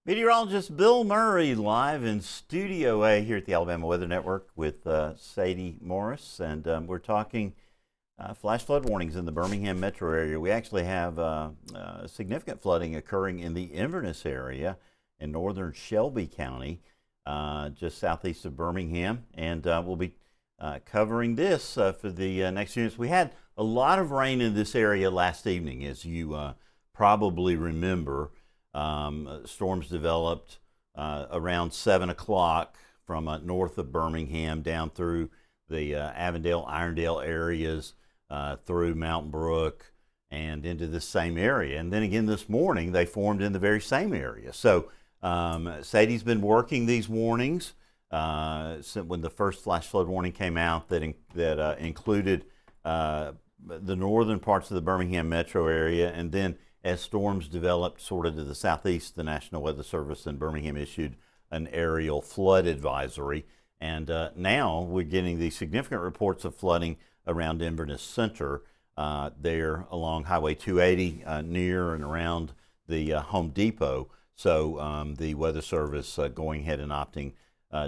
Meteorologist Bill Murray live in Studio A here at the Alabama Weather Network with Sadie Morris, and we're talking flash flood warnings in the Birmingham metro area. We actually have significant flooding occurring in the Inverness area in northern Shelby County, just southeast of Birmingham, and we'll be covering this for the next few minutes. We had a lot of rain in this area last evening, as you probably remember. Storms developed around 7 o'clock from north of Birmingham down through the Avondale, Irondale areas, through Mountain Brook and into this same area. And then again this morning they formed in the very same area. So Sadie's been working these warnings since when the first flash flood warning came out that included the northern parts of the Birmingham metro area, and then as storms developed sort of to the southeast, the National Weather Service in Birmingham issued an aerial flood advisory. And now we're getting these significant reports of flooding around Inverness Center, there along Highway 280, near and around the Home Depot. So the Weather Service going ahead and opting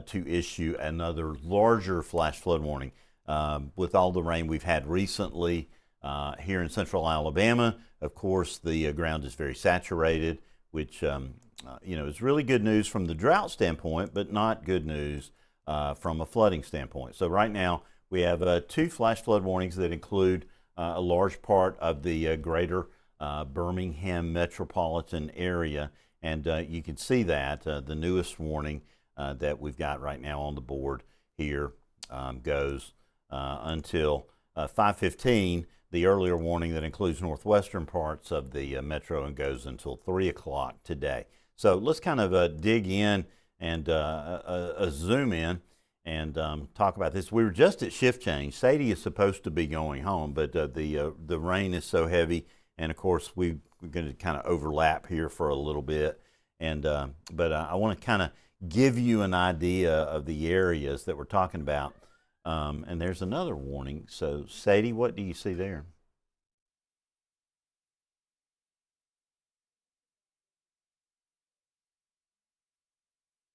to issue another larger flash flood warning. With all the rain we've had recently here in central Alabama, of course, the ground is very saturated, which is really good news from the drought standpoint, but not good news from a flooding standpoint. So right now we have two flash flood warnings that include a large part of the greater Birmingham metropolitan area, and you can see that the newest warning that we've got right now on the board here goes until 5:15. The earlier warning that includes northwestern parts of the metro and goes until 3 o'clock today. So let's kind of dig in and zoom in and talk about this. We were just at shift change. Sadie is supposed to be going home, but the rain is so heavy, and of course we're going to kind of overlap here for a little bit. And but I want to kind of give you an idea of the areas that we're talking about. And there's another warning. So Sadie, what do you see there?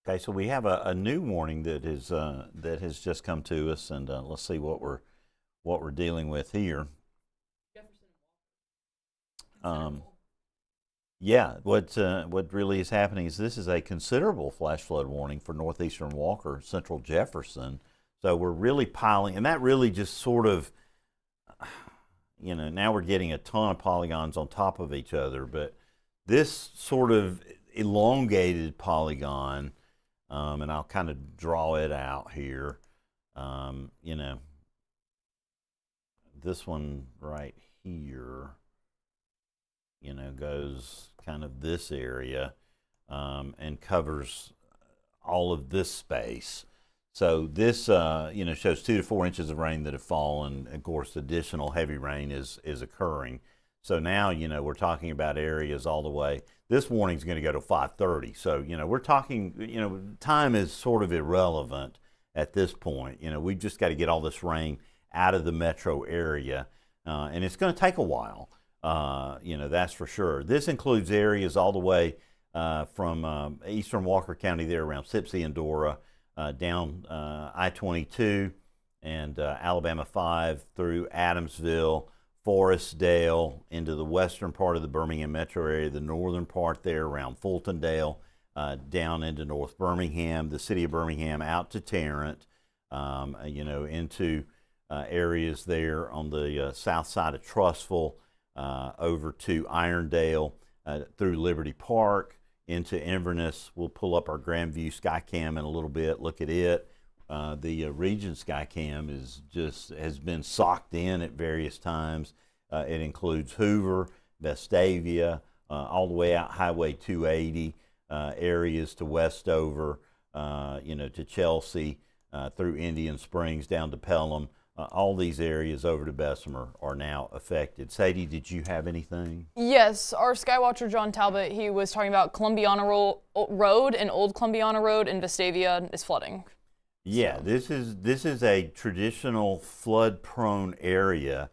Okay, so we have a new warning that has just come to us, and let's see what we're dealing with here. Yeah, what really is happening is this is a considerable flash flood warning for northeastern Walker, central Jefferson. So we're really piling, and that really just sort of, now we're getting a ton of polygons on top of each other, but this sort of elongated polygon, and I'll kind of draw it out here, this one right here, goes kind of this area and covers all of this space. So this, shows 2 to 4 inches of rain that have fallen. Of course, additional heavy rain is occurring. So now, we're talking about areas all the way. This warning is going to go to 5:30. So, we're talking, time is sort of irrelevant at this point. We've just got to get all this rain out of the metro area, and it's going to take a while. That's for sure. This includes areas all the way from eastern Walker County there around Sipsey and Dora, down I-22 and Alabama 5 through Adamsville, Forestdale, into the western part of the Birmingham metro area, the northern part there around Fultondale, down into North Birmingham, the city of Birmingham, out to Tarrant, into areas there on the south side of Trussville, over to Irondale, through Liberty Park, into Inverness. We'll pull up our Grandview Skycam in a little bit, look at it. The region Skycam has been socked in at various times. It includes Hoover, Vestavia, all the way out Highway 280, areas to Westover, to Chelsea, through Indian Springs, down to Pelham. All these areas over to Bessemer are now affected. Sadie, did you have anything? Yes, our Skywatcher John Talbot, he was talking about Columbiana Road and Old Columbiana Road in Vestavia is flooding. Yeah, this is a traditional flood-prone area,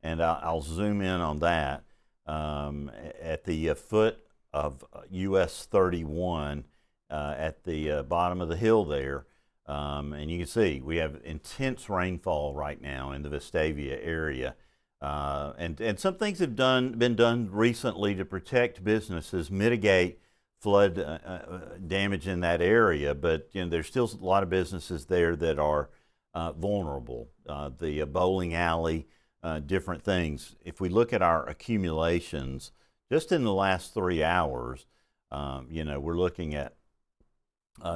and I'll zoom in on that. At the foot of US 31 at the bottom of the hill there. And you can see we have intense rainfall right now in the Vestavia area. And some things have been done recently to protect businesses, mitigate flood damage in that area, but there's still a lot of businesses there that are vulnerable. The bowling alley, different things. If we look at our accumulations, just in the last 3 hours, we're looking at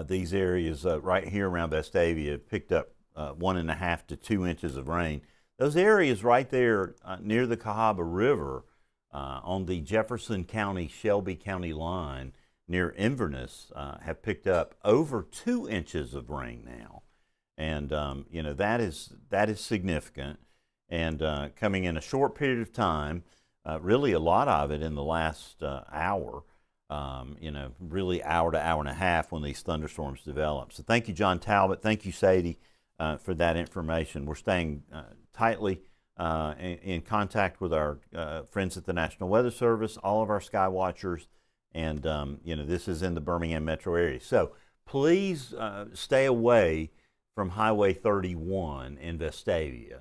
these areas right here around Vestavia picked up 1.5 to 2 inches of rain. Those areas right there near the Cahaba River on the Jefferson County, Shelby County line near Inverness have picked up over 2 inches of rain now. And, that is significant. And coming in a short period of time, really a lot of it in the last hour, really hour to hour and a half when these thunderstorms develop. So thank you, John Talbot. Thank you, Sadie, for that information. We're staying tightly in contact with our friends at the National Weather Service, all of our sky watchers, and this is in the Birmingham metro area. So please stay away from Highway 31 in Vestavia.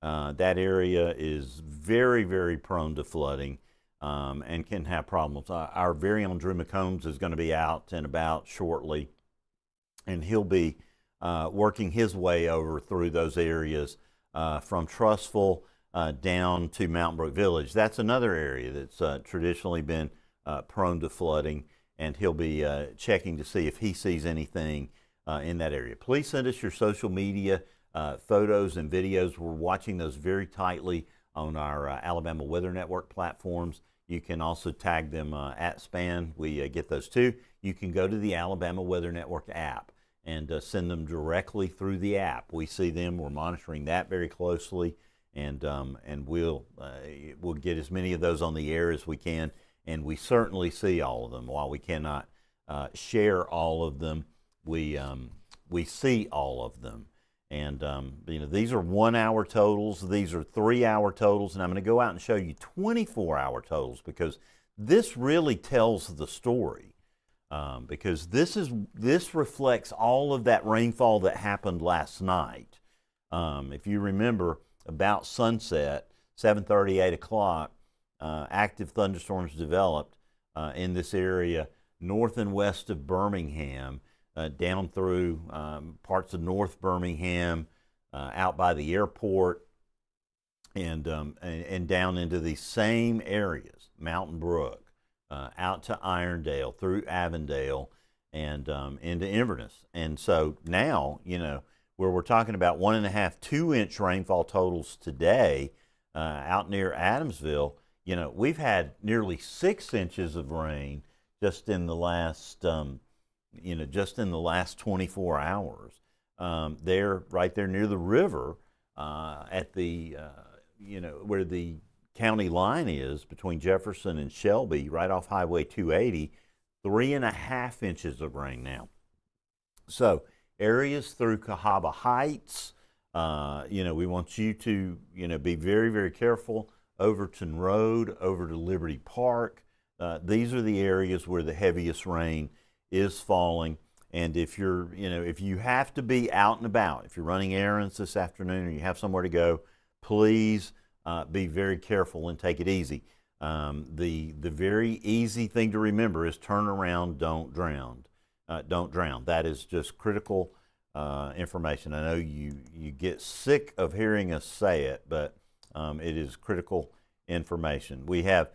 That area is very, very prone to flooding and can have problems. Our very own Drew McCombs is going to be out and about shortly, and he'll be working his way over through those areas from Trussville down to Mountain Brook Village. That's another area that's traditionally been prone to flooding, and he'll be checking to see if he sees anything in that area. Please send us your social media photos and videos. We're watching those very tightly on our Alabama Weather Network platforms. You can also tag them at Spann. We get those too. You can go to the Alabama Weather Network app and send them directly through the app. We see them. We're monitoring that very closely, and we'll get as many of those on the air as we can. And we certainly see all of them. While we cannot share all of them, we see all of them. And these are 1 hour totals. These are 3 hour totals, and I'm going to go out and show you 24-hour totals because this really tells the story. Because this reflects all of that rainfall that happened last night. If you remember, about sunset, 7:30, 8 o'clock, active thunderstorms developed in this area north and west of Birmingham, down through parts of North Birmingham, out by the airport, and down into these same areas, Mountain Brook, out to Irondale, through Avondale, and into Inverness. And so now, where we're talking about 1.5, 2 inch rainfall totals today, out near Adamsville, we've had nearly 6 inches of rain just in the last, 24 hours. They're right there near the river, at the, where the county line is between Jefferson and Shelby, right off Highway 280, 3.5 inches of rain now. So areas through Cahaba Heights, we want you to, be very, very careful. Overton Road, over to Liberty Park. These are the areas where the heaviest rain is falling. And if if you have to be out and about, if you're running errands this afternoon or you have somewhere to go, please be very careful and take it easy. The very easy thing to remember is turn around, don't drown. Don't drown. That is just critical information. I know you get sick of hearing us say it, but it is critical information. We have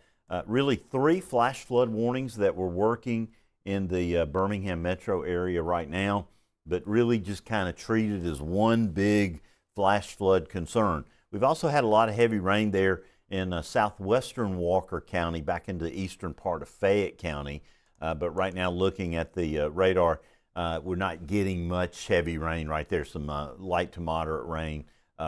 really 3 flash flood warnings that we're working in the Birmingham metro area right now, but really just kind of treated as one big flash flood concern. We've also had a lot of heavy rain there in southwestern Walker County, back into the eastern part of Fayette County. But right now, looking at the radar, we're not getting much heavy rain right there. Some light to moderate rain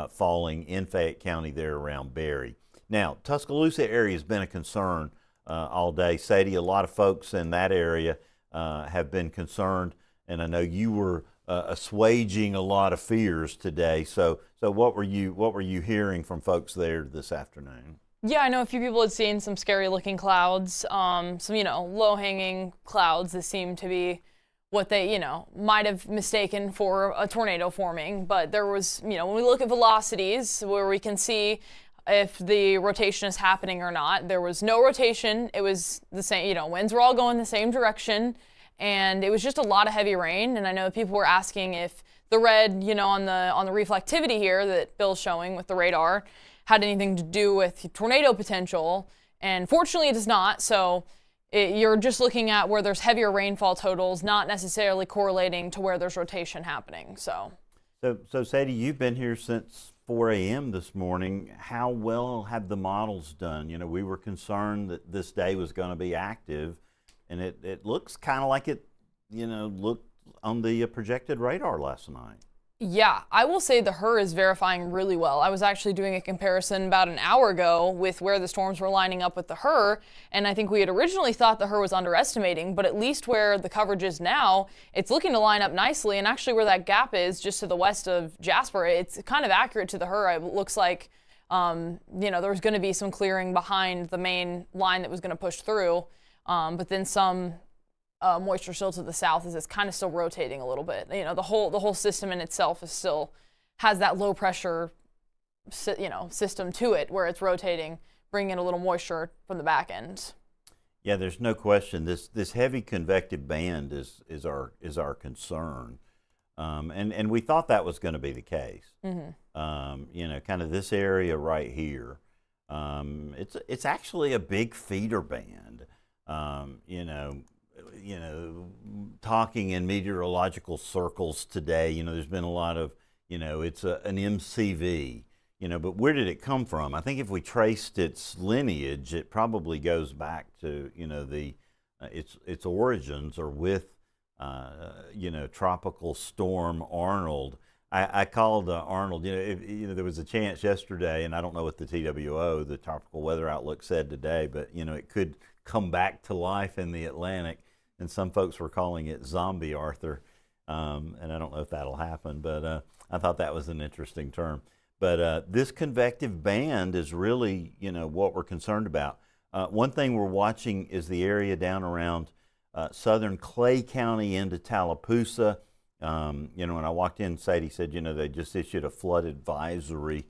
falling in Fayette County there around Berry. Now, Tuscaloosa area has been a concern all day. Sadie, a lot of folks in that area have been concerned, and I know you were assuaging a lot of fears today. So what were you hearing from folks there this afternoon? Yeah, I know a few people had seen some scary looking clouds, some, low hanging clouds that seem to be what they, might have mistaken for a tornado forming. But there was, when we look at velocities where we can see if the rotation is happening or not, there was no rotation. It was the same, winds were all going the same direction. And it was just a lot of heavy rain. And I know people were asking if the red, on the reflectivity here that Bill's showing with the radar had anything to do with tornado potential, and fortunately it does not. So you're just looking at where there's heavier rainfall totals, not necessarily correlating to where there's rotation happening. So Sadie, you've been here since 4 a.m. this morning. How well have the models done? We were concerned that this day was going to be active, and it looks kind of like it, looked on the projected radar last night. Yeah, I will say the HRRR is verifying really well. I was actually doing a comparison about an hour ago with where the storms were lining up with the HRRR, and I think we had originally thought the HRRR was underestimating, but at least where the coverage is now, it's looking to line up nicely, and actually where that gap is just to the west of Jasper, it's kind of accurate to the HRRR. It looks like, there was going to be some clearing behind the main line that was going to push through, but then some moisture still to the south as it's kind of still rotating a little bit. The whole system in itself is still has that low pressure, system to it where it's rotating, bringing in a little moisture from the back end. Yeah, there's no question. This heavy convective band is our concern, and we thought that was going to be the case. Mm-hmm. Kind of this area right here. It's actually a big feeder band. Talking in meteorological circles today, there's been a lot of, it's an MCV, but where did it come from? I think if we traced its lineage, it probably goes back to, its origins are with, Tropical Storm Arnold. I called Arnold, there was a chance yesterday, and I don't know what the TWO, the Tropical Weather Outlook, said today, but, it could come back to life in the Atlantic. And some folks were calling it Zombie Arthur, and I don't know if that'll happen, but I thought that was an interesting term. But this convective band is really, what we're concerned about. One thing we're watching is the area down around southern Clay County into Tallapoosa. When I walked in, Sadie said, they just issued a flood advisory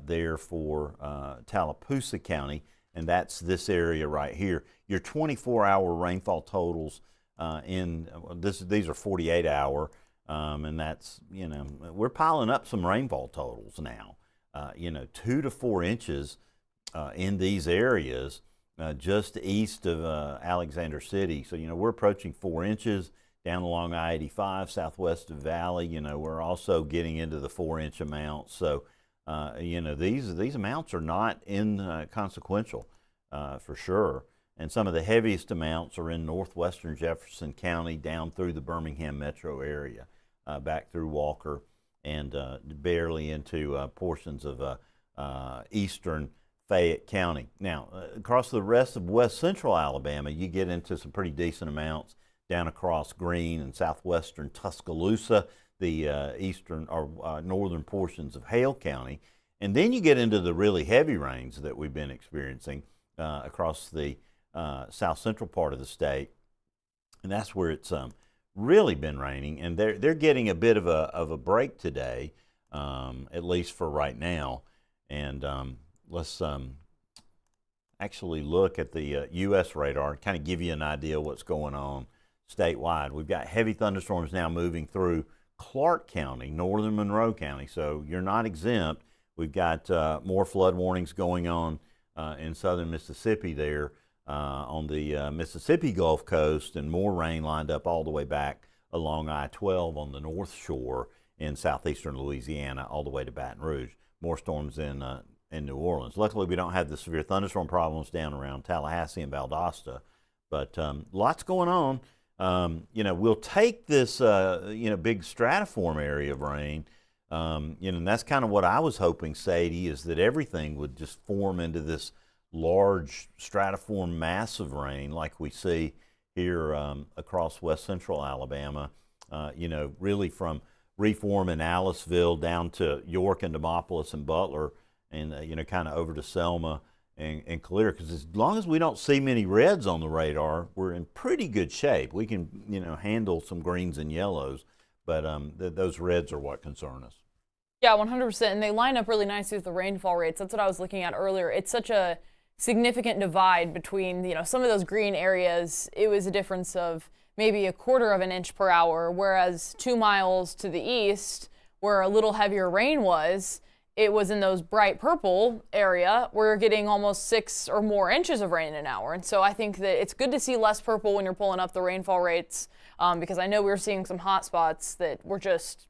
there for Tallapoosa County. And that's this area right here. Your 24-hour rainfall totals these are 48-hour, and that's, we're piling up some rainfall totals now. 2 to 4 inches in these areas just east of Alexander City. So, we're approaching 4 inches down along I-85, southwest of Valley. We're also getting into the 4-inch amounts. So, these amounts are not inconsequential for sure. And some of the heaviest amounts are in northwestern Jefferson County down through the Birmingham metro area, back through Walker and barely into portions of eastern Fayette County. Now, across the rest of west central Alabama, you get into some pretty decent amounts down across Greene and southwestern Tuscaloosa, the eastern or northern portions of Hale County. And then you get into the really heavy rains that we've been experiencing across the south central part of the state, and that's where it's really been raining. And they're getting a bit of a break today, at least for right now. And let's actually look at the U.S. radar, kind of give you an idea of what's going on statewide. We've got heavy thunderstorms now moving through Clark County, northern Monroe County, so you're not exempt. We've got more flood warnings going on in southern Mississippi there on the Mississippi Gulf Coast, and more rain lined up all the way back along I-12 on the North Shore in southeastern Louisiana all the way to Baton Rouge. More storms in New Orleans. Luckily, we don't have the severe thunderstorm problems down around Tallahassee and Valdosta, but lots going on. We'll take this, big stratiform area of rain, and that's kind of what I was hoping, Sadie, is that everything would just form into this large stratiform mass of rain like we see here across west central Alabama, really from Reform and Aliceville down to York and Demopolis and Butler, and kind of over to Selma and clear, because as long as we don't see many reds on the radar, we're in pretty good shape. We can, handle some greens and yellows, but those reds are what concern us. Yeah, 100%. And they line up really nicely with the rainfall rates. That's what I was looking at earlier. It's such a significant divide between, some of those green areas. It was a difference of maybe 1/4 of an inch per hour, whereas 2 miles to the east, where a little heavier rain was, it was in those bright purple area where you're getting almost 6 or more inches of rain an hour. And so I think that it's good to see less purple when you're pulling up the rainfall rates, because I know we were seeing some hot spots that were just,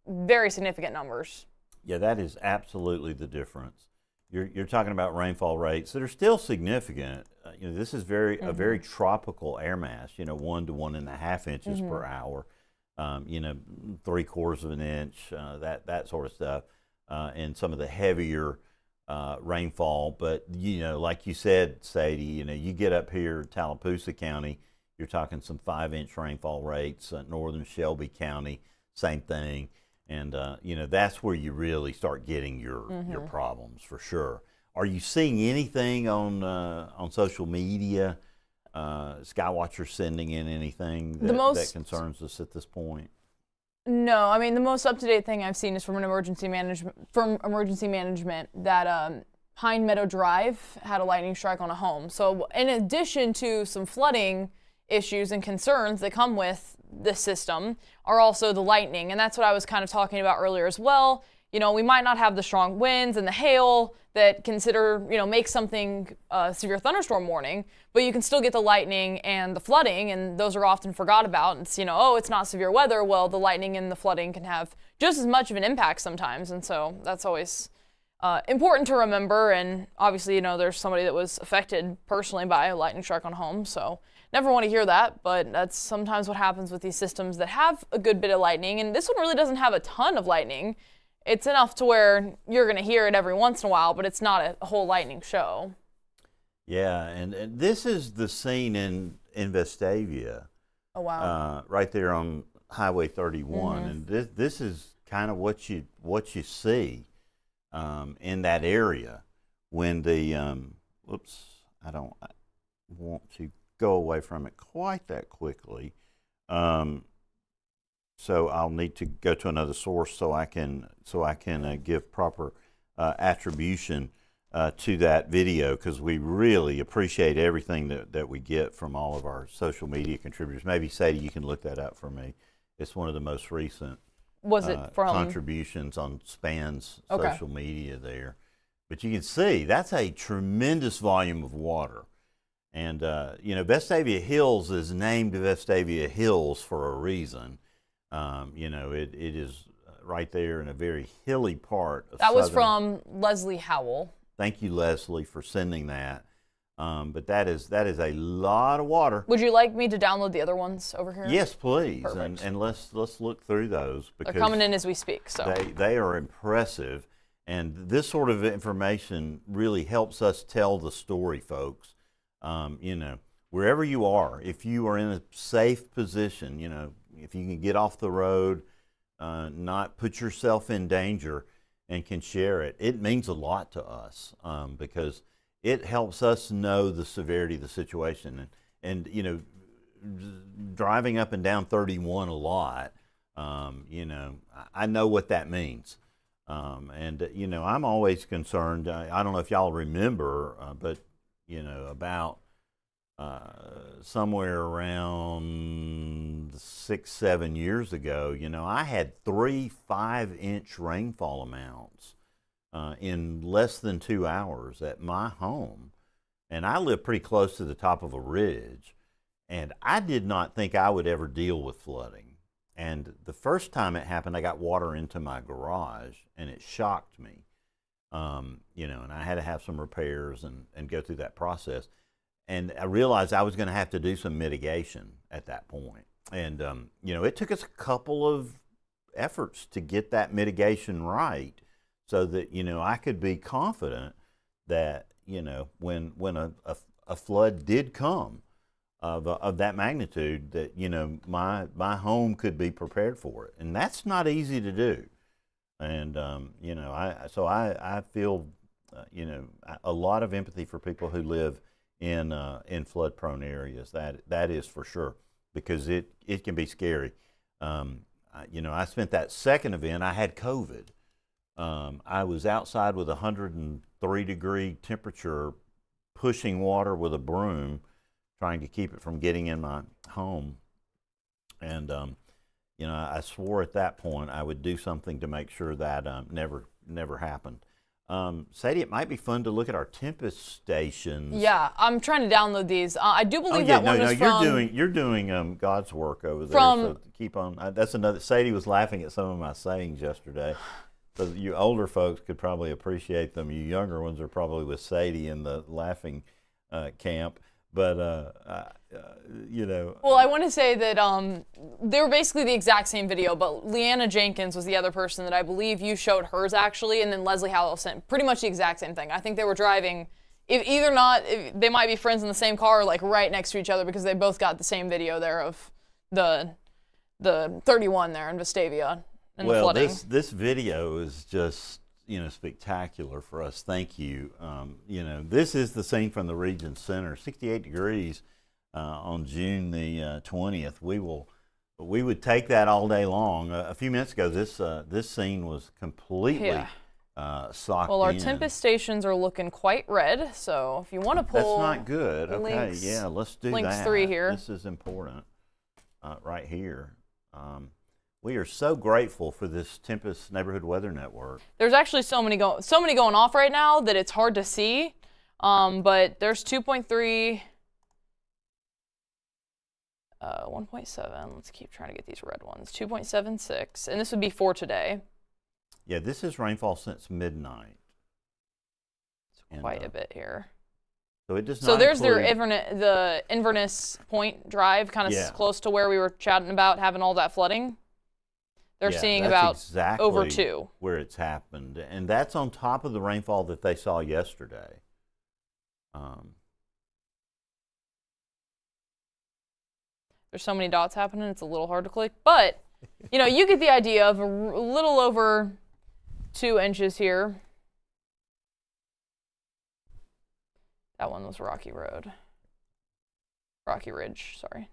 very significant numbers. Yeah, that is absolutely the difference. You're talking about rainfall rates that are still significant. This is a very tropical air mass. 1 to 1.5 inches per hour. 3/4 of an inch, that sort of stuff, and some of the heavier rainfall. But like you said, Sadie, you get up here, Tallapoosa County, you're talking some 5-inch rainfall rates. Northern Shelby County, same thing. And that's where you really start getting your problems for sure. Are you seeing anything on social media? Skywatcher sending in anything that concerns us at this point? No, I mean the most up-to-date thing I've seen is from emergency management that Pine Meadow Drive had a lightning strike on a home. So in addition to some flooding issues and concerns that come with this system are also the lightning, and that's what I was kind of talking about earlier as well. We might not have the strong winds and the hail that make something a severe thunderstorm warning, but you can still get the lightning and the flooding, and those are often forgot about. It's, it's not severe weather. Well, the lightning and the flooding can have just as much of an impact sometimes, and so that's always important to remember. And obviously, there's somebody that was affected personally by a lightning strike on home, so never want to hear that, but that's sometimes what happens with these systems that have a good bit of lightning. And this one really doesn't have a ton of lightning. It's enough to where you're going to hear it every once in a while, but it's not a whole lightning show. Yeah, and this is the scene in Vestavia. Oh, wow. Right there on Highway 31. And this is kind of what you see in that area when the, I don't want to go away from it quite that quickly. So I'll need to go to another source so I can give proper attribution to that video, because we really appreciate everything that we get from all of our social media contributors. Maybe Sadie, you can look that up for me. It's one of the most recent contributions on Spann's social media there. But you can see that's a tremendous volume of water. And, Vestavia Hills is named Vestavia Hills for a reason. It is right there in a very hilly part of That was from Leslie Howell. Thank you, Leslie, for sending that. But that is a lot of water. Would you like me to download the other ones over here? Yes, please. And let's look through those, because they're coming in as we speak. So they are impressive. And this sort of information really helps us tell the story, folks. Wherever you are, if you are in a safe position, if you can get off the road, not put yourself in danger, and can share it, it means a lot to us, because it helps us know the severity of the situation. And driving up and down 31 a lot, I know what that means. I'm always concerned. I don't know if y'all remember, but about somewhere around 6-7 years ago, I had 3 5-inch rainfall amounts in less than 2 hours at my home. And I live pretty close to the top of a ridge, and I did not think I would ever deal with flooding. And the first time it happened, I got water into my garage, and it shocked me. And I had to have some repairs and go through that process. And I realized I was going to have to do some mitigation at that point. And, it took us a couple of efforts to get that mitigation right, so that, I could be confident that, when a flood did come of that magnitude, that, my home could be prepared for it. And that's not easy to do. And, I feel you know, a lot of empathy for people who live in flood-prone areas. That is for sure, because it can be scary. You know, I spent that second event. I had COVID. I was outside with 103-degree temperature, pushing water with a broom, trying to keep it from getting in my home. And you know, I swore at that point I would do something to make sure that never happened. Sadie, it might be fun to look at our Tempest stations. Yeah, I'm trying to download these. I do believe that one was from... You're doing God's work over there. So keep on. That's another. Sadie was laughing at some of my sayings yesterday. So you older folks could probably appreciate them. You younger ones are probably with Sadie in the laughing camp. But you know. Well, I want to say that they were basically the exact same video, but Leanna Jenkins was the other person that I believe you showed hers actually, and then Leslie Howell sent pretty much the exact same thing. I think they were driving, if they might be friends in the same car, like right next to each other, because they both got the same video there of the 31 there in Vestavia and the flooding. Well, this video is just, you know, spectacular for us. Thank you. You know, this is the scene from the Region Center, 68 degrees on June the 20th. We would take that all day long. A few minutes ago, this scene was completely socked in. Well, our Tempest stations are looking quite red, so if you want to pull... That's not good. Okay, yeah, let's do links that. 3 here. This is important right here. We are so grateful for this Tempest Neighborhood Weather Network. There's actually so many going off right now that it's hard to see, but there's 2.3, 1.7. Let's keep trying to get these red ones. 2.76, and this would be for today. Yeah, this is rainfall since midnight. It's quite a bit here. So it does not. So there's the Inverness Point Drive, kind of close to where we were chatting about having all that flooding. They're seeing about exactly over 2. Where it's happened. And that's on top of the rainfall that they saw yesterday. There's so many dots happening, it's a little hard to click. But, you know, you get the idea of a little over 2 inches here. That one was Rocky Ridge, sorry.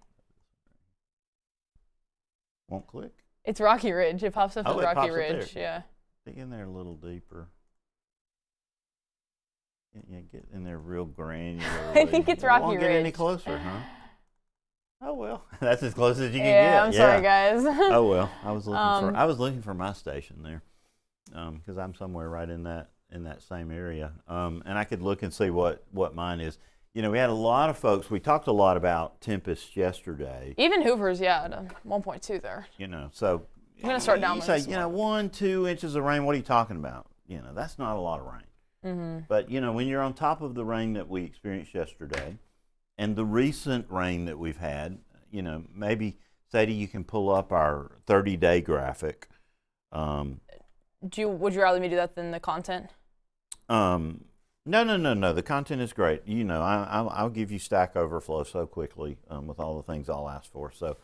Won't click? It's Rocky Ridge. It pops up as Rocky Ridge. Yeah. Dig in there a little deeper. Yeah, get in there real granular. I think it's Rocky Ridge. Won't get any closer, huh? Oh well, that's as close as you can get. Yeah, I'm sorry, guys. Oh well, I was looking for my station there, because I'm somewhere right in that same area, and I could look and see what mine is. You know, we had a lot of folks. We talked a lot about Tempest yesterday. Even Hoover's, at 1.2 there. You know, so I'm gonna start down. You say, 1-2 inches of rain. What are you talking about? You know, that's not a lot of rain. Mm-hmm. But you know, when you're on top of the rain that we experienced yesterday, and the recent rain that we've had, you know, maybe Sadie, you can pull up our 30-day graphic. Would you rather me do that than the content? No. The content is great. You know, I'll give you Stack Overflow so quickly with all the things I'll ask for. So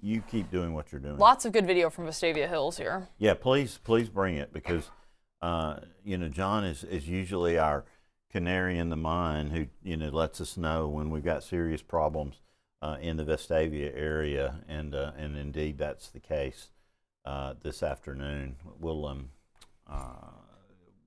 you keep doing what you're doing. Lots of good video from Vestavia Hills here. Yeah, please bring it, because you know, John is usually our canary in the mine who, you know, lets us know when we've got serious problems in the Vestavia area, and indeed that's the case this afternoon.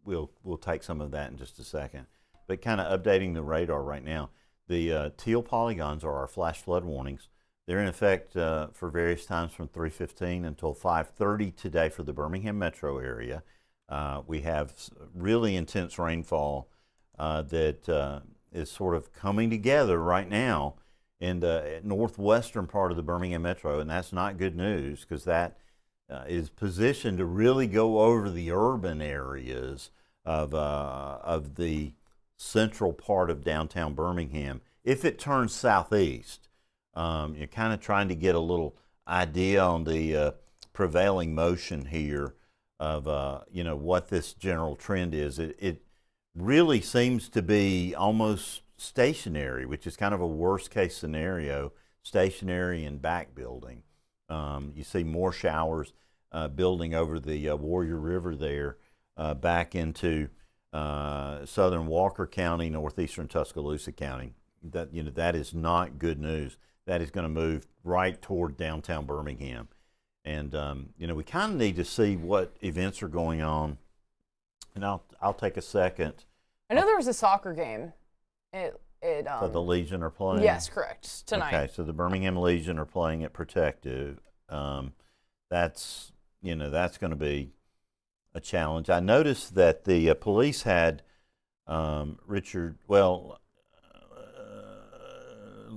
We'll take some of that in just a second. But kind of updating the radar right now, the teal polygons are our flash flood warnings. They're in effect for various times from 3:15 until 5:30 today for the Birmingham metro area. We have really intense rainfall that is sort of coming together right now in the northwestern part of the Birmingham metro, and that's not good news, because that is positioned to really go over the urban areas of the central part of downtown Birmingham. If it turns southeast, you're kind of trying to get a little idea on the prevailing motion here of you know, what this general trend is. It really seems to be almost stationary, which is kind of a worst case scenario, stationary and back building. You see more showers building over the Warrior River there, back into southern Walker County, northeastern Tuscaloosa County. That is not good news. That is going to move right toward downtown Birmingham. And we kind of need to see what events are going on. And I'll take a second. I know there was a soccer game. So the Legion are playing? Yes, correct. Tonight. Okay, so the Birmingham Legion are playing at Protective. That's going to be a challenge. I noticed that the police had Richard,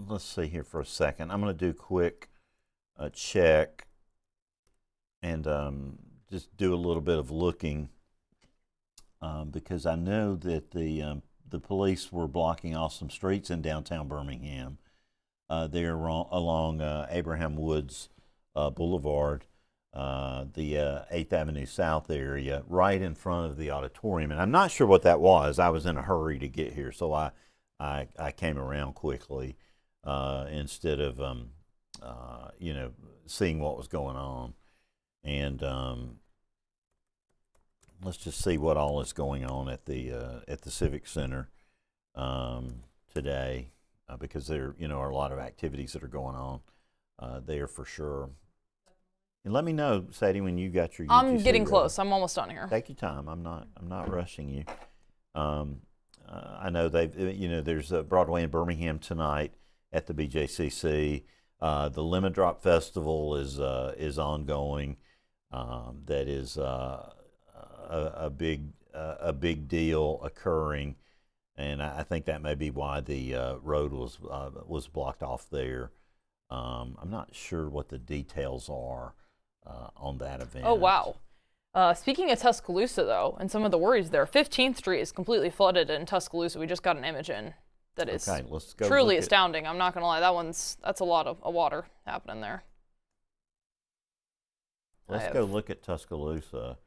let's see here for a second. I'm going to do a quick check and just do a little bit of looking because I know that the police were blocking off some streets in downtown Birmingham. There along Abraham Woods Boulevard, the 8th Avenue South area, right in front of the auditorium. And I'm not sure what that was. I was in a hurry to get here, so I came around quickly instead of seeing what was going on. And let's just see what all is going on at the Civic Center today, because there are a lot of activities that are going on there for sure. And let me know, Sadie, when you got your UGC I'm getting ready. close. I'm almost done here. Take your time. I'm not rushing you. I know there's a Broadway in Birmingham tonight at the BJCC. The Lemon Drop Festival is ongoing. That is a big deal occurring, and I think that may be why the road was blocked off there. I'm not sure what the details are on that event. Oh, wow. Speaking of Tuscaloosa, though, and some of the worries there, 15th Street is completely flooded in Tuscaloosa. We just got an image in that is truly astounding. I'm not going to lie. That's a lot of water happening there. Let's go look at Tuscaloosa,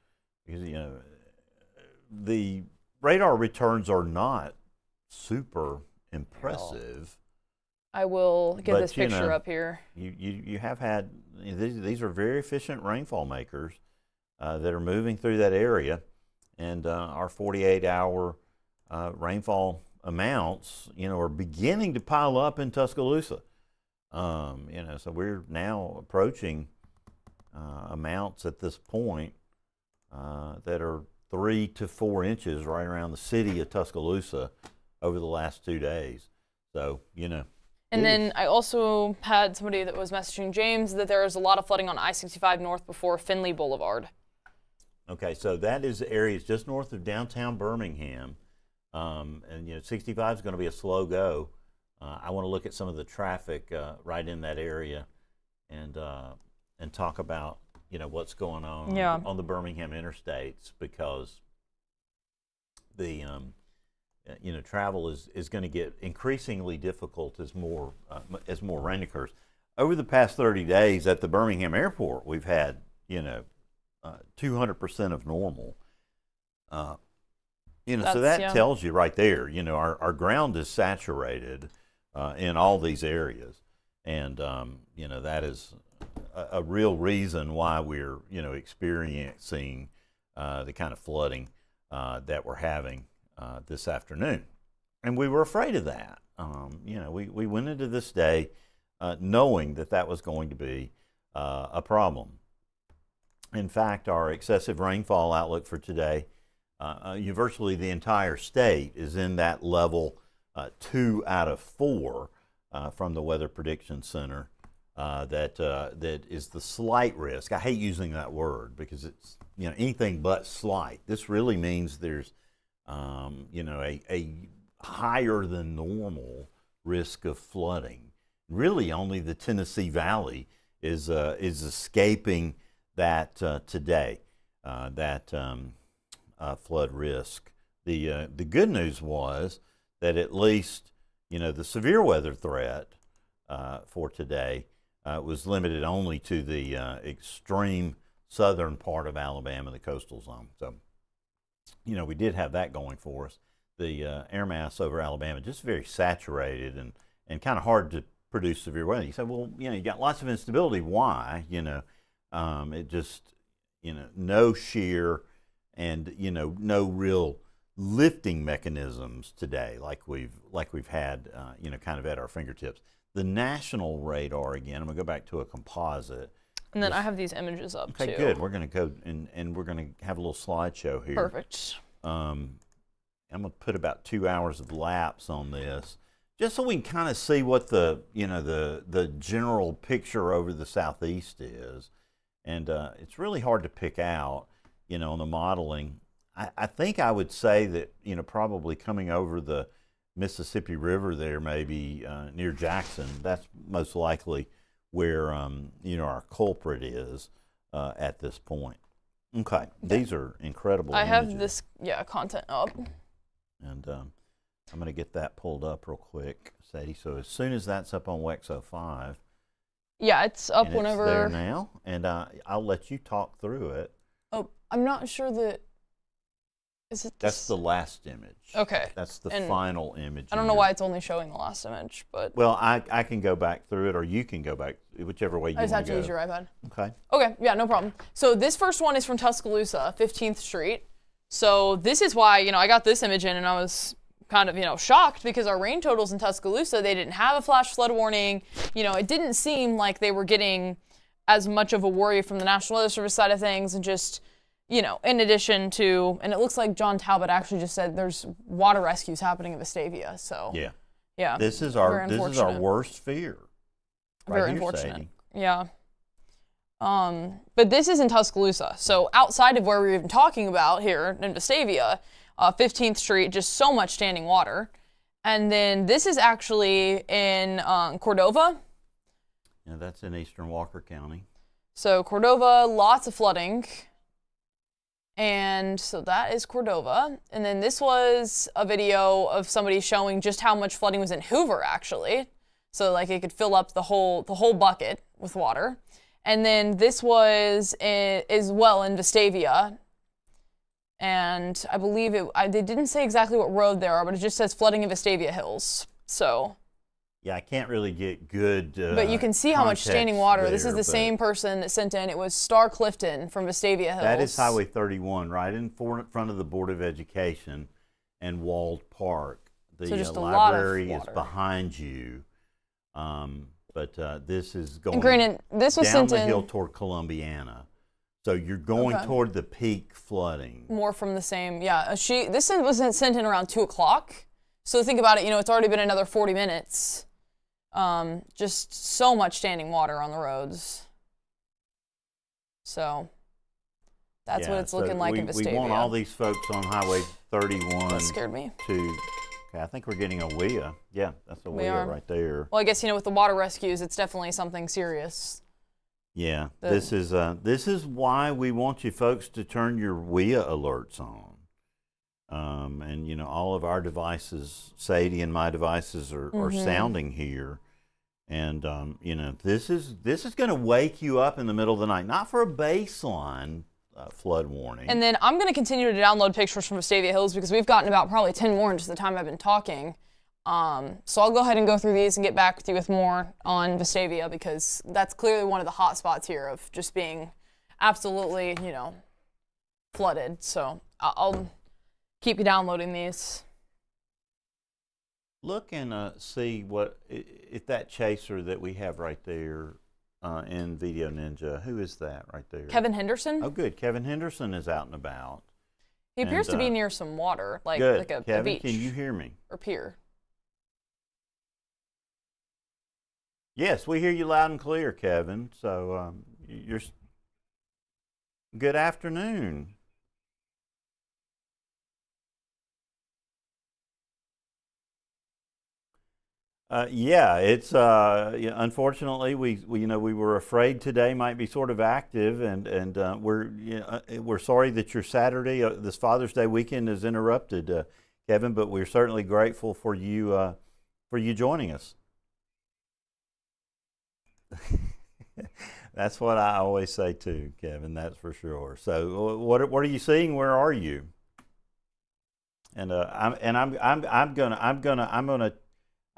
because the radar returns are not super impressive. I will get this picture up here. You have had these are very efficient rainfall makers that are moving through that area, and our 48-hour rainfall amounts are beginning to pile up in Tuscaloosa. So we're now approaching amounts at this point that are 3 to 4 inches right around the city of Tuscaloosa over the last 2 days. So And then I also had somebody that was messaging James that there is a lot of flooding on I-65 north before Finley Boulevard. Okay, so that is areas just north of downtown Birmingham. And 65 is going to be a slow go. I want to look at some of the traffic right in that area and talk about what's going on on the Birmingham interstates, because the travel is going to get increasingly difficult as more rain occurs. Over the past 30 days at the Birmingham airport, we've had 200% of normal. So that tells you right there, our ground is saturated in all these areas, and that is a real reason why we're experiencing the kind of flooding that we're having this afternoon. And we were afraid of that. We went into this day knowing that was going to be a problem. In fact, our excessive rainfall outlook for today, virtually the entire state is in that level 2 out of 4 from the Weather Prediction Center. That is the slight risk. I hate using that word because it's anything but slight. This really means there's a higher than normal risk of flooding. Really, only the Tennessee Valley is escaping that today. Flood risk. The good news was that at least the severe weather threat for today was limited only to the extreme southern part of Alabama, the coastal zone. So, we did have that going for us. The air mass over Alabama just very saturated and kind of hard to produce severe weather. You say, well, you got lots of instability. Why? It just, no shear and, no real lifting mechanisms today, like we've had, kind of at our fingertips. The national radar, again, I'm gonna go back to a composite. And then I have these images up too. Okay, good. We're gonna go and we're gonna have a little slideshow here. Perfect. I'm gonna put about 2 hours of lapse on this, just so we can kind of see what the general picture over the southeast is, and it's really hard to pick out, on the modeling. I think I would say that, probably coming over the Mississippi River there, maybe near Jackson, that's most likely where, our culprit is at this point. Okay, these are incredible I have images. this, content up. And I'm going to get that pulled up real quick, Sadie. So as soon as that's up on WEX 05. Yeah, it's up and whenever. It's there now, and I'll let you talk through it. Oh, I'm not sure that. Is it? That's the last image. Okay. That's the And final image. I don't know why it's only showing the last image, but. Well, I can go back through it, or you can go back, whichever way you want to go. I just have to use your iPad. Okay. Okay, yeah, no problem. So this first one is from Tuscaloosa, 15th Street. So this is why, I got this image in and I was kind of, shocked because our rain totals in Tuscaloosa, they didn't have a flash flood warning. It didn't seem like they were getting as much of a worry from the National Weather Service side of things, and just, in addition to, and it looks like John Talbot actually just said there's water rescues happening in Vestavia. So yeah, this is our worst fear. Right very here, unfortunate. Sadie. Yeah. But this is in Tuscaloosa. So outside of where we're even talking about here in Vestavia, 15th Street, just so much standing water. And then this is actually in Cordova. Yeah, that's in eastern Walker County. So Cordova, lots of flooding. And so that is Cordova. And then this was a video of somebody showing just how much flooding was in Hoover, actually. So like it could fill up the whole bucket with water. And then this was as well in Vestavia. And I believe they didn't say exactly what road there are, but it just says flooding in Vestavia Hills. So. Yeah, I can't really get good. But you can see how much standing water. There, this is the same person that sent in. It was Star Clifton from Vestavia Hills. That is Highway 31, right in front of the Board of Education and Walled Park. The so just a library lot of is water behind you. But this is going and granted, this was down sent the in hill toward Columbiana. So you're going toward the peak flooding. more from the same. Yeah, this was sent in around 2 o'clock. So think about it. It's already been another 40 minutes. Just so much standing water on the roads. So that's what it's looking like in Vestavia. We want all these folks on Highway 31 that scared me. Okay, I think we're getting a WIA. Yeah, that's a WIA right there. Well, I guess, with the water rescues, it's definitely something serious. Yeah, this is why we want you folks to turn your WIA alerts on. And all of our devices, Sadie and my devices are sounding here. And this is going to wake you up in the middle of the night, not for a baseline flood warning. And then I'm going to continue to download pictures from Vestavia Hills because we've gotten about probably 10 more in just the time I've been talking. So I'll go ahead and go through these and get back with you with more on Vestavia, because that's clearly one of the hot spots here of just being absolutely, flooded. So I'll keep you downloading these. Look and see if that chaser that we have right there in Video Ninja, who is that right there? Kevin Henderson. Oh, good. Kevin Henderson is out and about. He appears to be near some water, like a Kevin, beach. can you hear me? Or pier. Yes, we hear you loud and clear, Kevin. So you're good afternoon. Yeah, it's unfortunately we were afraid today might be sort of active, and we're sorry that your Saturday, this Father's Day weekend, is interrupted, Kevin. But we're certainly grateful for you joining us. That's what I always say too, Kevin. That's for sure. So what are you seeing? Where are you? And I'm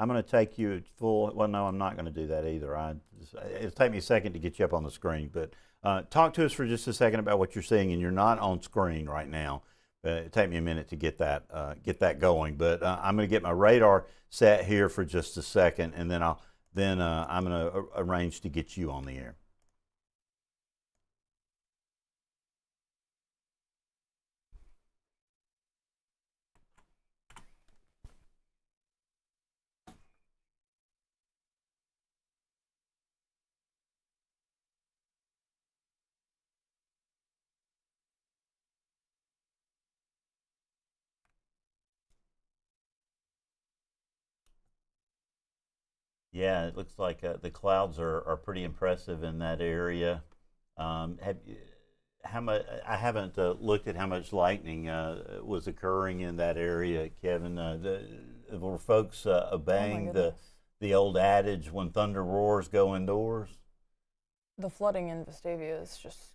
gonna take you full. Well, no, I'm not gonna do that either. It'll take me a second to get you up on the screen, but talk to us for just a second about what you're seeing. And you're not on screen right now, It'll take me a minute to get that going. But I'm going to get my radar set here for just a second, and then I'm going to arrange to get you on the air. Yeah, it looks like the clouds are pretty impressive in that area. How much? I haven't looked at how much lightning was occurring in that area, Kevin. Were folks obeying the old adage, "When thunder roars, go indoors"? The flooding in Vestavia is just.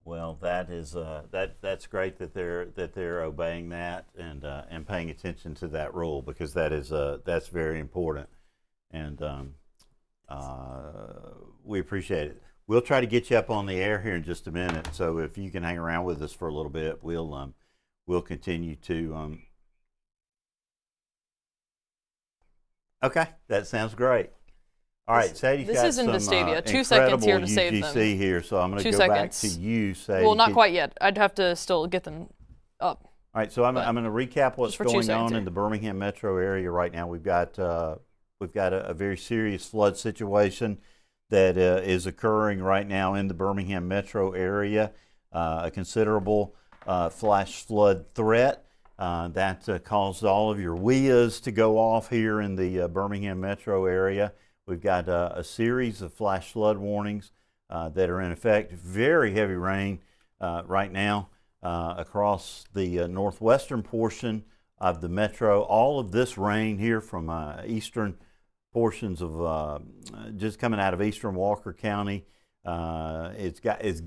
Well, that's great that they're obeying that and paying attention to that rule, because that's very important, and we appreciate it. We'll try to get you up on the air here in just a minute, so if you can hang around with us for a little bit, we'll continue to. Okay, that sounds great. All right, Sadie's This got is in some Vestavia. 2 seconds here to save them. UGC here, so I'm going to 2 go back seconds. to you, Sadie. Well, not quite yet. I'd have to still get them up. All right, so I'm going to recap what's going on here in the Birmingham metro area right now. We've got a very serious flood situation that is occurring right now in the Birmingham metro area. A considerable flash flood threat that caused all of your WIAs to go off here in the Birmingham metro area. We've got a series of flash flood warnings that are in effect. Very heavy rain right now across the northwestern portion of the metro. All of this rain here from eastern portions of just coming out of eastern Walker County. It's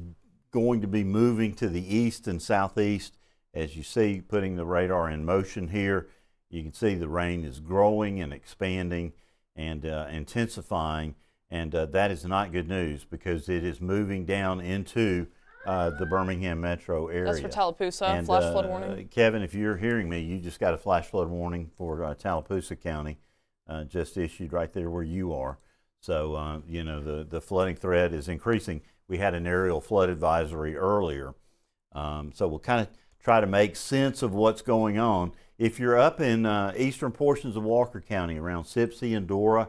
going to be moving to the east and southeast. As you see, putting the radar in motion here, you can see the rain is growing and expanding and intensifying, and that is not good news, because it is moving down into the Birmingham metro area. That's for Tallapoosa, and, flash flood warning. Kevin, if you're hearing me, you just got a flash flood warning for Tallapoosa County, just issued right there where you are. So, the flooding threat is increasing. We had an aerial flood advisory earlier. So we'll kind of try to make sense of what's going on. If you're up in eastern portions of Walker County around Sipsey and Dora,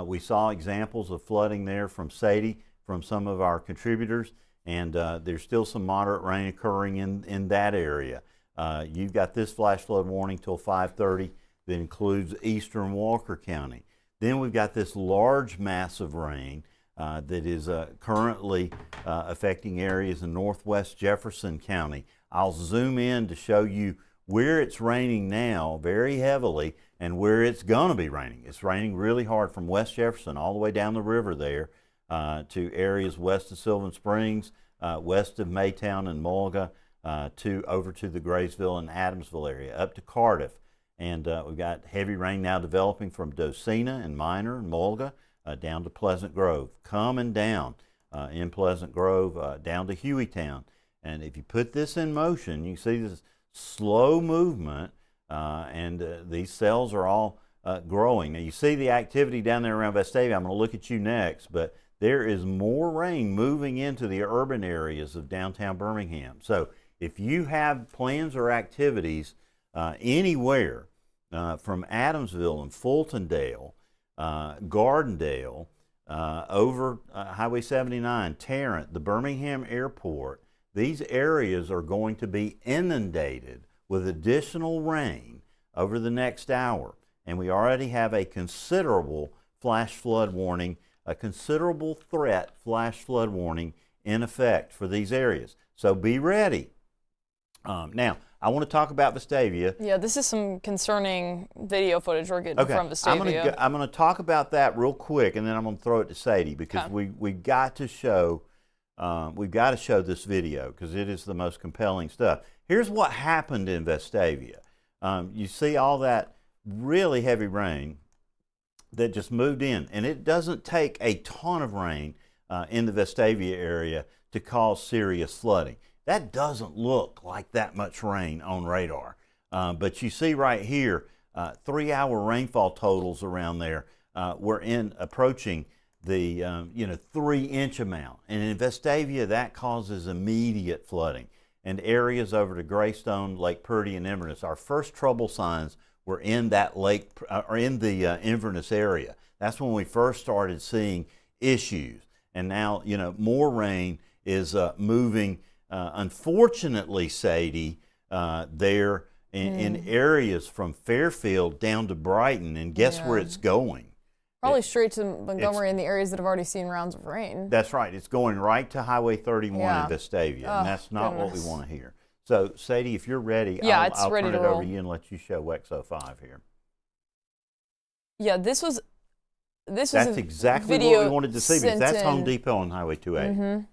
we saw examples of flooding there from Sadie, from some of our contributors, and there's still some moderate rain occurring in that area. You've got this flash flood warning till 5:30 that includes eastern Walker County. Then we've got this large mass of rain that is currently affecting areas in northwest Jefferson County. I'll zoom in to show you where it's raining now very heavily and where it's going to be raining. It's raining really hard from West Jefferson all the way down the river there to areas west of Sylvan Springs, west of Maytown and Mulga, over to the Graysville and Adamsville area, up to Cardiff. And we've got heavy rain now developing from Docena and Minor and Mulga down to Pleasant Grove, coming down in Pleasant Grove down to Hueytown. And if you put this in motion, you see this slow movement, and these cells are all growing. Now you see the activity down there around Vestavia. I'm going to look at you next, but there is more rain moving into the urban areas of downtown Birmingham. So if you have plans or activities anywhere from Adamsville and Fultondale, Gardendale, over Highway 79, Tarrant, the Birmingham Airport, these areas are going to be inundated with additional rain over the next hour. And we already have a considerable flash flood warning, a considerable threat flash flood warning in effect for these areas. So be ready. Now, I want to talk about Vestavia. Yeah, this is some concerning video footage we're getting from Vestavia. I'm going to talk about that real quick, and then I'm going to throw it to Sadie because we've got to show this video because it is the most compelling stuff. Here's what happened in Vestavia. You see all that really heavy rain that just moved in, and it doesn't take a ton of rain in the Vestavia area to cause serious flooding. That doesn't look like that much rain on radar. But you see right here, 3-hour rainfall totals around there were approaching the 3-inch amount. And in Vestavia, that causes immediate flooding. And areas over to Greystone, Lake Purdy, and Inverness, our first trouble signs were in that lake, or in the Inverness area. That's when we first started seeing issues. And now, more rain is moving. Unfortunately, Sadie, there in areas from Fairfield down to Brighton, and guess where it's going? Probably straight to Montgomery in the areas that have already seen rounds of rain. That's right. It's going right to Highway 31 in Vestavia, and that's not what we want to hear. So, Sadie, if you're ready, I'll turn it over to you and let you show WEX 05 here. Yeah, this was That's exactly what we wanted to see, because that's Home Depot on Highway 280.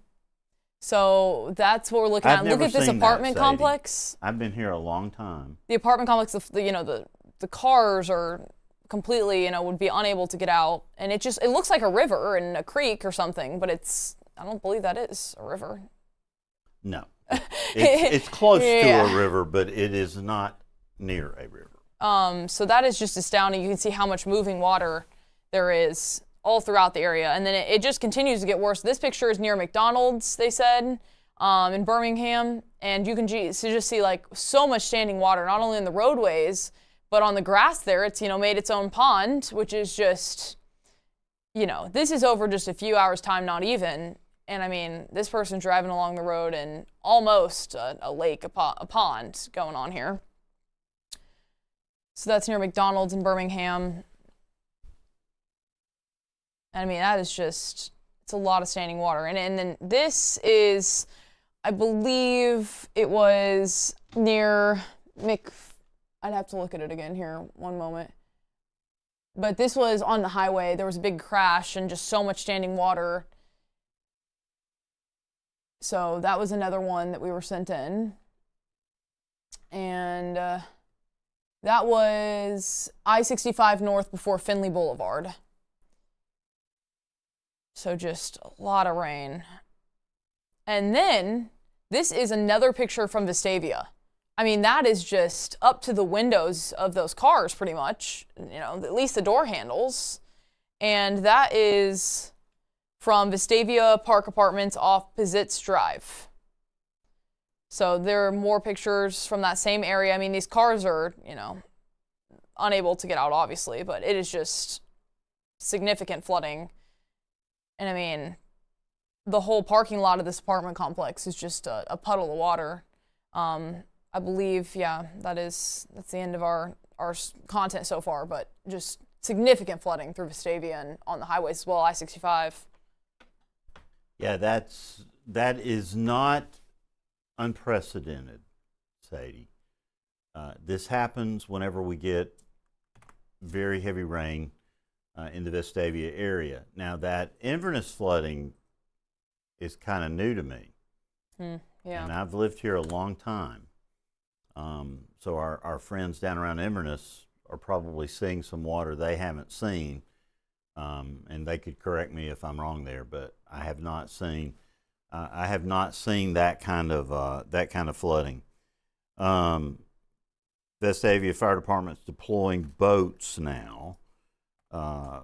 So that's what we're looking at. Look at this apartment complex. I've been here a long time. The apartment complex, the cars are completely, would be unable to get out, and it looks like a river and a creek or something, but I don't believe that is a river. No, it's close to a river, but it is not near a river. So that is just astounding. You can see how much moving water there is all throughout the area, and then it just continues to get worse. This picture is near McDonald's, they said, in Birmingham, and you can just see like so much standing water, not only in the roadways, but on the grass there. It's made its own pond, which is just, this is over just a few hours time, not even. And I mean, this person's driving along the road and almost a lake, a pond going on here. So that's near McDonald's in Birmingham. I mean, that is just, it's a lot of standing water. And then this is, I believe it was near I'd have to look at it again here, one moment. But this was on the highway. There was a big crash and just so much standing water. So that was another one that we were sent in. And that was I-65 north before Finley Boulevard. So just a lot of rain. And then this is another picture from Vestavia. I mean, that is just up to the windows of those cars pretty much, at least the door handles. And that is from Vestavia Park Apartments off Pizitz Drive. So there are more pictures from that same area. I mean, these cars are, unable to get out, obviously, but it is just significant flooding. And I mean, the whole parking lot of this apartment complex is just a puddle of water. I believe, that's the end of our content so far, but just significant flooding through Vestavia and on the highways as well, I-65. Yeah, that is not unprecedented, Sadie. This happens whenever we get very heavy rain in the Vestavia area. Now, that Inverness flooding is kind of new to me. And I've lived here a long time. So our friends down around Inverness are probably seeing some water they haven't seen. And they could correct me if I'm wrong there, but I have not seen that kind of flooding. Vestavia Fire Department's deploying boats now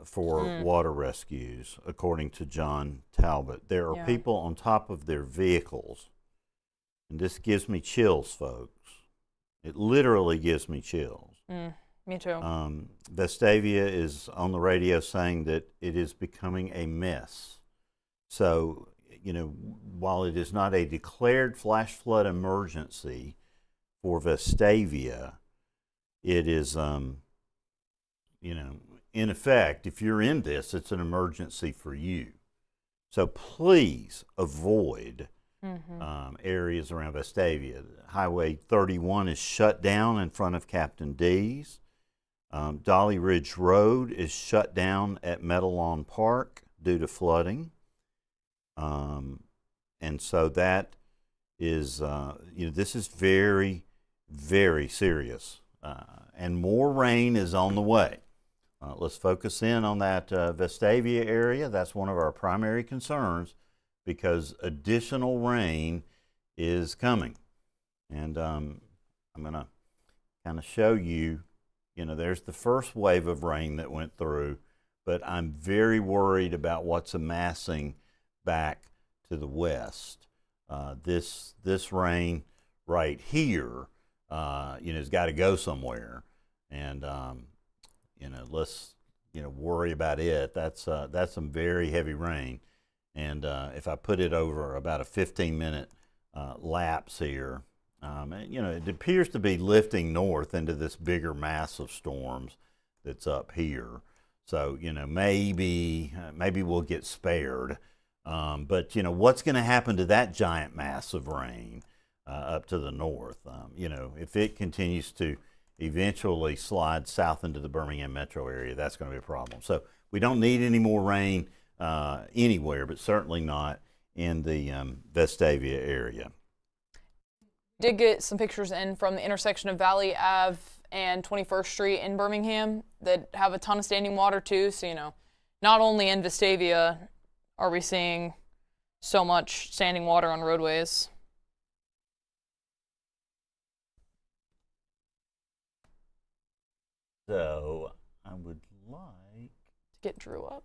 for water rescues, according to John Talbot. There are people on top of their vehicles, and this gives me chills, folks. It literally gives me chills. Me too. Vestavia is on the radio saying that it is becoming a mess. So, while it is not a declared flash flood emergency for Vestavia, it is, in effect, if you're in this, it's an emergency for you. So please avoid areas around Vestavia. Highway 31 is shut down in front of Captain D's. Dolly Ridge Road is shut down at Meadowlawn Park due to flooding. And so that is, this is very, very serious. And more rain is on the way. Let's focus in on that Vestavia area. That's one of our primary concerns because additional rain is coming. And I'm going to kind of show you, there's the first wave of rain that went through, but I'm very worried about what's amassing back to the west. This rain right here, has got to go somewhere. And let's worry about it. That's some very heavy rain, and if I put it over about a 15-minute lapse here, it appears to be lifting north into this bigger mass of storms that's up here. So maybe we'll get spared, but what's going to happen to that giant mass of rain up to the north? If it continues to eventually slide south into the Birmingham metro area, that's going to be a problem. So we don't need any more rain anywhere, but certainly not in the Vestavia area. Did get some pictures in from the intersection of Valley Ave and 21st Street in Birmingham that have a ton of standing water too. So, not only in Vestavia are we seeing so much standing water on roadways. So I would like to get Drew up.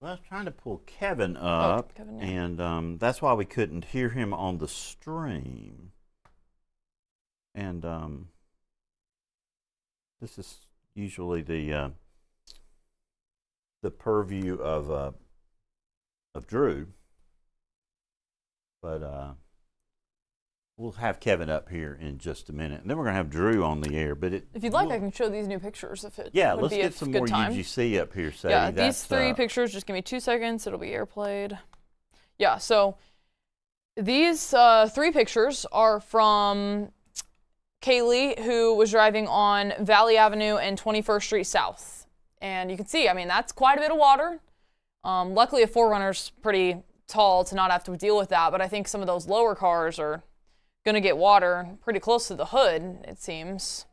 Well, I was trying to pull Kevin up, Kevin, yeah. And that's why we couldn't hear him on the stream. And this is usually the purview of Drew, but we'll have Kevin up here in just a minute, and then we're going to have Drew on the air. But if you'd like, I can show these new pictures if it yeah, would let's be get some more time. UGC up here, Sadie. Yeah, these three pictures, just give me 2 seconds. It'll be airplayed. Yeah, so these three pictures are from Kaylee, who was driving on Valley Avenue and 21st Street South. And you can see, that's quite a bit of water. Luckily, a 4Runner's pretty tall to not have to deal with that, but I think some of those lower cars are going to get water pretty close to the hood, it seems.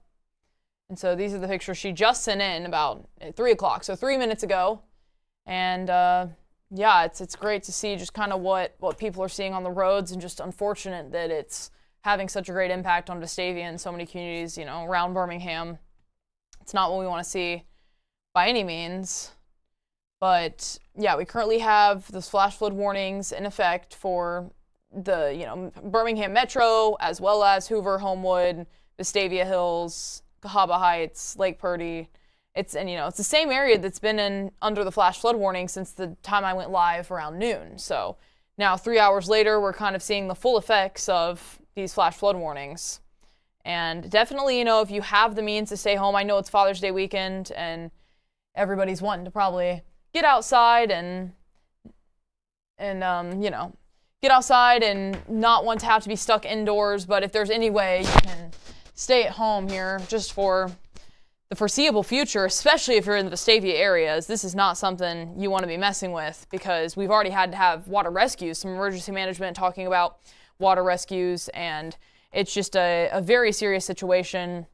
And so these are the pictures she just sent in about 3 o'clock, so 3 minutes ago. And yeah, it's great to see just kind of what people are seeing on the roads, and just unfortunate that it's having such a great impact on Vestavia and so many communities, around Birmingham. It's not what we want to see by any means. But yeah, we currently have those flash flood warnings in effect for the Birmingham Metro, as well as Hoover, Homewood, Vestavia Hills, Cahaba Heights, Lake Purdy. It's the same area that's been under the flash flood warning since the time I went live around noon. So now 3 hours later, we're kind of seeing the full effects of these flash flood warnings. And definitely, if you have the means to stay home, I know it's Father's Day weekend and everybody's wanting to probably get outside and get outside and not want to have to be stuck indoors. But if there's any way you can stay at home here just for the foreseeable future, especially if you're in the Vestavia areas, this is not something you want to be messing with, because we've already had to have water rescues, some emergency management talking about water rescues, and it's just a very serious situation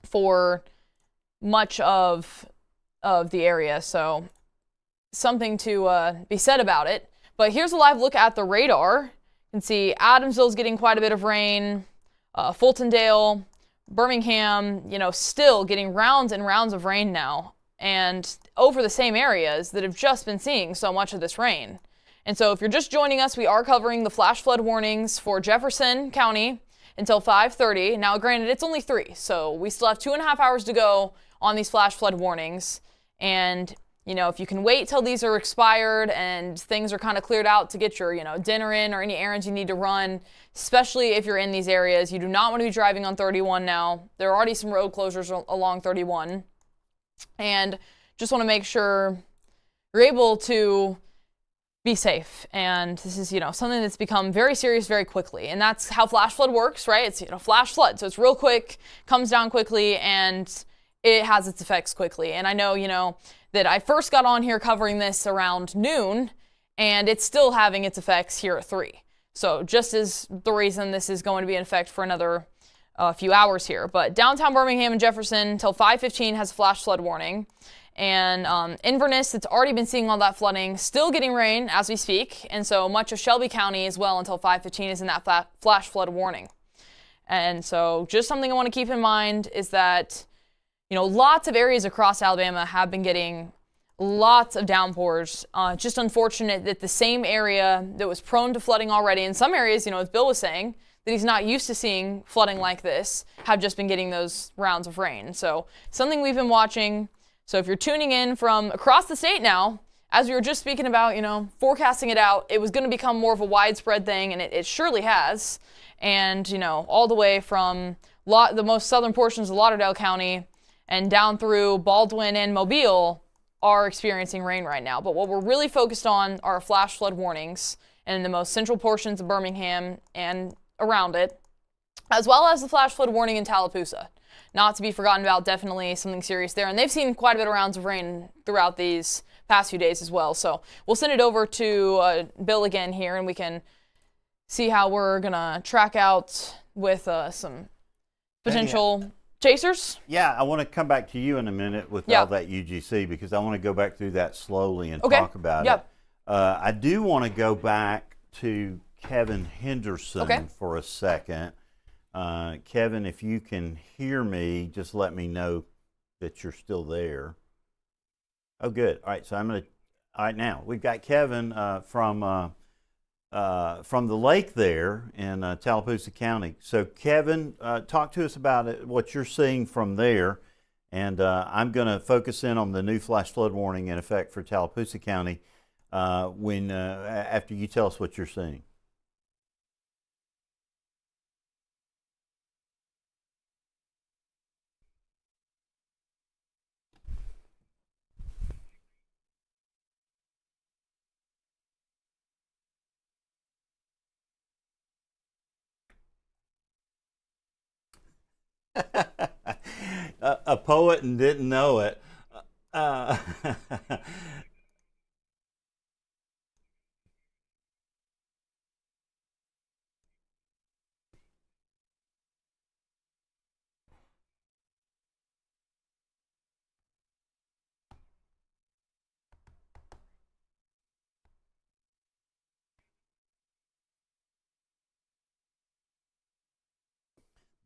for much of the area. So something to be said about it. But here's a live look at the radar. You can see Adamsville's getting quite a bit of rain, Fultondale, Birmingham, still getting rounds and rounds of rain now, and over the same areas that have just been seeing so much of this rain. And so if you're just joining us, we are covering the flash flood warnings for Jefferson County until 5:30. Now, granted, it's only 3, so we still have 2.5 hours to go on these flash flood warnings. And if you can wait till these are expired and things are kind of cleared out to get your, dinner in or any errands you need to run, especially if you're in these areas, you do not want to be driving on 31 now. There are already some road closures along 31. And just want to make sure you're able to be safe. And this is, something that's become very serious very quickly. And that's how flash flood works, right? It's, flash flood. So it's real quick, comes down quickly, and it has its effects quickly. And I know, that I first got on here covering this around noon, and it's still having its effects here at 3. So just as the reason this is going to be in effect for another few hours here. But downtown Birmingham and Jefferson until 5:15 has a flash flood warning. And Inverness, it's already been seeing all that flooding, still getting rain as we speak. And so much of Shelby County as well until 5:15 is in that flash flood warning. And so just something I want to keep in mind is that, lots of areas across Alabama have been getting lots of downpours. Just unfortunate that the same area that was prone to flooding already, in some areas, as Bill was saying, that he's not used to seeing flooding like this, have just been getting those rounds of rain. So something we've been watching. So if you're tuning in from across the state now, as we were just speaking about, forecasting it out, it was going to become more of a widespread thing, and it surely has. And, all the way from the most southern portions of Lauderdale County and down through Baldwin and Mobile are experiencing rain right now. But what we're really focused on are flash flood warnings in the most central portions of Birmingham and around it, as well as the flash flood warning in Tallapoosa. Not to be forgotten about, definitely something serious there. And they've seen quite a bit of rounds of rain throughout these past few days as well. So we'll send it over to Bill again here, and we can see how we're going to track out with some potential chasers. Yeah, I want to come back to you in a minute with all that UGC, because I want to go back through that slowly and talk about it. I do want to go back to Kevin Henderson for a second. Kevin, if you can hear me, just let me know that you're still there. Oh, good. All right, so all right, now we've got Kevin from the lake there in Tallapoosa County. So Kevin, talk to us about it, what you're seeing from there. And I'm going to focus in on the new flash flood warning in effect for Tallapoosa County after you tell us what you're seeing. A poet and didn't know it.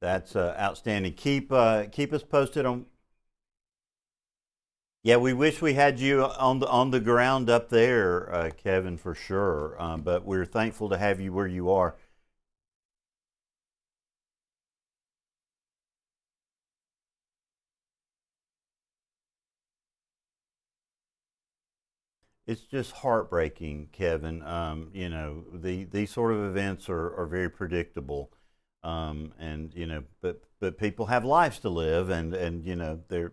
That's outstanding. Keep us posted on. Yeah, we wish we had you on the ground up there, Kevin, for sure. But we're thankful to have you where you are. It's just heartbreaking, Kevin. These sort of events are very predictable. But people have lives to live, and they're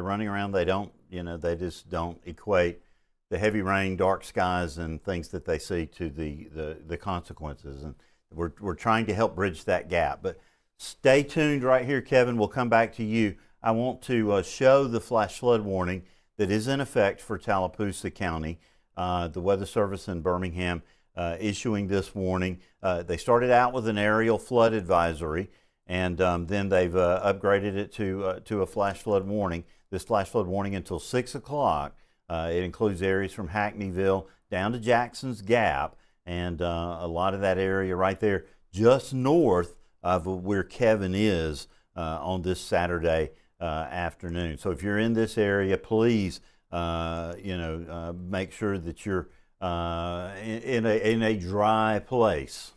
running around. They just don't equate the heavy rain, dark skies, and things that they see to the consequences. And we're trying to help bridge that gap. But stay tuned right here, Kevin. We'll come back to you. I want to show the flash flood warning that is in effect for Tallapoosa County. The Weather Service in Birmingham issuing this warning. They started out with an aerial flood advisory, and then they've upgraded it to a flash flood warning. This flash flood warning until 6 o'clock. It includes areas from Hackneyville down to Jackson's Gap, and a lot of that area right there just north of where Kevin is on this Saturday afternoon. So if you're in this area, please make sure that you're in a dry place.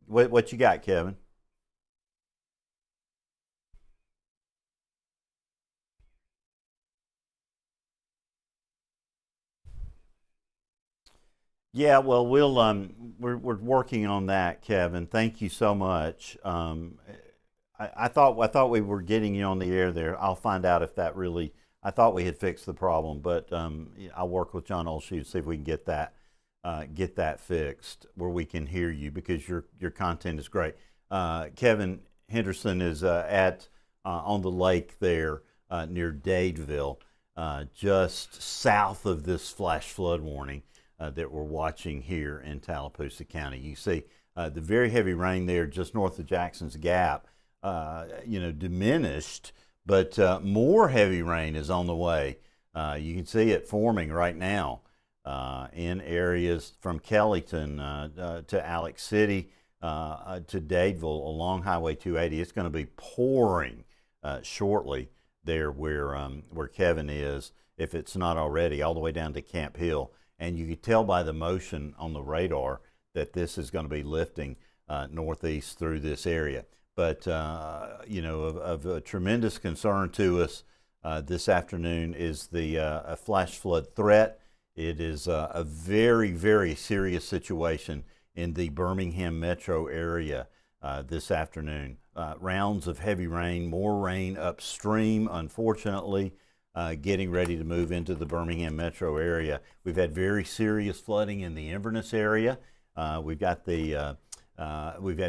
What you got, Kevin? Yeah, well, we're working on that, Kevin. Thank you so much. I thought we were getting you on the air there. I'll find out if that really I thought we had fixed the problem, but I'll work with John Olshe to see if we can get that fixed where we can hear you, because your content is great. Kevin Henderson is on the lake there near Dadeville, just south of this flash flood warning that we're watching here in Tallapoosa County. You see the very heavy rain there just north of Jackson's Gap, diminished, but more heavy rain is on the way. You can see it forming right now in areas from Kellyton to Alex City to Dadeville along Highway 280. It's going to be pouring shortly there where Kevin is, if it's not already, all the way down to Camp Hill. And you can tell by the motion on the radar that this is going to be lifting northeast through this area. But, of a tremendous concern to us this afternoon is the a flash flood threat. It is a very, very serious situation in the Birmingham metro area this afternoon. Rounds of heavy rain, more rain upstream, unfortunately, getting ready to move into the Birmingham metro area. We've had very serious flooding in the Inverness area. We've had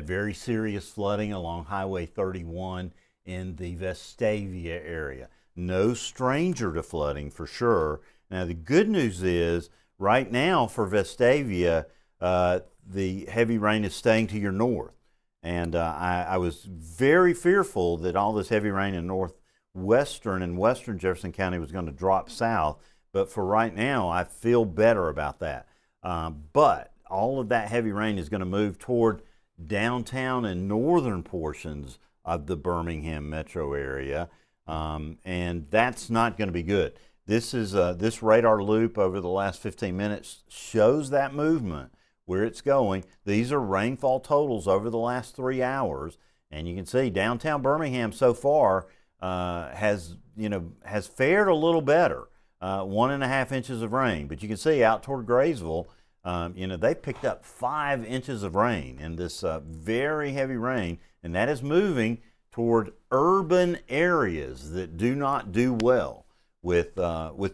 very serious flooding along Highway 31 in the Vestavia area. No stranger to flooding for sure. Now the good news is right now for Vestavia, the heavy rain is staying to your north. And I was very fearful that all this heavy rain in northwestern and western Jefferson County was going to drop south. But for right now, I feel better about that. But all of that heavy rain is going to move toward downtown and northern portions of the Birmingham metro area. And that's not going to be good. This radar loop over the last 15 minutes shows that movement, where it's going. These are rainfall totals over the last 3 hours, and you can see downtown Birmingham so far has fared a little better, 1.5 inches of rain. But you can see out toward Graysville, they picked up 5 inches of rain in this very heavy rain, and that is moving toward urban areas that do not do well with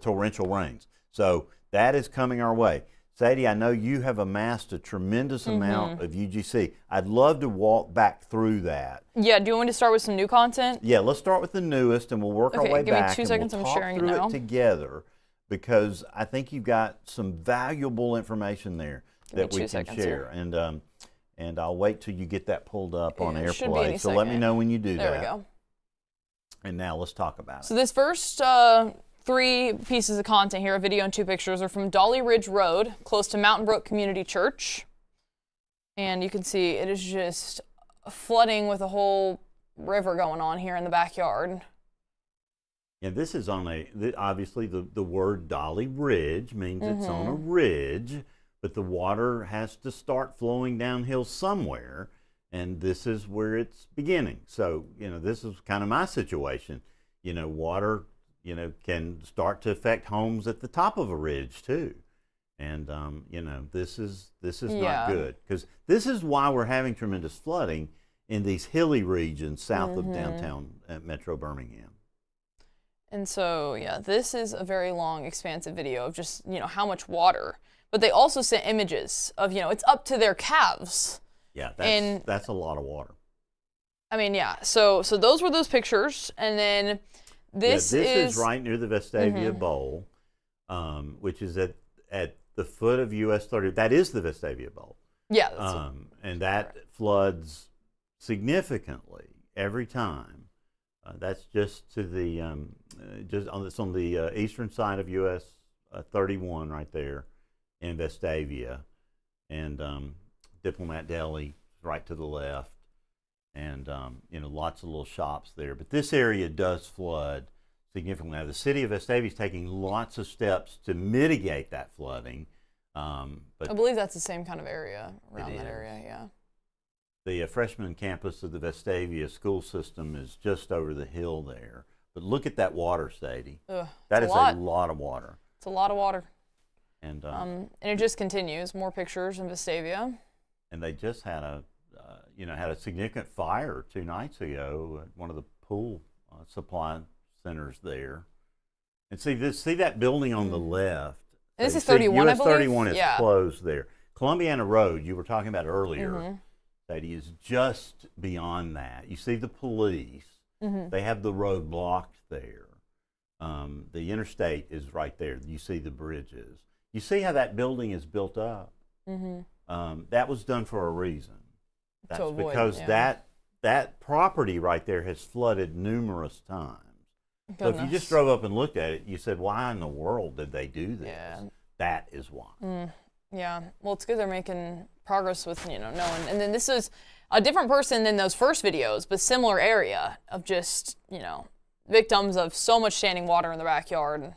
torrential rains. So that is coming our way. Sadie, I know you have amassed a tremendous amount of UGC. I'd love to walk back through that. Yeah, do you want me to start with some new content? Yeah, let's start with the newest, and we'll work our way back. Give me 2 seconds, and we'll I'm talk sharing through it now. it together, because I think you've got some valuable information there that we can share. And I'll wait till you get that pulled up on AirPlay. So let me know when you do that. There we go. And now let's talk about it. So this first 3 pieces of content here, a video and 2 pictures, are from Dolly Ridge Road, close to Mountain Brook Community Church. And you can see it is just flooding with a whole river going on here in the backyard. And this is on obviously the word Dolly Ridge means it's on a ridge, but the water has to start flowing downhill somewhere, and this is where it's beginning. So, this is kind of my situation. Water, can start to affect homes at the top of a ridge too. And, this is not good, because this is why we're having tremendous flooding in these hilly regions south of downtown Metro Birmingham. And so, this is a very long, expansive video of just, how much water. But they also sent images of, it's up to their calves. Yeah, that's a lot of water. I mean, yeah. So those were those pictures, and then this is right near the Vestavia Bowl, which is at the foot of US 30. That is the Vestavia Bowl. Yeah. And that floods significantly every time. That's just to the it's on the eastern side of US 31 right there in Vestavia, and Diplomat Deli right to the left, and lots of little shops there. But this area does flood significantly. Now the city of Vestavia is taking lots of steps to mitigate that flooding. But I believe that's the same kind of area around that area. Yeah. The freshman campus of the Vestavia school system is just over the hill there. But look at that water, Sadie. That is a lot of water. It's a lot of water. And it just continues. More pictures in Vestavia. And they just had a significant fire 2 nights ago at one of the pool supply centers there. And see that building on the left. And this So is 31, I US believe? 31 is Yeah. closed there. Columbiana Road, you were talking about earlier, Mm-hmm. that is just beyond that. You see the police. They have the road blocked there. The interstate is right there. You see the bridges. You see how that building is built up? That was done for a reason. That's avoid, because yeah. that property right there has flooded numerous times. So if you Goodness. just drove up and looked at it, you said, why in the world did they do this? Yeah. That is why. Yeah, well, it's good they're making progress with, knowing. And then this is a different person than those first videos, but similar area of just, victims of so much standing water in the backyard.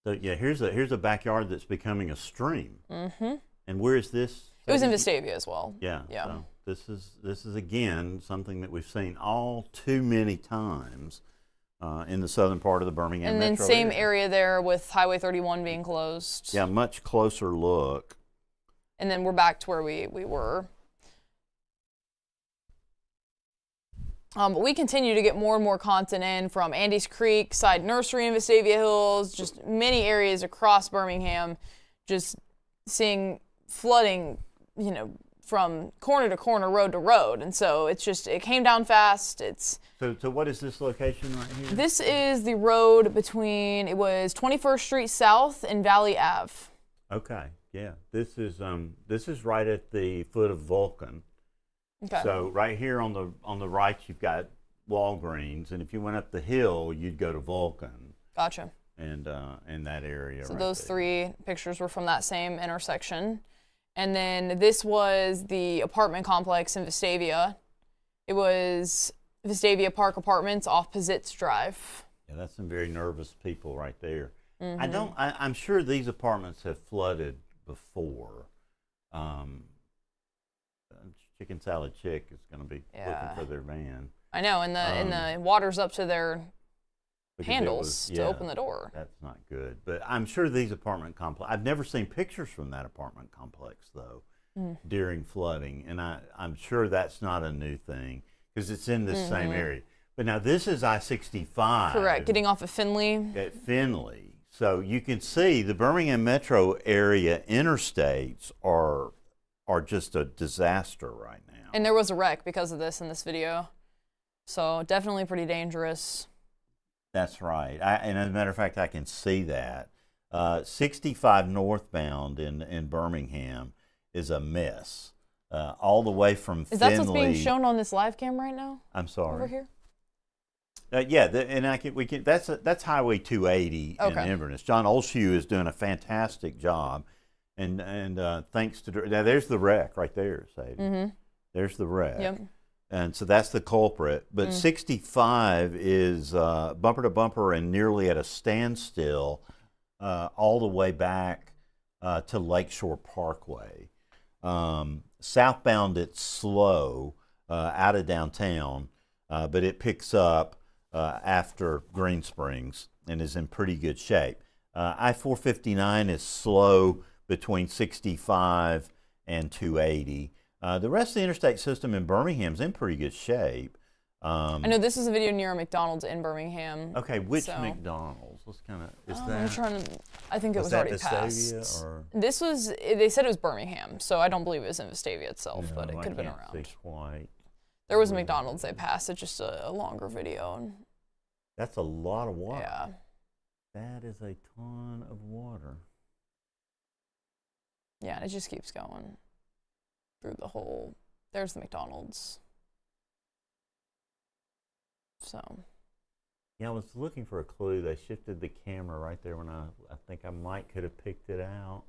So yeah, here's a backyard that's becoming a stream. And where is this? It was in Vestavia as well. Yeah. Yeah. So this is again something that we've seen all too many times in the southern part of the Birmingham And then metro same area there with Highway 31 being closed. Yeah, much closer look. And then we're back to where we were. But we continue to get more and more content in from Andes Creek, Side Nursery in Vestavia Hills, just many areas across Birmingham, just seeing flooding, from corner to corner, road to road. And so it came down fast. So what is this location right here? This is the road between, it was 21st Street South and Valley Ave. Okay, yeah. This is right at the foot of Vulcan. Okay. So right here on the right, you've got Walgreens, and if you went up the hill, you'd go to Vulcan. Gotcha. And in that area. So right those there. 3 pictures were from that same intersection. And then this was the apartment complex in Vestavia. It was Vestavia Park Apartments off Pizitz Drive. Yeah, that's some very nervous people right there. I'm sure these apartments have flooded before. Chicken Salad Chick is going to be looking for their van. I know, and the water's up to their Because handles to open the door. That's not good. But I'm sure these apartment complex. I've never seen pictures from that apartment complex though during flooding, and I'm sure that's not a new thing because it's in this same area. But now this is I-65. Correct. Getting off at Finley. At Finley, so you can see the Birmingham metro area interstates are just a disaster right now. And there was a wreck because of this in this video, so definitely pretty dangerous. That's right. And as a matter of fact, I can see that. 65 northbound in Birmingham is a mess. All the way from Is Finley. that what's being shown on this live cam right now? I'm sorry. Over here? Yeah, that's Highway 280 in Inverness. John Olshew is doing a fantastic job. And thanks to, now there's the wreck right there, Sadie. There's the wreck. Yep. And so that's the culprit. But 65 is bumper to bumper and nearly at a standstill all the way back to Lakeshore Parkway. Southbound, it's slow out of downtown, but it picks up after Green Springs and is in pretty good shape. I-459 is slow between 65 and 280. The rest of the interstate system in Birmingham's in pretty good shape. I know this is a video near a McDonald's in Birmingham. Okay, which McDonald's? Let's kind of, is that? I'm trying to, I think it was already passed. Or? This was, they said it was Birmingham, so I don't believe it was in Vestavia itself, No, but it could have been I can't around. see quite. There was a McDonald's they passed. It's just a longer video. That's a lot of water. Yeah. That is a ton of water. Yeah, and it just keeps going through the whole, there's the McDonald's. So. Yeah, I was looking for a clue. They shifted the camera right there when I think I might could have picked it out.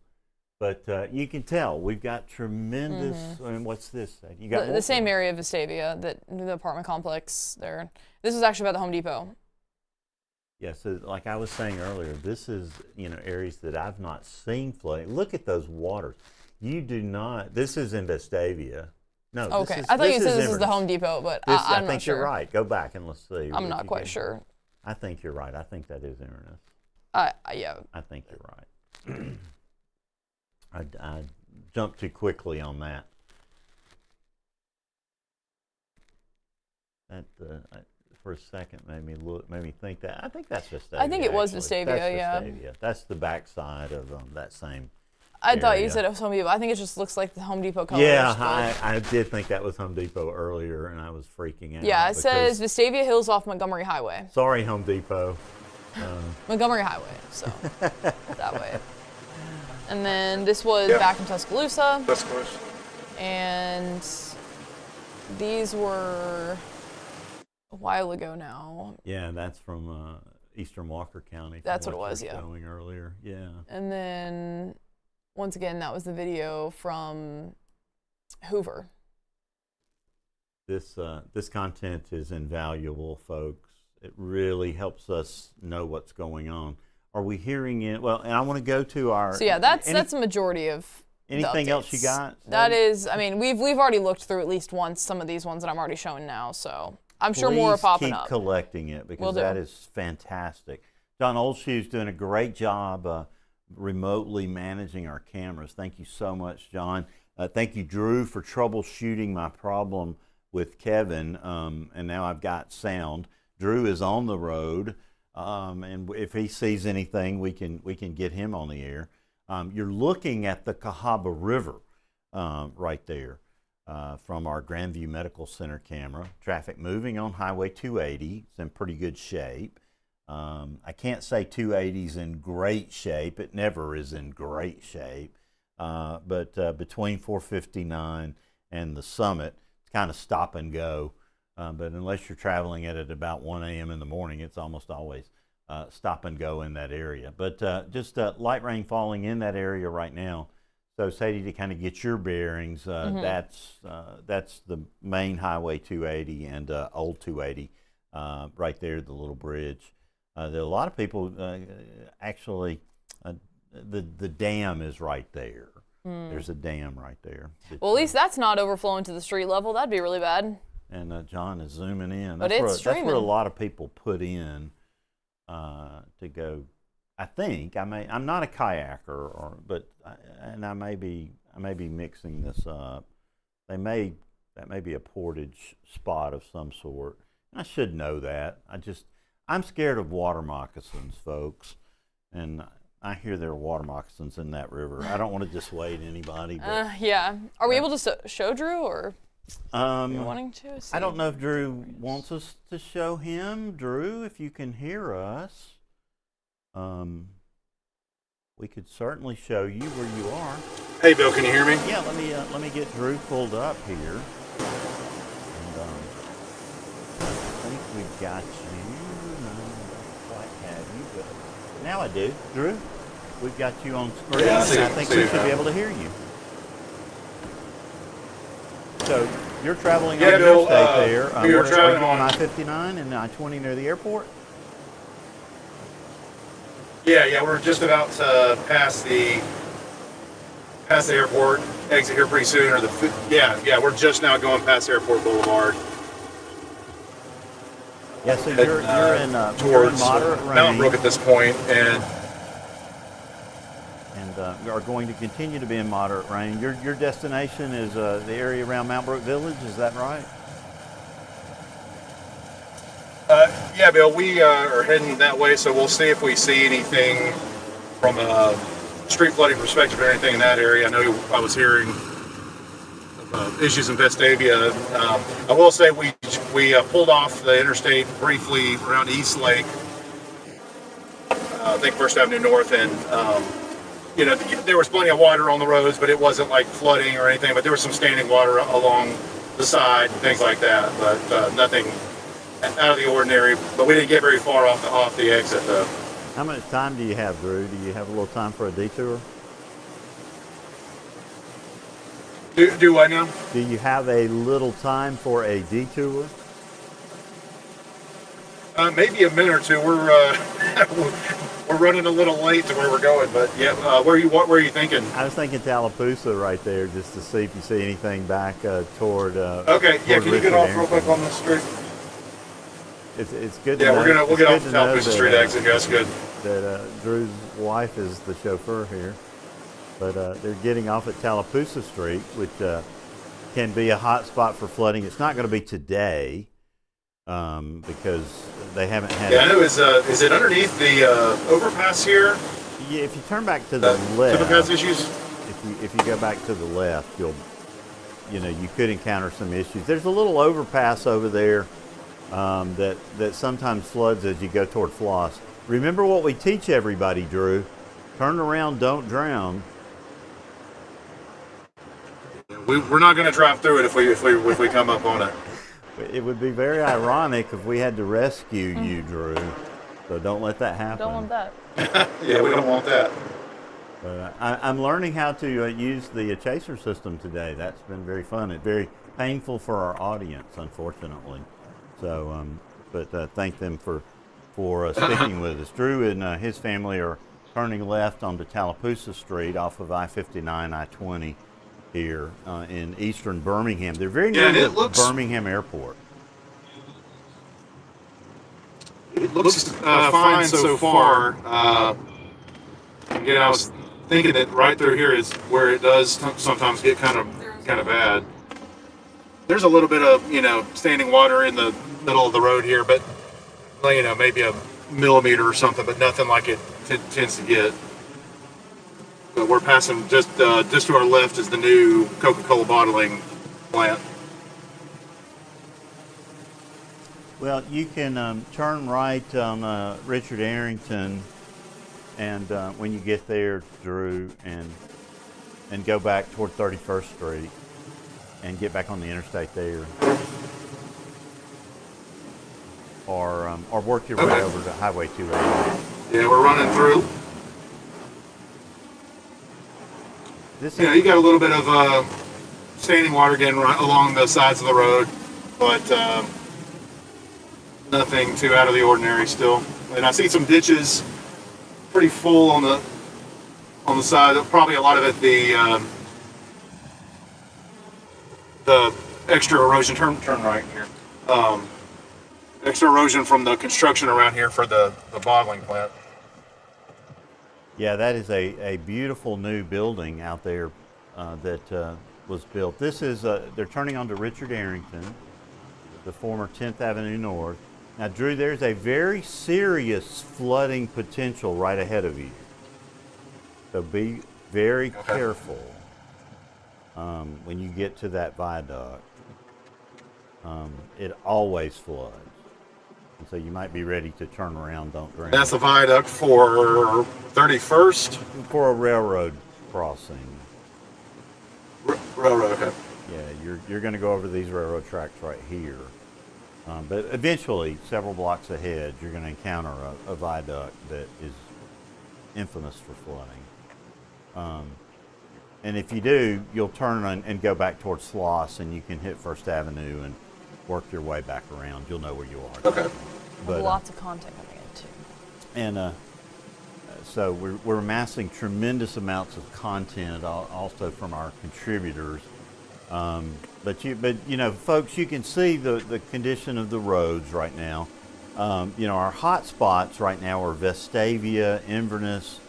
But you can tell we've got tremendous. I mean, what's this? You got the same area of Vestavia, that the apartment complex there. This was actually by the Home Depot. Yeah, so like I was saying earlier, this is areas that I've not seen flooding. Look at those waters. You do not. This is in Vestavia. No. Okay, I thought you said this is the Home Depot, but I'm not sure. I think you're right. Go back and let's see. I'm not quite sure. I think you're right. I think that is Inverness. Yeah. I think you're right. I jumped too quickly on that. for a second made me think that. I think that's Vestavia. I think it was actually. Vestavia, That's yeah. Vestavia. That's the backside of that same. I thought you area. said it was Home Depot. I think it just looks like the Home Depot colors. Yeah, but- I did think that was Home Depot earlier, and I was freaking out. Yeah, it says Vestavia Hills off Montgomery Highway. Sorry, Home Depot. Montgomery Highway, so that way. And then this was back in Tuscaloosa. Tuscaloosa. And these were a while ago now. Yeah, that's from Eastern Walker County. That's what it was, yeah. Showing earlier, yeah. And then, once again, that was the video from Hoover. This content is invaluable, folks. It really helps us know what's going on. Are we hearing it? Well, and I want to go to our. So yeah, that's the majority of. Anything else you updates. got? That is, I mean, we've already looked through at least once some of these ones that I'm already showing now, so I'm sure more are popping keep up. collecting it because that is fantastic. John Oldshoe's doing a great job remotely managing our cameras. Thank you so much, John. Thank you, Drew, for troubleshooting my problem with Kevin, and now I've got sound. Drew is on the road, and if he sees anything, we can get him on the air. You're looking at the Cahaba River right there from our Grandview Medical Center camera. Traffic moving on Highway 280. It's in pretty good shape. I can't say 280's in great shape. It never is in great shape. But between 459 and the summit, it's kind of stop and go. But unless you're traveling at about 1 a.m. in the morning, it's almost always stop and go in that area. But just light rain falling in that area right now. So Sadie, to kind of get your bearings, that's the main Highway 280 and Old 280 right there, the little bridge. There are a lot of people actually, the dam is right there. There's a dam right there. Well, at least that's not overflowing to the street level. That'd be really bad. And John is zooming in. But That's where a streaming. lot of people put in to go. I think I'm not a kayaker, and I may be mixing this up. That may be a portage spot of some sort. I should know that. I'm scared of water moccasins, folks, and I hear there are water moccasins in that river. I don't want to dissuade anybody. But, yeah. Are we able to show Drew, or are you wanting to? I don't know if Drew wants us to show him. Drew, if you can hear us, we could certainly show you where you are. Hey, Bill, can you hear me? Yeah, let me get Drew pulled up here. And I think we've got you. No, I don't quite have you, but now I do. Drew, we've got you on screen, Yeah, and I think we should be able to hear you. So you're traveling on Bill, interstate there. we were Are traveling you on on I-59 and I-20 near the airport? Yeah, we're just about to pass the airport, exit here pretty soon. We're just now going past Airport Boulevard. Yeah, so you're in towards moderate rain. Mountain Brook at this point, and are going to continue to be in moderate rain. Your destination is the area around Mount Brook Village, is that right? yeah, Bill, we are heading that way, so we'll see if we see anything from a street flooding perspective or anything in that area. I know I was hearing issues in Vestavia. I will say we pulled off the interstate briefly around East Lake, I think First Avenue North, and there was plenty of water on the roads, but it wasn't like flooding or anything. But there was some standing water along the side, things like that. But nothing out of the ordinary. But we didn't get very far off the exit, though. How much time do you have, Drew? Do you have a little time for a detour? Do I now? Do you have a little time for a detour? Maybe a minute or two. We're running a little late to where we're going, but yeah. What were you thinking? I was thinking Tallapoosa right there, just to see if you see anything back toward. Okay, yeah. toward Can you get Richard off real Arrington. quick on the street? It's good. Yeah, to know, we'll get off the Tallapoosa Street exit. That's good. That Drew's wife is the chauffeur here, but they're getting off at Tallapoosa Street, which can be a hot spot for flooding. It's not going to be today. because they haven't had. Yeah, I know. Is it underneath the overpass here? Yeah, if you turn back to the left, Overpass issues. if you go back to the left, you could encounter some issues. There's a little overpass over there that sometimes floods as you go toward Floss. Remember what we teach everybody, Drew: turn around, don't drown. We're not going to drive through it if we come up on it. It would be very ironic if we had to rescue you, Drew. So don't let that happen. Don't want that. Yeah, we don't want that. I'm learning how to use the chaser system today. That's been very fun. It's very painful for our audience, unfortunately. So, but thank them for sticking with us. Drew and his family are turning left onto Tuscaloosa Street off of I-59, I-20 here in eastern Birmingham. They're very near the Birmingham Airport. It looks fine so far. I was thinking that right through here is where it does sometimes get kind of bad. There's a little bit of standing water in the middle of the road here, but maybe a millimeter or something, but nothing like it tends to get. But we're passing just to our left is the new Coca-Cola bottling plant. Well, you can turn right on Richard Arrington, and when you get there, Drew, and go back toward 31st Street, and get back on the interstate there, or work your way over to Highway 280. Yeah, we're running through. You got a little bit of standing water getting right along the sides of the road, but nothing too out of the ordinary still. And I see some ditches pretty full on the side. Probably a lot of it the extra erosion. Turn right here. Extra erosion from the construction around here for the bottling plant. Yeah, that is a beautiful new building out there that was built. This is, they're turning onto Richard Arrington, the former 10th Avenue North. Now, Drew, there's a very serious flooding potential right ahead of you. So be very careful when you get to that viaduct. It always floods. And so you might be ready to turn around, don't drown. That's the viaduct for 31st? For a railroad crossing. Railroad, okay. Yeah, you're going to go over these railroad tracks right here. But eventually, several blocks ahead, you're going to encounter a viaduct that is infamous for flooding. And if you do, you'll turn and go back towards Sloss, and you can hit First Avenue and work your way back around. You'll know where you are. Okay. But, lots of content coming in too. And so we're amassing tremendous amounts of content also from our contributors. But folks, you can see the condition of the roads right now. Our hot spots right now are Vestavia, Inverness,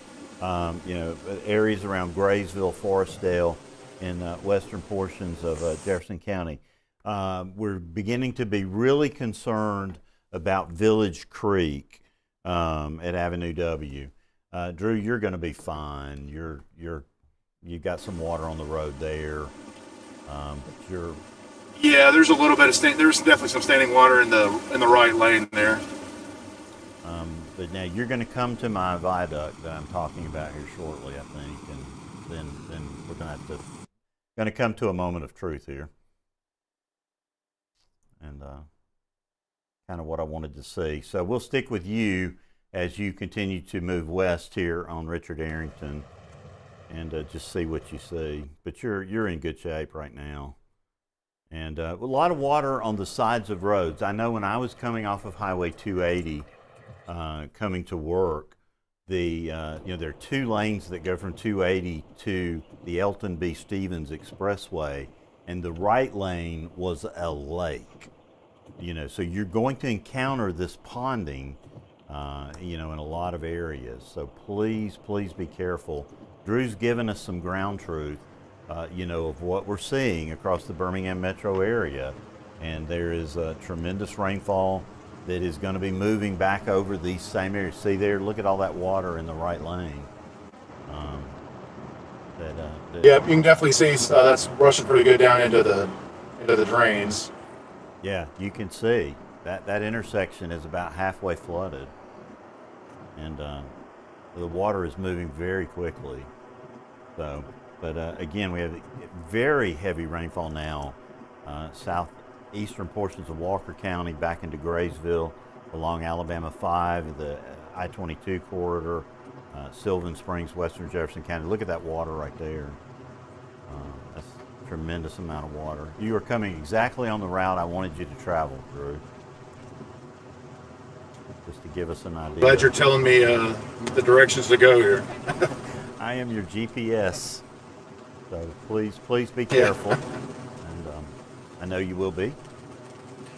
areas around Graysville, Forestdale, in western portions of Jefferson County. We're beginning to be really concerned about Village Creek at Avenue W. Drew, you're going to be fine. You've got some water on the road there, but you're. Yeah, there's a little bit of there's definitely some standing water in the right lane there. But now you're going to come to my viaduct that I'm talking about here shortly, I think, and then we're going to come to a moment of truth here. And kind of what I wanted to see. So we'll stick with you as you continue to move west here on Richard Arrington, and just see what you see. But you're in good shape right now. And a lot of water on the sides of roads. I know when I was coming off of Highway 280, coming to work, there are two lanes that go from 280 to the Elton B. Stevens Expressway, and the right lane was a lake. So you're going to encounter this ponding, in a lot of areas. So please be careful. Drew's given us some ground truth, of what we're seeing across the Birmingham metro area. and there is a tremendous rainfall that is going to be moving back over these same areas. See there, look at all that water in the right lane. Yeah, you can definitely see that's rushing pretty good down into the drains. Yeah, you can see that intersection is about halfway flooded, and the water is moving very quickly. So, but again, we have very heavy rainfall now, southeastern portions of Walker County back into Graysville, along Alabama 5, the I-22 corridor, Sylvan Springs, western Jefferson County. Look at that water right there. That's a tremendous amount of water. You are coming exactly on the route I wanted you to travel, Drew. Just to give us an idea. Glad you're telling me the directions to go here. I am your GPS, so please be careful, and I know you will be.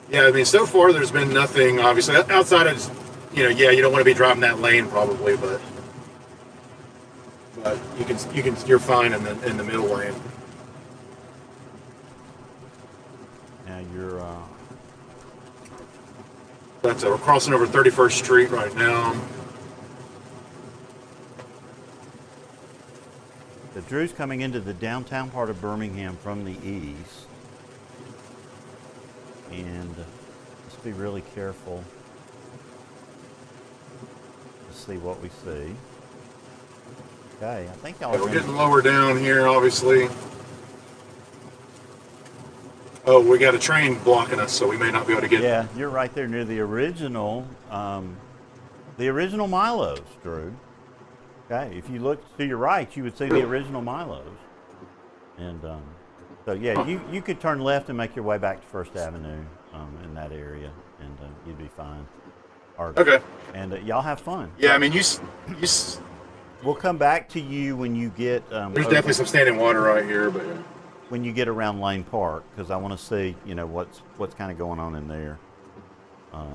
Yeah, I mean, so far there's been nothing, obviously, outside of, you don't want to be driving that lane probably, but you're fine in the middle lane. Now you're we're crossing over 31st Street right now. the Drew's coming into the downtown part of Birmingham from the east, and let's be really careful to see what we see. Okay, I think y'all are We're gonna- getting lower down here, obviously. Oh, we got a train blocking us, so we may not be able to get. Yeah, you're right there near the original Milos, Drew. Okay, if you look to your right, you would see the original Milos. And so, yeah, you could turn left and make your way back to First Avenue in that area, and you'd be fine. Okay. And y'all have fun. Yeah, I mean, We'll come back to you when you get. there's definitely some standing water right here, but. When you get around Lane Park, because I want to see, what's kind of going on in there. Now,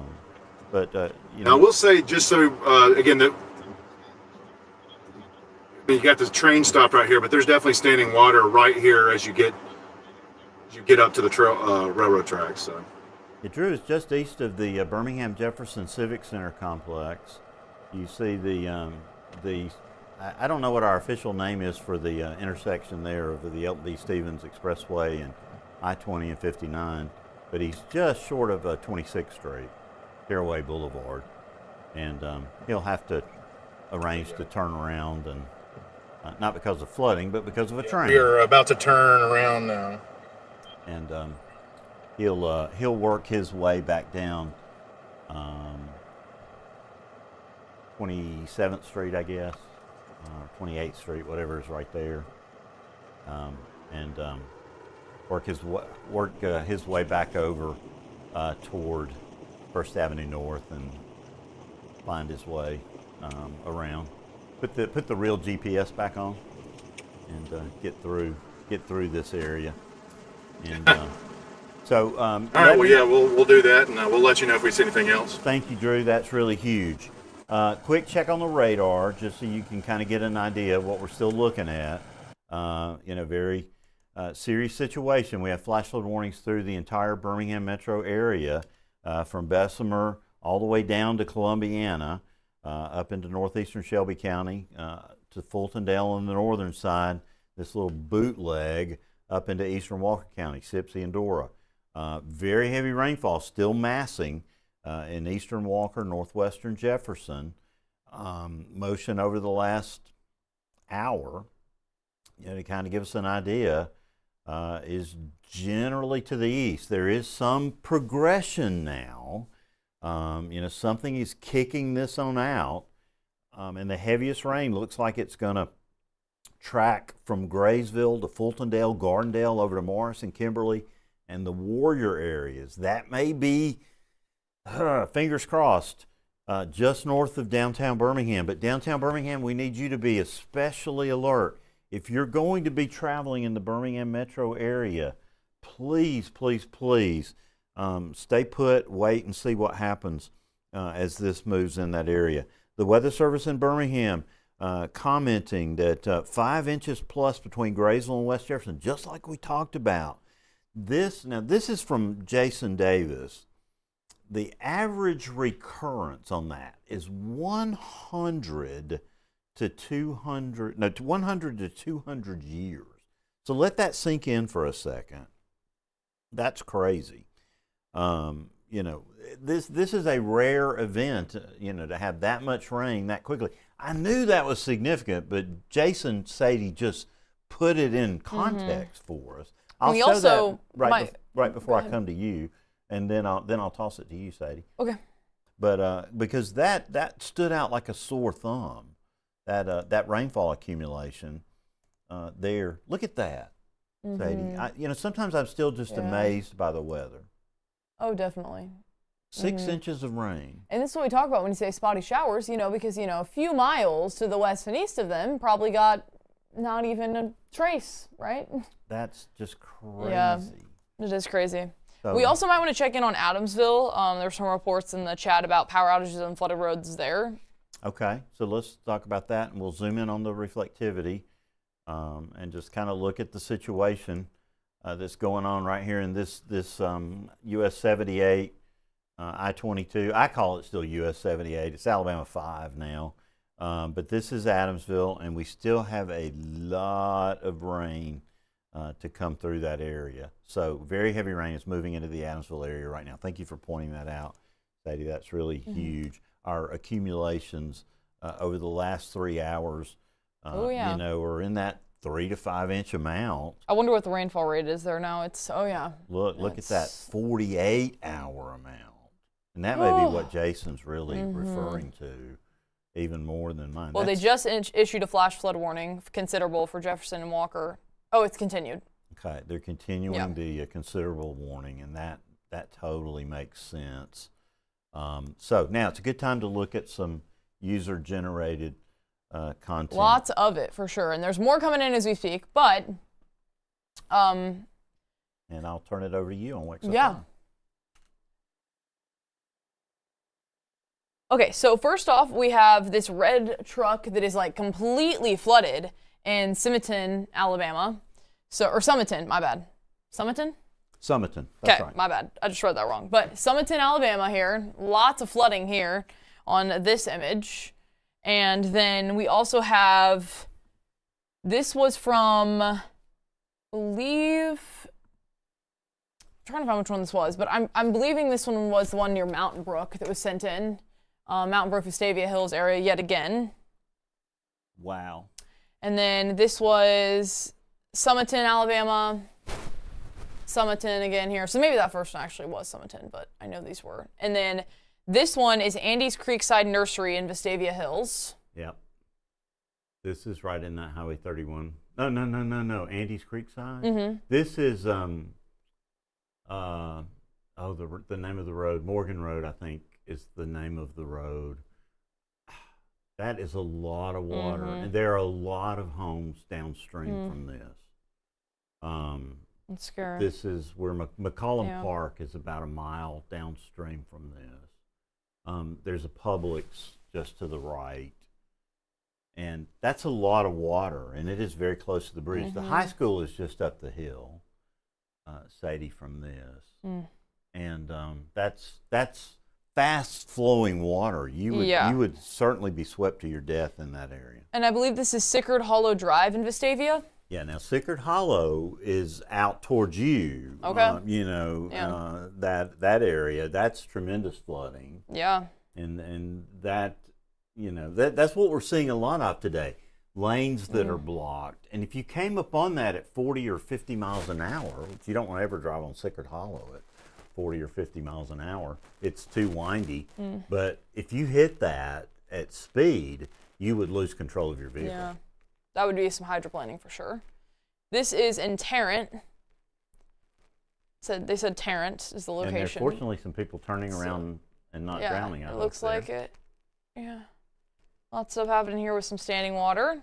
I will say, just so again, that you got the train stop right here, but there's definitely standing water right here as you get up to the railroad tracks. So. It Drew is just east of the Birmingham Jefferson Civic Center complex. You see the I don't know what our official name is for the intersection there of the Elton B. Stevens Expressway and I-20 and 59, but he's just short of 26th Street, Caraway Boulevard, and he'll have to arrange to turn around, and not because of flooding, but because of a train. We're about to turn around now, and he'll work his way back down 27th Street, I guess. 28th Street, whatever is right there, and work his way back over toward First Avenue North and find his way around. Put the real GPS back on and get through this area. And so, all right. Well, yeah, we'll do that, and we'll let you know if we see anything else. Thank you, Drew. That's really huge. Quick check on the radar, just so you can kind of get an idea of what we're still looking at. In a very serious situation, we have flash flood warnings through the entire Birmingham metro area, from Bessemer all the way down to Columbiana, up into northeastern Shelby County, to Fultondale on the northern side, this little bootleg up into eastern Walker County, Sipsey and Dora. Very heavy rainfall still massing in eastern Walker, northwestern Jefferson. Motion over the last hour, to kind of give us an idea, is generally to the east. There is some progression now. Something is kicking this on out, and the heaviest rain looks like it's going to track from Graysville to Fultondale, Gardendale, over to Morris and Kimberly, and the Warrior areas. That may be, fingers crossed, just north of downtown Birmingham. But downtown Birmingham, we need you to be especially alert. If you're going to be traveling in the Birmingham metro area, please, please, please stay put, wait and see what happens as this moves in that area. The Weather Service in Birmingham commenting that 5 inches plus between Graysville and West Jefferson, just like we talked about. This is from Jason Davis. The average recurrence on that is 100 to 200 years. So let that sink in for a second. That's crazy. This is a rare event, to have that much rain that quickly. I knew that was significant, but Jason Sadie just put it in context for us. I'll show that right before I come to you, and then I'll toss it to you, Sadie. Okay. But because that stood out like a sore thumb, that rainfall accumulation there. Look at that, Sadie. Sometimes I'm still just amazed by the weather. Oh, definitely. 6 inches of rain. And this is what we talk about when you say spotty showers, because, a few miles to the west and east of them probably got not even a trace, right? That's just crazy. Yeah, it is crazy. So, we also might want to check in on Adamsville. There's some reports in the chat about power outages and flooded roads there. Okay, so let's talk about that, and we'll zoom in on the reflectivity and just kind of look at the situation that's going on right here in this US 78, I-22. I call it still US 78. It's Alabama 5 now. But this is Adamsville, and we still have a lot of rain to come through that area. So very heavy rain is moving into the Adamsville area right now. Thank you for pointing that out, Sadie. That's really huge. Our accumulations over the last 3 hours, are in that 3 to 5 inch amount. I wonder what the rainfall rate is there now. It's, Look at that 48-hour amount. And that may be what Jason's really referring to, even more than mine. Well, they just issued a flash flood warning, considerable for Jefferson and Walker. Oh, it's continued. Okay, they're continuing the considerable warning, and that totally makes sense. So now it's a good time to look at some user-generated content. Lots of it, for sure. And there's more coming in as we speak, but... and I'll turn it over to you on what's up. Yeah. Okay, so first off, we have this red truck that is like completely flooded in Sumiton, Alabama. Or Sumiton, my bad. Sumiton? Sumiton, that's right. My bad. I just read that wrong. But Sumiton, Alabama here. Lots of flooding here on this image. And then we also have, this was from, I believe, I'm trying to find which one this was, but I'm believing this one was the one near Mountain Brook that was sent in. Mountain Brook, Vestavia Hills area yet again. Wow. And then this was Sumiton, Alabama. Sumiton again here. So maybe that first one actually was Sumiton, but I know these were. And then this one is Andy's Creekside Nursery in Vestavia Hills. Yep. This is right in that Highway 31. No. Andy's Creekside. Mm-hmm. This is the name of the road, Morgan Road, I think, is the name of the road. That is a lot of water, and there are a lot of homes downstream from this. That's scary. This is where McCollum Park is about a mile downstream from this. There's a Publix just to the right, and that's a lot of water, and it is very close to the bridge. The high school is just up the hill, Sadie, from this, and that's fast-flowing water. You would certainly be swept to your death in that area. And I believe this is Sickard Hollow Drive in Vestavia. Yeah, now Sickard Hollow is out towards you. Okay. That area, that's tremendous flooding. Yeah. And that, that's what we're seeing a lot of today. Lanes that are blocked. And if you came upon that at 40 or 50 miles an hour, which you don't want to ever drive on Sickard Hollow at 40 or 50 miles an hour, it's too windy. But if you hit that at speed, you would lose control of your vehicle. Yeah. That would be some hydroplaning for sure. This is in Tarrant. They said Tarrant is the location. And there's fortunately some people turning around and not drowning. It looks like it. Yeah. Lots of happening here with some standing water.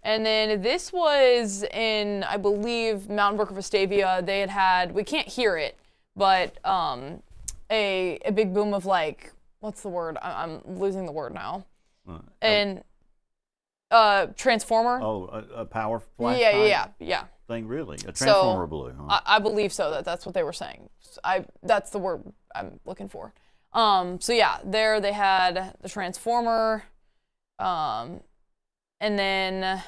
And then this was in, I believe, Mountain Brook or Vestavia. They had, we can't hear it, but a big boom of like, what's the word? I'm losing the word now. Transformer. Oh, a power flash Yeah. thing, really? A transformer blew, huh? I believe so. That's what they were saying. That's the word I'm looking for. So yeah, there they had the transformer, and then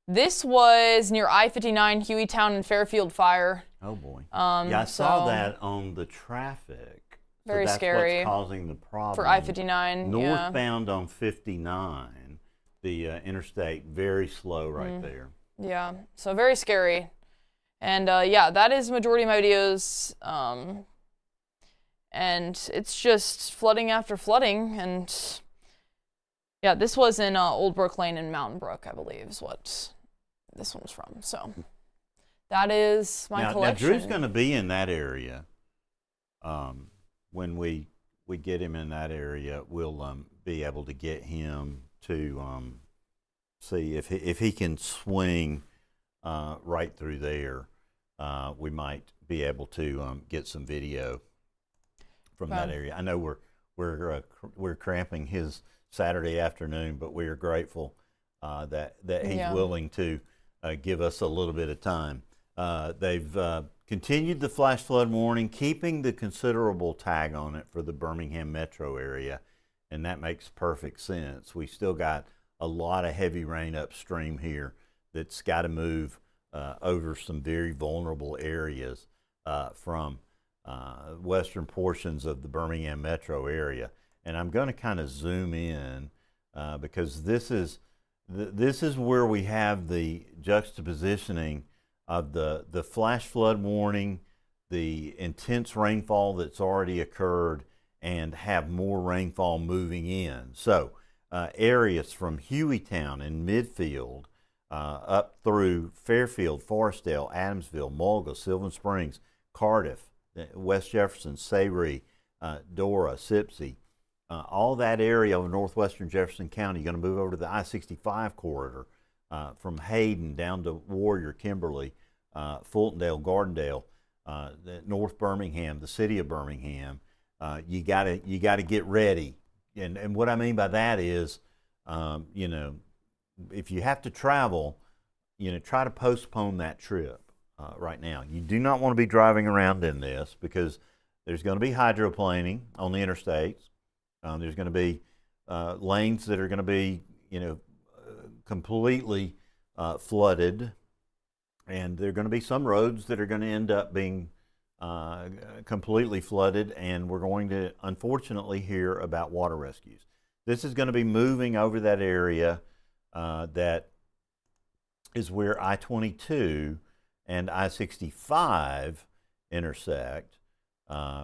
this was near I-59, Hueytown and Fairfield fire. Oh boy. Yeah, I saw that on the traffic. Very so that's scary. What's causing the problem For I-59, northbound on 59, the interstate, very slow right there. Yeah, so very scary. And yeah, that is the majority of my videos. And it's just flooding after flooding. And yeah, this was in Old Brook Lane in Mountain Brook, I believe, is what this one was from. So that is my collection. Now, Drew's going to be in that area. When we get him in that area, we'll be able to get him to see if he can swing right through there. We might be able to get some video from that area. I know we're cramping his Saturday afternoon, but we are grateful that he's willing to give us a little bit of time. They've continued the flash flood warning, keeping the considerable tag on it for the Birmingham metro area, and that makes perfect sense. We still got a lot of heavy rain upstream here that's got to move over some very vulnerable areas from western portions of the Birmingham metro area. And I'm going to kind of zoom in because this is where we have the juxtapositioning of the flash flood warning, the intense rainfall that's already occurred, and have more rainfall moving in. So areas from Hueytown and Midfield up through Fairfield, Forestdale, Adamsville, Mulga, Sylvan Springs, Cardiff, West Jefferson, Sayre, Dora, Sipsey, all that area of northwestern Jefferson County. You're going to move over to the I-65 corridor from Hayden down to Warrior, Kimberly, Fultondale, Gardendale, North Birmingham, the city of Birmingham. You gotta get ready, and what I mean by that is, if you have to travel, try to postpone that trip right now. You do not want to be driving around in this because there's going to be hydroplaning on the interstates. There's going to be lanes that are going to be, completely flooded, and there are going to be some roads that are going to end up being completely flooded, and we're going to unfortunately hear about water rescues. This is going to be moving over that area that is where I-22 and I-65 intersect,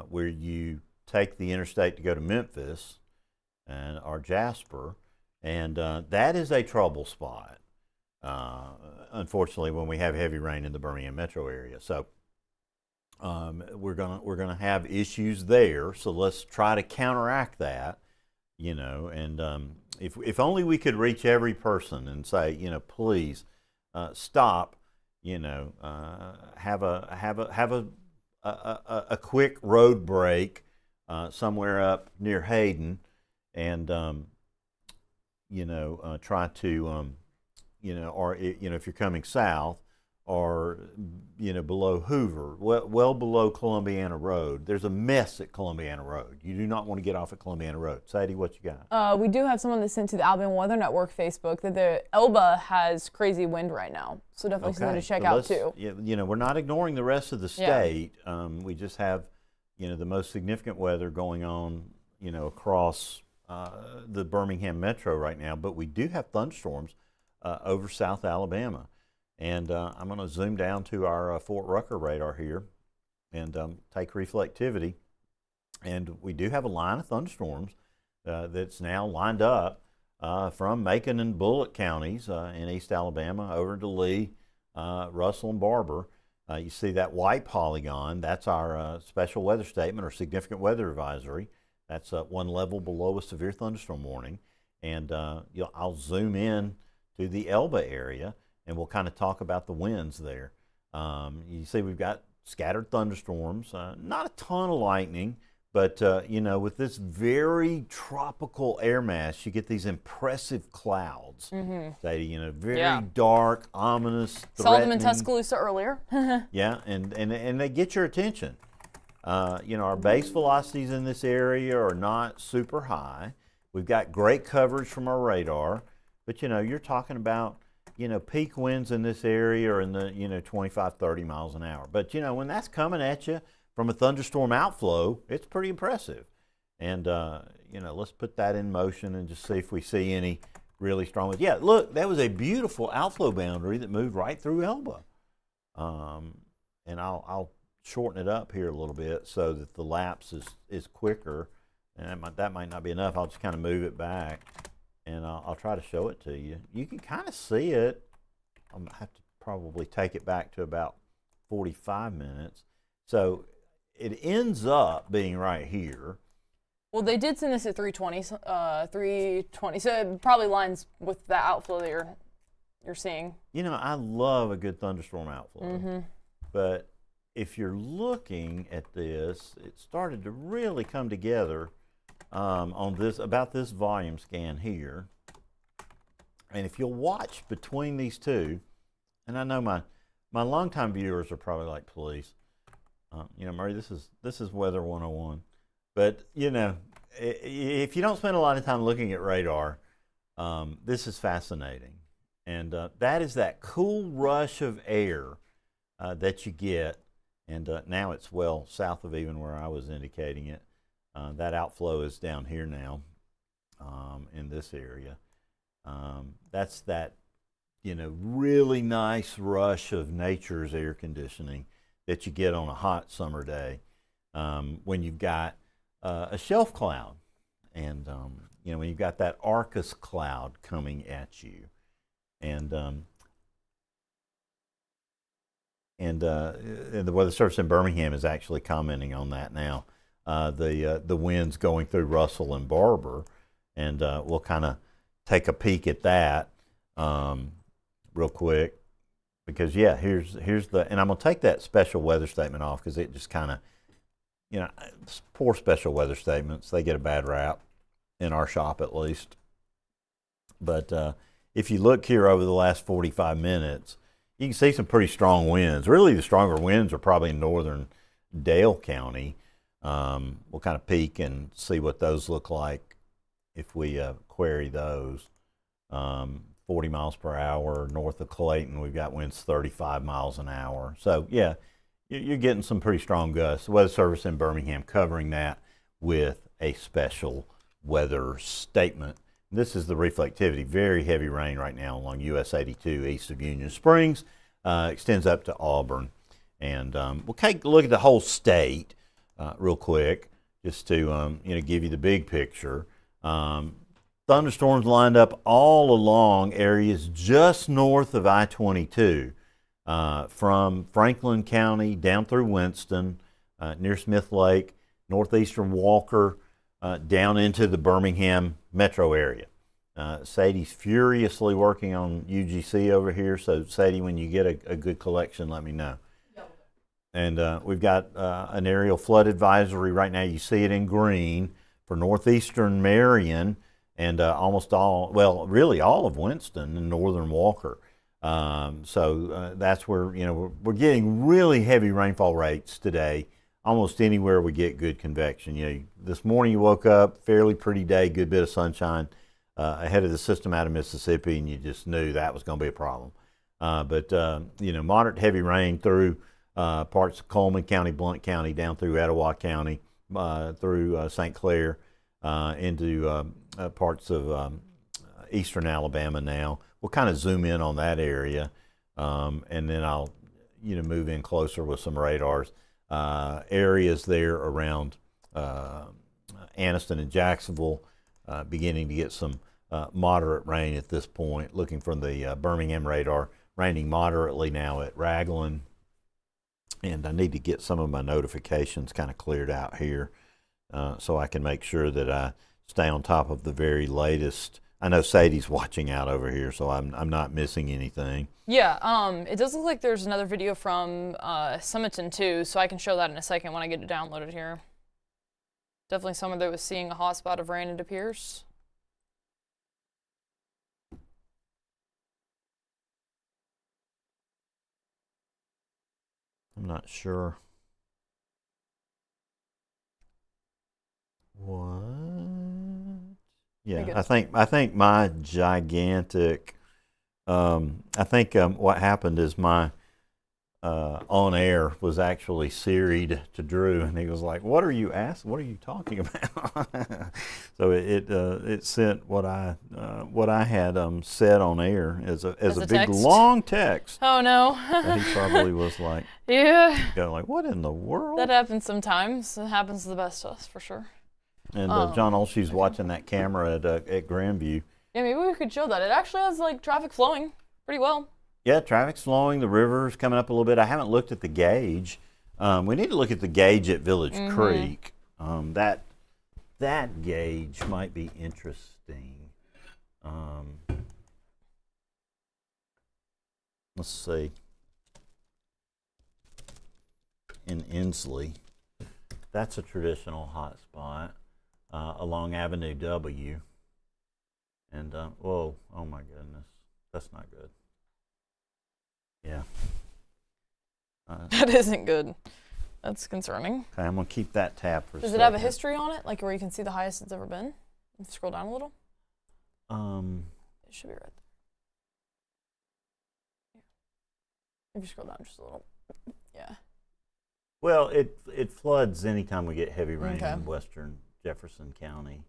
where you take the interstate to go to Memphis or Jasper, and that is a trouble spot, unfortunately, when we have heavy rain in the Birmingham metro area. So we're gonna have issues there. So let's try to counteract that, and if only we could reach every person and say, please stop, have a quick road break somewhere up near Hayden, and try to or if you're coming south, or below Hoover, well below Columbiana Road. There's a mess at Columbiana Road. You do not want to get off at Columbiana Road. Sadie, what you got? We do have someone that sent to the Alabama Weather Network Facebook that the Elba has crazy wind right now, so definitely something to check out too. We're not ignoring the rest of the state. We just have the most significant weather going on across the Birmingham metro right now, but we do have thunderstorms over South Alabama. And I'm going to zoom down to our Fort Rucker radar here and take reflectivity. And we do have a line of thunderstorms that's now lined up from Macon and Bullitt counties in East Alabama over to Lee, Russell, and Barber. You see that white polygon, that's our special weather statement or significant weather advisory. That's one level below a severe thunderstorm warning. And I'll zoom in to the Elba area, and we'll kind of talk about the winds there. You see we've got scattered thunderstorms, not a ton of lightning, But, you know, with this very tropical air mass, you get these impressive clouds. Sadie, you know, very dark, ominous, Saw them in threatening. Tuscaloosa earlier. Yeah, and they get your attention. You know, our base velocities in this area are not super high. We've got great coverage from our radar, but, you know, you're talking about, you know, peak winds in this area are in the, you know, 25, 30 miles an hour. But, you know, when that's coming at you from a thunderstorm outflow, it's pretty impressive. And, you know, let's put that in motion and just see if we see any really strong ones. Yeah, look, that was a beautiful outflow boundary that moved right through Elba. And I'll shorten it up here a little bit so that the lapse is quicker. And that might not be enough. I'll just kind of move it back, and I'll try to show it to you. You can kind of see it. I'm going to have to probably take it back to about 45 minutes. So it ends up being right here. Well, they did send this at 320, 320. So it probably lines with the outflow that you're seeing. You know, I love a good thunderstorm outflow. But if you're looking at this, it started to really come together on about this volume scan here. And if you'll watch between these two, and I know my longtime viewers are probably like, please, you know, Murray, this is Weather 101. But, you know, if you don't spend a lot of time looking at radar, this is fascinating. And that is that cool rush of air that you get. And now it's well south of even where I was indicating it. That outflow is down here now in this area. That's that, you know, really nice rush of nature's air conditioning that you get on a hot summer day when you've got a shelf cloud. And, you know, when you've got that Arcus cloud coming at you. And the Weather Service in Birmingham is actually commenting on that now. The winds going through Russell and Barber, and we'll kind of take a peek at that real quick, because yeah, here's the, and I'm gonna take that special weather statement off because it just kind of, you know, poor special weather statements, they get a bad rap in our shop at least. But if you look here over the last 45 minutes, you can see some pretty strong winds. Really, the stronger winds are probably in northern Dale County. We'll kind of peek and see what those look like if we query those. 40 miles per hour north of Clayton. We've got winds 35 miles an hour. So, yeah, you're getting some pretty strong gusts. The Weather Service in Birmingham covering that with a special weather statement. This is the reflectivity. Very heavy rain right now along US 82 east of Union Springs. Extends up to Auburn. And we'll take a look at the whole state real quick, just to you know, give you the big picture. Thunderstorms lined up all along areas just north of I-22, from Franklin County down through Winston, near Smith Lake, northeastern Walker, down into the Birmingham metro area. Sadie's furiously working on UGC over here, so Sadie, when you get a good collection, let me know. And we've got an aerial flood advisory right now. You see it in green for northeastern Marion and almost all, well, really all of Winston and northern Walker. So that's where, you know, we're getting really heavy rainfall rates today. Almost anywhere we get good convection. You know, this morning you woke up, fairly pretty day, good bit of sunshine ahead of the system out of Mississippi, and you just knew that was going to be a problem. But you know, moderate heavy rain through parts of Coleman County, Blount County, down through Etowah County, through St. Clair, into parts of eastern Alabama now. We'll kind of zoom in on that area, and then I'll, you know, move in closer with some radars. Areas there around Anniston and Jacksonville, beginning to get some moderate rain at this point. Looking from the Birmingham radar, raining moderately now at Raglan. And I need to get some of my notifications kind of cleared out here so I can make sure that I stay on top of the very latest. I know Sadie's watching out over here, so I'm not missing anything. Yeah, it does look like there's another video from Summiton too, so I can show that in a second when I get it downloaded here. Definitely someone that was seeing a hot spot of rain, it appears. I'm not sure. What? Yeah, I think my gigantic. I think what happened is my on air was actually Siri'd to Drew, and he was like, "What are you asking? What are you talking about?" So it sent what I had said on air as a big text? long text. Oh no! And he probably was like, yeah, going like, "What in the world?" That happens sometimes. It happens to the best of us for sure. And John Olshe's watching that camera at Grandview. Yeah, maybe we could show that. It actually has like traffic flowing pretty well. Yeah, traffic's flowing. The river's coming up a little bit. I haven't looked at the gauge. We need to look at the gauge at Village Creek. That gauge might be interesting. Let's see. In Inslee, that's a traditional hotspot along Avenue W. And whoa, oh my goodness, that's not good. Yeah. That isn't good. That's concerning. Okay, I'm gonna keep that tab for a second. Does it have a history on it, like where you can see the highest it's ever been? Scroll down a little. It should be right there. If you scroll down just a little. Yeah. Well, it floods anytime we get heavy rain in western Jefferson County.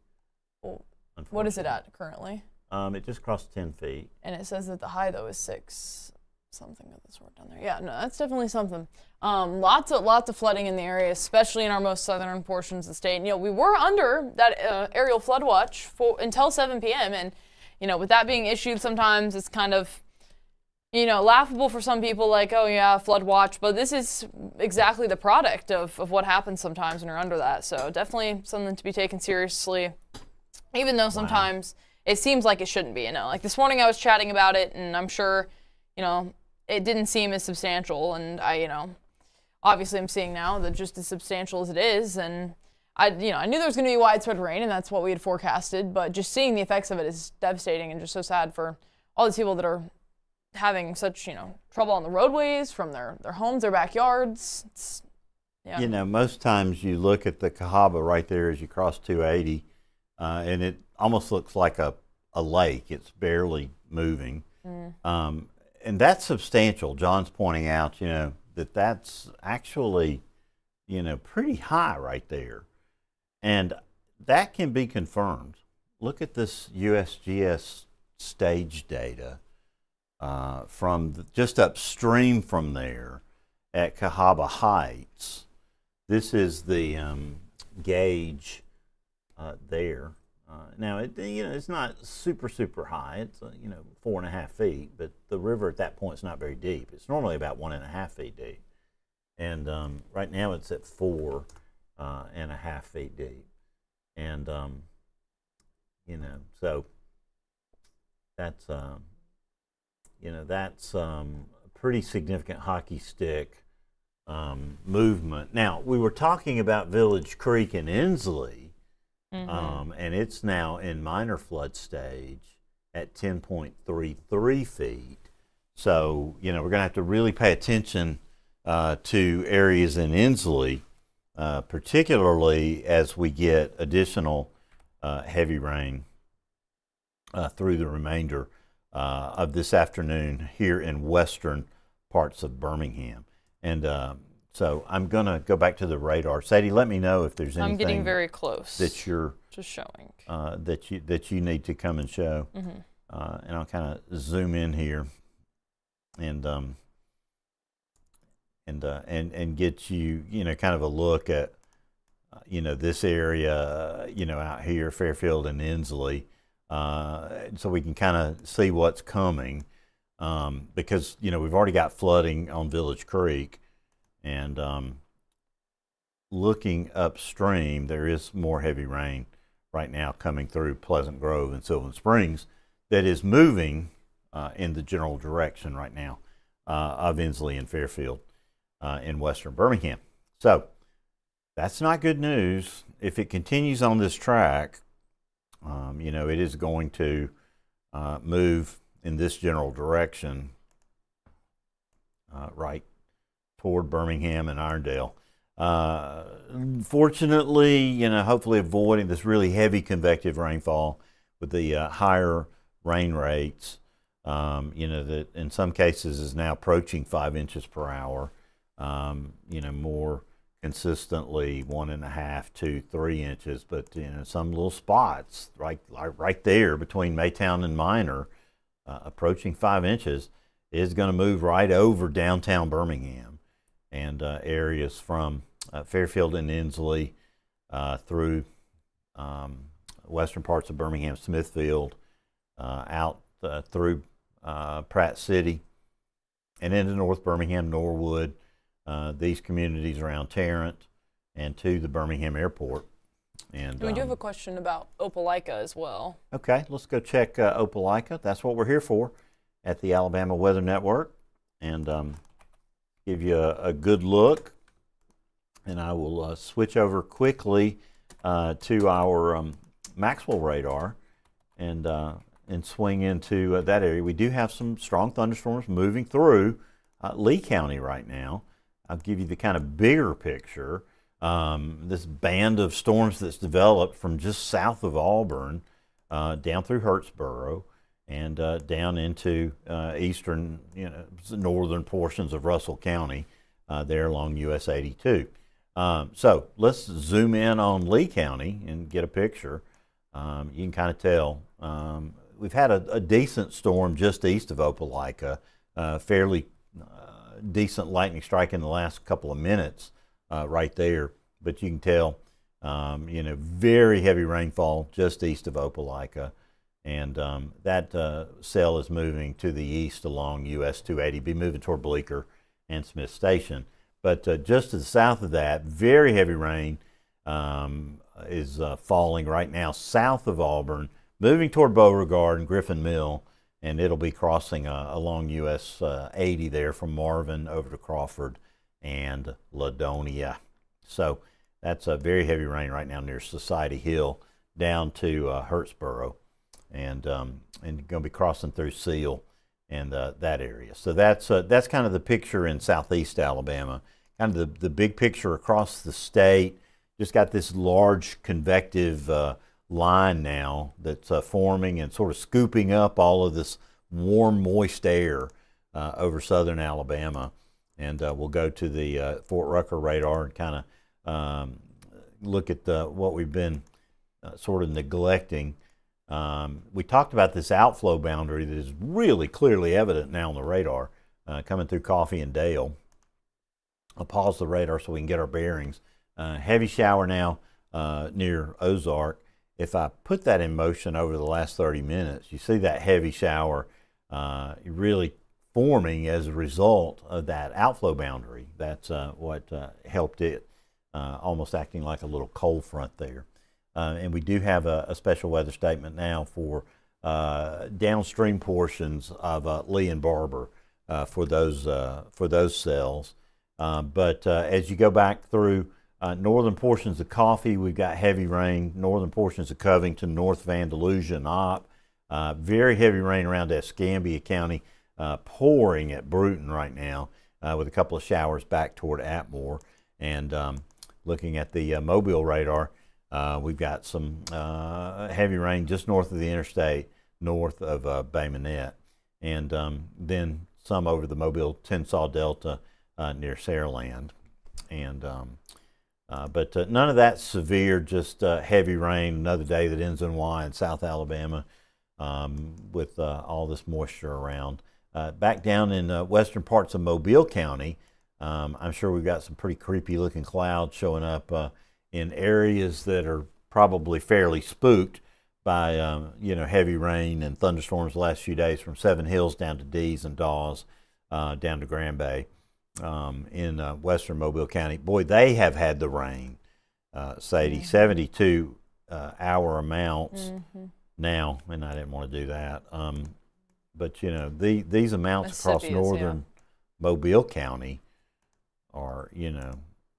Well, what is it at currently? It just crossed 10 feet. And it says that the high though is 6 something of the sort down there. Yeah, no, that's definitely something. Lots of flooding in the area, especially in our most southern portions of the state. And, you know, we were under that aerial flood watch until 7 p.m. And, you know, with that being issued, sometimes it's kind of, you know, laughable for some people, like, oh yeah, flood watch. But this is exactly the product of what happens sometimes when you're under that. So definitely something to be taken seriously, even though sometimes it seems like it shouldn't be. You know, like this morning I was chatting about it, and I'm sure, you know, it didn't seem as substantial, and you know, obviously I'm seeing now that just as substantial as it is, and I knew there was going to be widespread rain, and that's what we had forecasted, but just seeing the effects of it is devastating and just so sad for all these people that are having such, you know, trouble on the roadways, from their homes, their backyards. Yeah. You know, most times you look at the Cahaba right there as you cross 280, and it almost looks like a lake. It's barely moving. And that's substantial. John's pointing out, you know, that's actually, you know, pretty high right there. And that can be confirmed. Look at this USGS stage data from just upstream from there at Cahaba Heights. This is the gauge there. Now, it's not super high. It's 4.5 feet, but the river at that point is not very deep. It's normally about 1.5 feet deep, and right now it's at 4.5 feet deep, and so that's that's a pretty significant hockey stick movement. Now, we were talking about Village Creek in Inslee. And it's now in minor flood stage at 10.33 feet. So, you know, we're going to have to really pay attention to areas in Inslee, particularly as we get additional heavy rain through the remainder of this afternoon here in western parts of Birmingham. And so I'm going to go back to the radar. Sadie, let me know if there's anything. I'm getting very close. That you're just showing. That you need to come and show. And I'll kind of zoom in here and get you, you know, kind of a look at this area, out here, Fairfield and Inslee, so we can kind of see what's coming, because we've already got flooding on Village Creek. And looking upstream, there is more heavy rain right now coming through Pleasant Grove and Sylvan Springs that is moving in the general direction right now of Inslee and Fairfield in western Birmingham. So That's not good news. If it continues on this track, it is going to move in this general direction, right toward Birmingham and Irondale. Fortunately, hopefully avoiding this really heavy convective rainfall with the higher rain rates, that in some cases is now approaching 5 inches per hour, more consistently 1.5 to 3 inches, but some little spots right there between Maytown and Minor, approaching 5 inches, is going to move right over downtown Birmingham and areas from Fairfield and Inslee through western parts of Birmingham, Smithfield, out through Pratt City, and into North Birmingham, Norwood, these communities around Tarrant, and to the Birmingham airport. And we do have a question about Opelika as well. Okay, let's go check Opelika. That's what we're here for at the Alabama Weather Network, and give you a good look. And I will switch over quickly to our Maxwell radar and swing into that area. We do have some strong thunderstorms moving through Lee County right now. I'll give you the kind of bigger picture. This band of storms that's developed from just south of Auburn down through Hurtsboro and down into eastern, northern portions of Russell County there along US 82. So let's zoom in on Lee County and get a picture. You can kind of tell we've had a decent storm just east of Opelika, fairly decent lightning strike in the last couple of minutes right there, but you can tell very heavy rainfall just east of Opelika, and that cell is moving to the east along US 280, be moving toward Bleecker and Smith Station. But just to the south of that, very heavy rain is falling right now south of Auburn, moving toward Beauregard and Griffin Mill, and it'll be crossing along US 80 there from Marvin over to Crawford and Ladonia. So that's a very heavy rain right now near Society Hill down to Hurtsboro, and going to be crossing through Seal and that area. So that's kind of the picture in southeast Alabama. Kind of the big picture across the state. Just got this large convective line now that's forming and sort of scooping up all of this warm, moist air over southern Alabama. And we'll go to the Fort Rucker radar and kind of look at what we've been sort of neglecting. We talked about this outflow boundary that is really clearly evident now on the radar coming through Coffee and Dale. I'll pause the radar so we can get our bearings. Heavy shower now near Ozark. If I put that in motion over the last 30 minutes, you see that heavy shower really forming as a result of that outflow boundary. That's what helped it, almost acting like a little cold front there. And we do have a special weather statement now for downstream portions of Lee and Barber for those cells. But as you go back through northern portions of Coffee, we've got heavy rain. Northern portions of Covington, North Vandalusia, and Opp. Very heavy rain around Escambia County, pouring at Bruton right now, with a couple of showers back toward Atmore. And looking at the Mobile radar, we've got some heavy rain just north of the interstate, north of Bay Minette, and then some over the Mobile-Tensaw Delta near Saraland. And but none of that severe, just heavy rain. Another day that ends in Y in South Alabama with all this moisture around. Back down in western parts of Mobile County, I'm sure we've got some pretty creepy looking clouds showing up in areas that are probably fairly spooked by heavy rain and thunderstorms the last few days, from Seven Hills down to Dees and Dawes, down to Grand Bay. In western Mobile County, boy, they have had the rain, Sadie, 72 hour amounts now, and I didn't want to do that. But these amounts across northern Mobile County are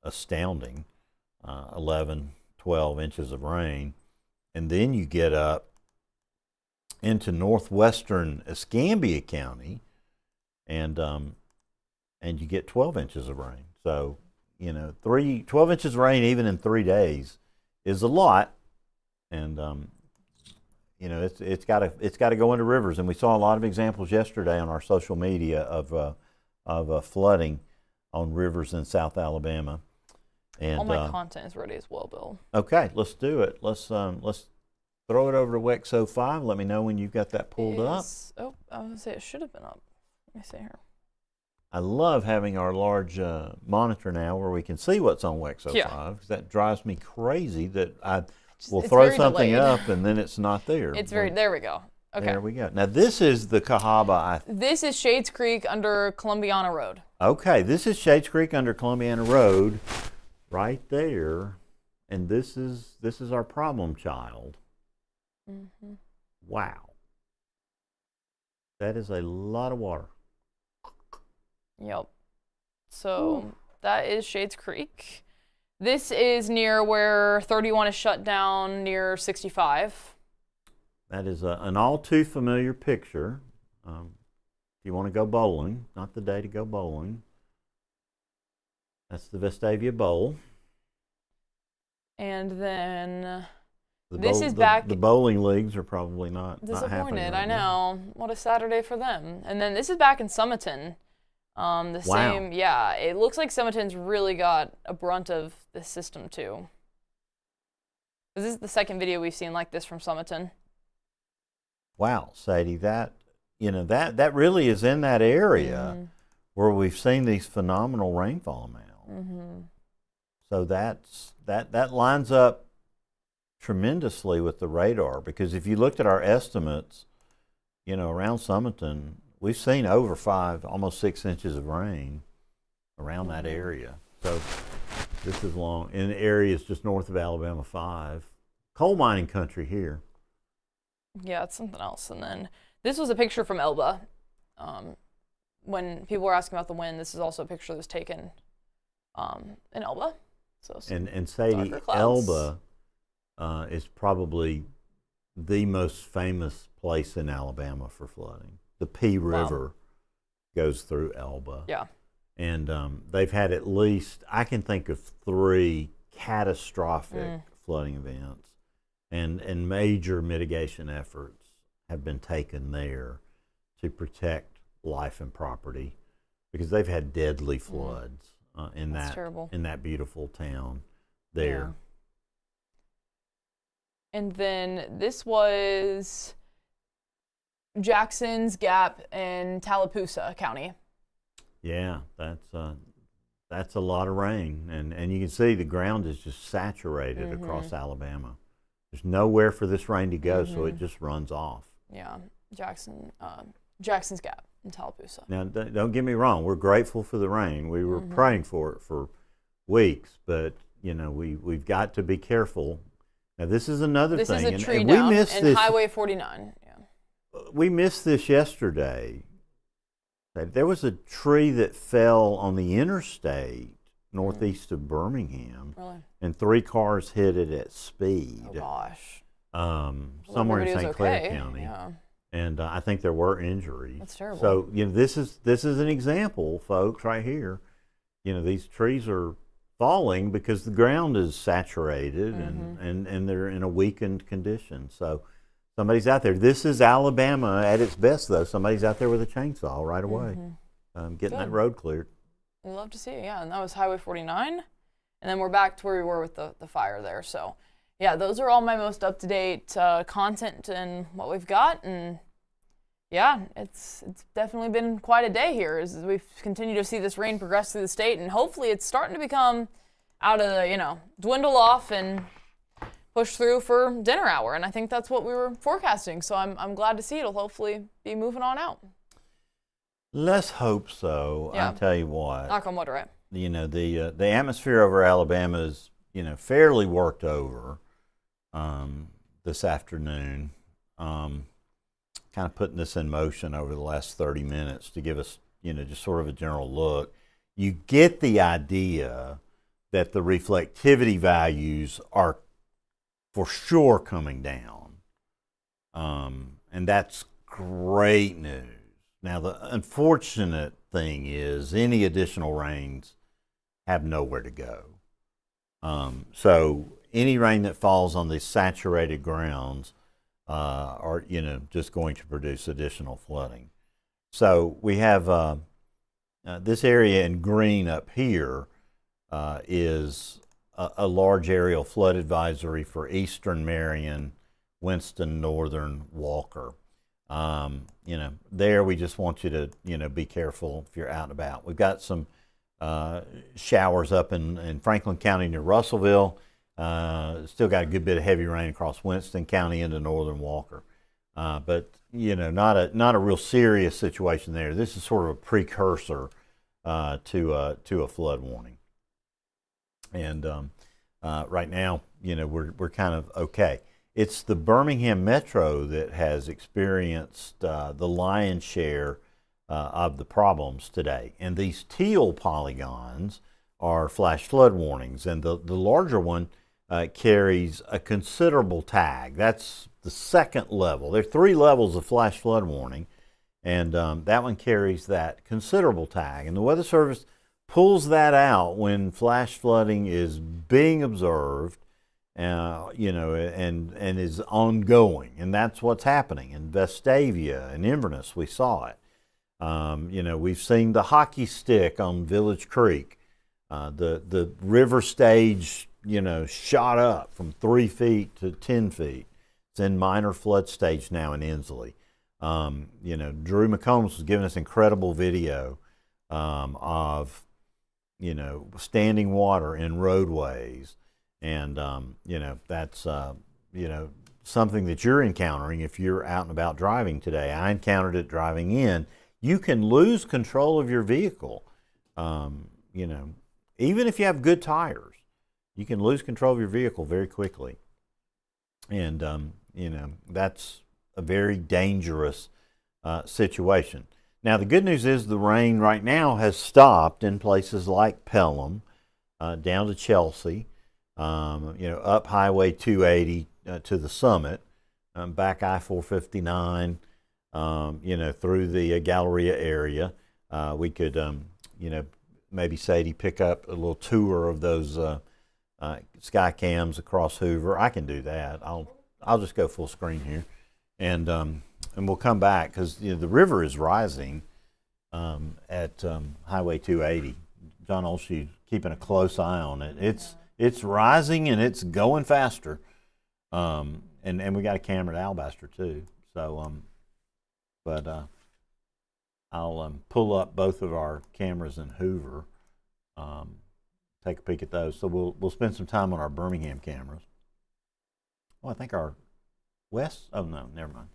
astounding. 11, 12 inches of rain. And then you get up into northwestern Escambia County, and you get 12 inches of rain. So, 12 inches of rain even in 3 days is a lot. And, it's got to go into rivers. And we saw a lot of examples yesterday on our social media of flooding on rivers in South Alabama. And all my content is ready as well, Bill. Okay, let's do it. Let's throw it over to WEX 05. Let me know when you've got that pulled up. Oh, I was going to say it should have been up. Let me see here. I love having our large monitor now where we can see what's on WEX 05, because that drives me crazy that I will throw something delayed up and then it's not there. There we go. Okay. There we go. Now this is the Cahaba. This is Shades Creek under Columbiana Road. Okay, this is Shades Creek under Columbiana Road, right there, and this is our problem child. Mm-hmm. Wow, that is a lot of water. Yep. So that is Shades Creek. This is near where 31 is shut down near 65. That is an all too familiar picture. If you want to go bowling, not the day to go bowling. That's the Vestavia Bowl. And then the bowling leagues are probably not disappointed. happening right I know. now. What a Saturday for them. And then this is back in Summiton. Same, yeah. It looks like Summiton's really got a brunt of this system too. This is the second video we've seen like this from Summiton. Wow, Sadie, that really is in that area where we've seen these phenomenal rainfall amounts. Mm-hmm. So that lines up tremendously with the radar, because if you looked at our estimates, around Summiton, we've seen over 5, almost 6 inches of rain around that area. So this is long in areas just north of Alabama 5. Coal mining country here. Yeah, it's something else. And then this was a picture from Elba. When people were asking about the wind, this is also a picture that was taken in Elba. So and Sadie, Elba is probably the most famous place in Alabama for flooding. The Pea River goes through Elba. Yeah. And they've had at least, I can think of 3 catastrophic flooding events. And major mitigation efforts have been taken there to protect life and property, because they've had deadly floods in that beautiful town there. Yeah. And then this was Jackson's Gap in Tallapoosa County. Yeah, that's a lot of rain, and you can see the ground is just saturated across Alabama. There's nowhere for this rain to go, so it just runs off. Yeah, Jackson's Gap in Tallapoosa. Now, don't get me wrong. We're grateful for the rain. We were praying for it for weeks, but we've got to be careful. Now, this is another thing. This is a tree and down we missed in this, Highway 49. Yeah. We missed this yesterday. There was a tree that fell on the interstate northeast of Birmingham. Really? And 3 cars hit it at speed. Oh gosh. Somewhere in St. Clair County. Yeah. And I think there were injuries. That's terrible. So this is an example, folks, right here. These trees are falling because the ground is saturated and they're in a weakened condition. So somebody's out there. This is Alabama at its best, though. Somebody's out there with a chainsaw right away, getting that road cleared. We love to see it, yeah. And that was Highway 49. And then we're back to where we were with the fire there. So, yeah, those are all my most up-to-date content and what we've got. And, yeah, it's definitely been quite a day here as we've continued to see this rain progress through the state. And hopefully it's starting to become out of the, dwindle off and push through for dinner hour. And I think that's what we were forecasting. So I'm glad to see it'll hopefully be moving on out. Let's hope so. Yeah. I'll tell you what. Knock on wood, right? The atmosphere over Alabama is, fairly worked over this afternoon. Kind of putting this in motion over the last 30 minutes to give us, just sort of a general look. You get the idea that the reflectivity values are for sure coming down. And that's great news. Now, the unfortunate thing is any additional rains have nowhere to go. So any rain that falls on these saturated grounds are, just going to produce additional flooding. So we have this area in green up here is a large areal flood advisory for eastern Marion, Winston, northern Walker. There we just want you to, be careful if you're out and about. We've got some showers up in Franklin County near Russellville. Still got a good bit of heavy rain across Winston County into northern Walker. But, not a real serious situation there. This is sort of a precursor to a flood warning. And right now, we're kind of okay. It's the Birmingham Metro that has experienced the lion's share of the problems today. And these teal polygons are flash flood warnings. And the larger one carries a considerable tag. That's the second level. There are 3 levels of flash flood warning. And that one carries that considerable tag. And the Weather Service pulls that out when flash flooding is being observed, and is ongoing. And that's what's happening. In Vestavia and Inverness, we saw it. We've seen the hockey stick on Village Creek. The river stage, shot up from 3 feet to 10 feet. It's in minor flood stage now in Inslee. Drew McCombs was giving us incredible video of, standing water in roadways. And, that's, something that you're encountering if you're out and about driving today. I encountered it driving in. You can lose control of your vehicle. Even if you have good tires, you can lose control of your vehicle very quickly. And, that's a very dangerous situation. Now, the good news is the rain right now has stopped in places like Pelham, down to Chelsea, up Highway 280 to the summit, back I-459, through the Galleria area. We could, maybe Sadie pick up a little tour of those sky cams across Hoover. I can do that. I'll just go full screen here, and we'll come back because the river is rising at Highway 280. John Olshey keeping a close eye on it. It's rising and it's going faster, and we got a camera at Alabaster too. So, I'll pull up both of our cameras in Hoover, take a peek at those. So we'll spend some time on our Birmingham cameras. Well, I think our west. Oh no, never mind.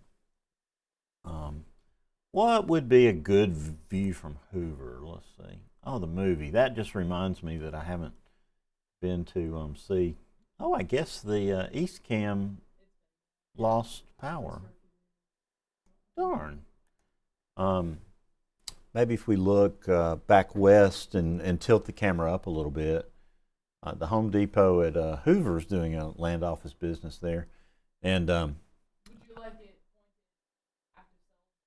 What would be a good view from Hoover? Let's see. Oh, the movie. That just reminds me that I haven't been to see. Oh, I guess the East Cam lost power. Darn. Maybe if we look back west and tilt the camera up a little bit. The Home Depot at Hoover is doing a land office business there. And would you like it?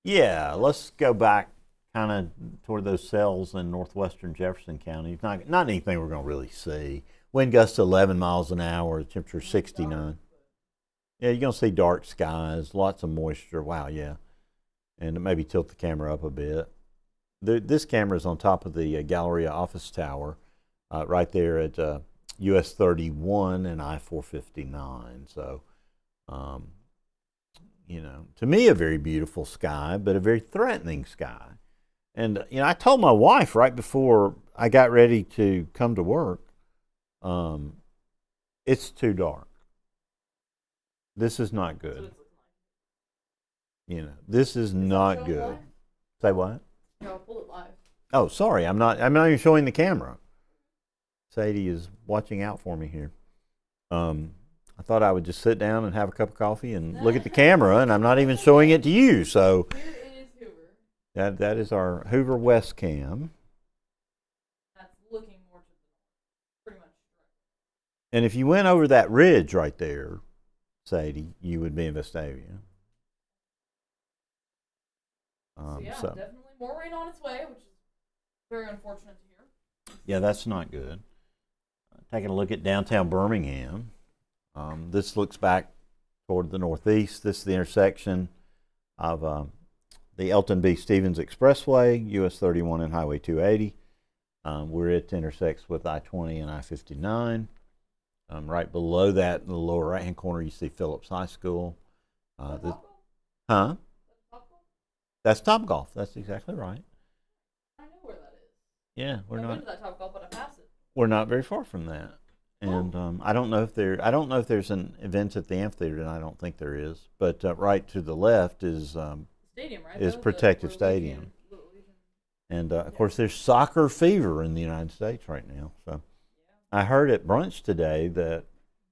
Yeah, let's go back kind of toward those cells in northwestern Jefferson County. Not anything we're going to really see. Wind gusts to 11 miles an hour, temperature 69. Yeah, you're going to see dark skies, lots of moisture. Wow, yeah. And maybe tilt the camera up a bit. This camera is on top of the Galleria office tower, right there at US 31 and I-459. So, to me, a very beautiful sky, but a very threatening sky. And, I told my wife right before I got ready to come to work, it's too dark. This is not good. This is not good. Say what? No, pull it live. Oh, sorry. I'm not even showing the camera. Sadie is watching out for me here. I thought I would just sit down and have a cup of coffee and look at the camera, and I'm not even showing it to you. So here is Hoover. That is our Hoover West cam. That's looking more to the north, pretty much And if you went over that ridge right there, Sadie, you would be in Vestavia. So definitely more rain on its way, which is very unfortunate to hear. Yeah, that's not good. Taking a look at downtown Birmingham. This looks back toward the northeast. This is the intersection of the Elton B. Stevens Expressway, US 31 and Highway 280. Where it intersects with I-20 and I-59. Right below that, in the lower right-hand corner, you see Phillips High School. That's Topgolf. That's exactly right. I know where that is. Yeah, I've been to that Topgolf, but I pass it. We're not very far from that. And I don't know if there's an event at the amphitheater, and I don't think there is. But right to the left is Stadium, right? is Protective Stadium. And of course, there's soccer fever in the United States right now. So I heard at brunch today that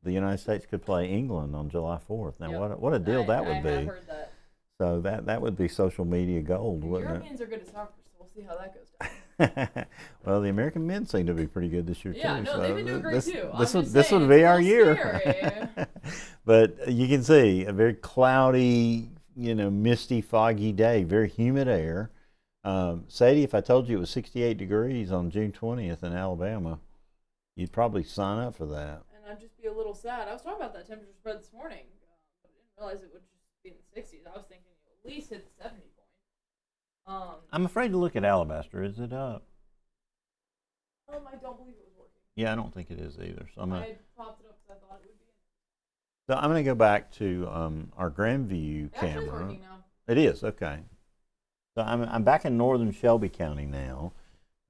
the United States could play England on July 4th. Now, what a deal that would be. I have heard that. So that would be social media gold, wouldn't it? Europeans are good at soccer, so we'll see how that goes down. Well, the American men seem to be pretty good this year too. Yeah, no, so they've been doing great too. This would be our year. But you can see a very cloudy, misty, foggy day, very humid air. Sadie, if I told you it was 68 degrees on June 20th in Alabama, you'd probably sign up for that. And I'd just be a little sad. I was talking about that temperature spread this morning. I didn't realize it would just be in the 60s. I was thinking it would at least hit the 70 point. I'm afraid to look at Alabaster. Is it up? I don't believe it was working. Yeah, I don't think it is either. So I popped it up because I thought it would be. So I'm going to go back to our Grandview camera. Actually, it's working now. It is, okay. So I'm back in northern Shelby County now,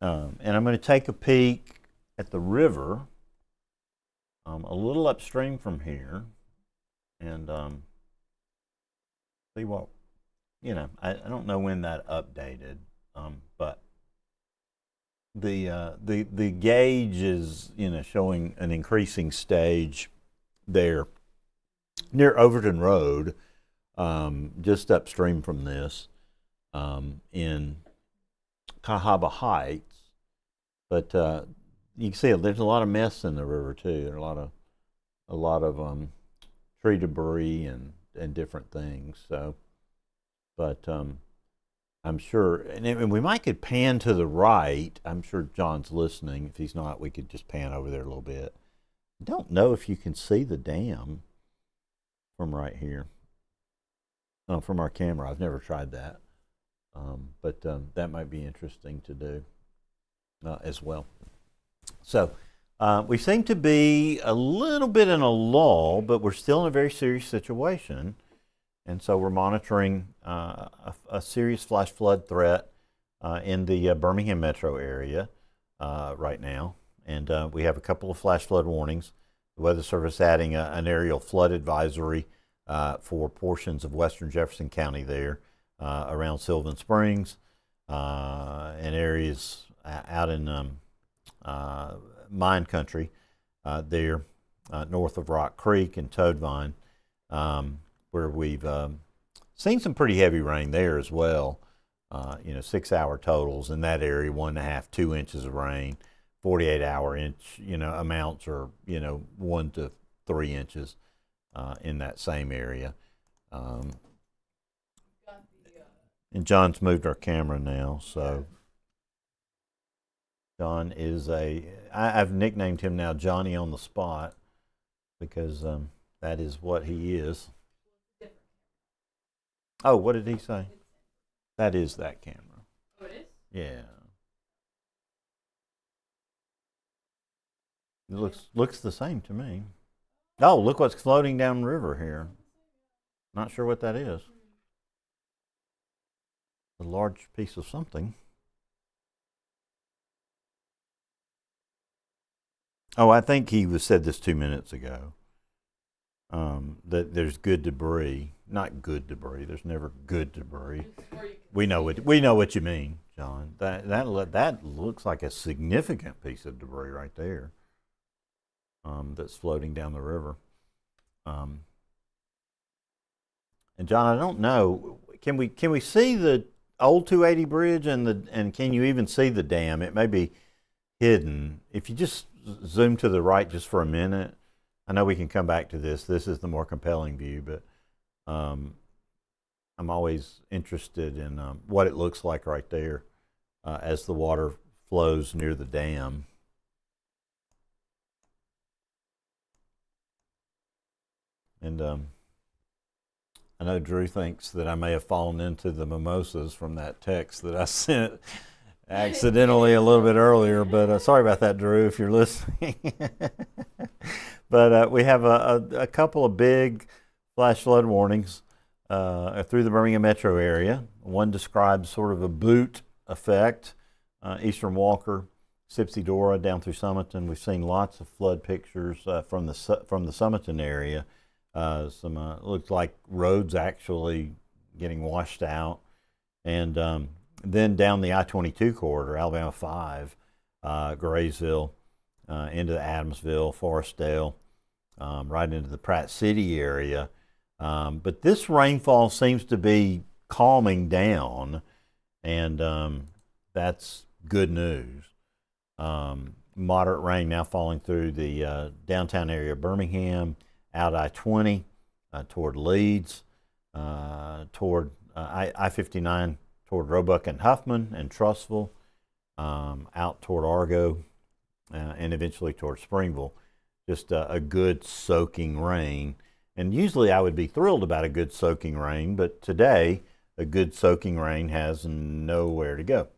and I'm going to take a peek at the river a little upstream from here, and see what, I don't know when that updated, but the gauge is, showing an increasing stage there near Overton Road, just upstream from this. In Cahaba Heights, but you can see there's a lot of mess in the river too. There's a lot of tree debris and different things. So, but I'm sure, and we might could pan to the right. I'm sure John's listening. If he's not, we could just pan over there a little bit. I don't know if you can see the dam from right here, from our camera. I've never tried that. But that might be interesting to do as well. So we seem to be a little bit in a lull, but we're still in a very serious situation. And so we're monitoring a serious flash flood threat in the Birmingham metro area right now. And we have a couple of flash flood warnings. The Weather Service adding an aerial flood advisory for portions of western Jefferson County there. Around Sylvan Springs and areas out in mine country there north of Rock Creek and Toadvine, where we've seen some pretty heavy rain there as well. 6-hour totals in that area, 1.5, 2 inches of rain. 48-hour inch amounts are 1 to 3 inches in that same area. And John's moved our camera now, so John is I've nicknamed him now Johnny on the spot because that is what he is. Oh, what did he say? That is that camera. Oh, it is? Yeah. It looks the same to me. Oh, look what's floating down the river here. Not sure what that is. A large piece of something. Oh, I think he said this 2 minutes ago. That there's good debris, not good debris. There's never good debris. We know what you mean, John. That looks like a significant piece of debris right there. That's floating down the river. And John, I don't know. Can we see the old 280 bridge and can you even see the dam? It may be hidden. If you just zoom to the right just for a minute, I know we can come back to this. This is the more compelling view, but I'm always interested in what it looks like right there as the water flows near the dam. And I know Drew thinks that I may have fallen into the mimosas from that text that I sent accidentally a little bit earlier, but sorry about that, Drew, if you're listening. But we have a couple of big flash flood warnings through the Birmingham metro area. One describes sort of a boot effect, Eastern Walker, Sipsey-Dora down through Summerton. We've seen lots of flood pictures from the Summerton area. Some looks like roads actually getting washed out, and then down the I-22 corridor, Alabama 5, Graysville, into the Adamsville, Forestdale, right into the Pratt City area. But this rainfall seems to be calming down, and that's good news. Moderate rain now falling through the downtown area of Birmingham, out I-20 toward Leeds, toward I-59 toward Roebuck and Huffman and Trussville, out toward Argo, and eventually toward Springville. Just a good soaking rain. And usually I would be thrilled about a good soaking rain, but today a good soaking rain has nowhere to go.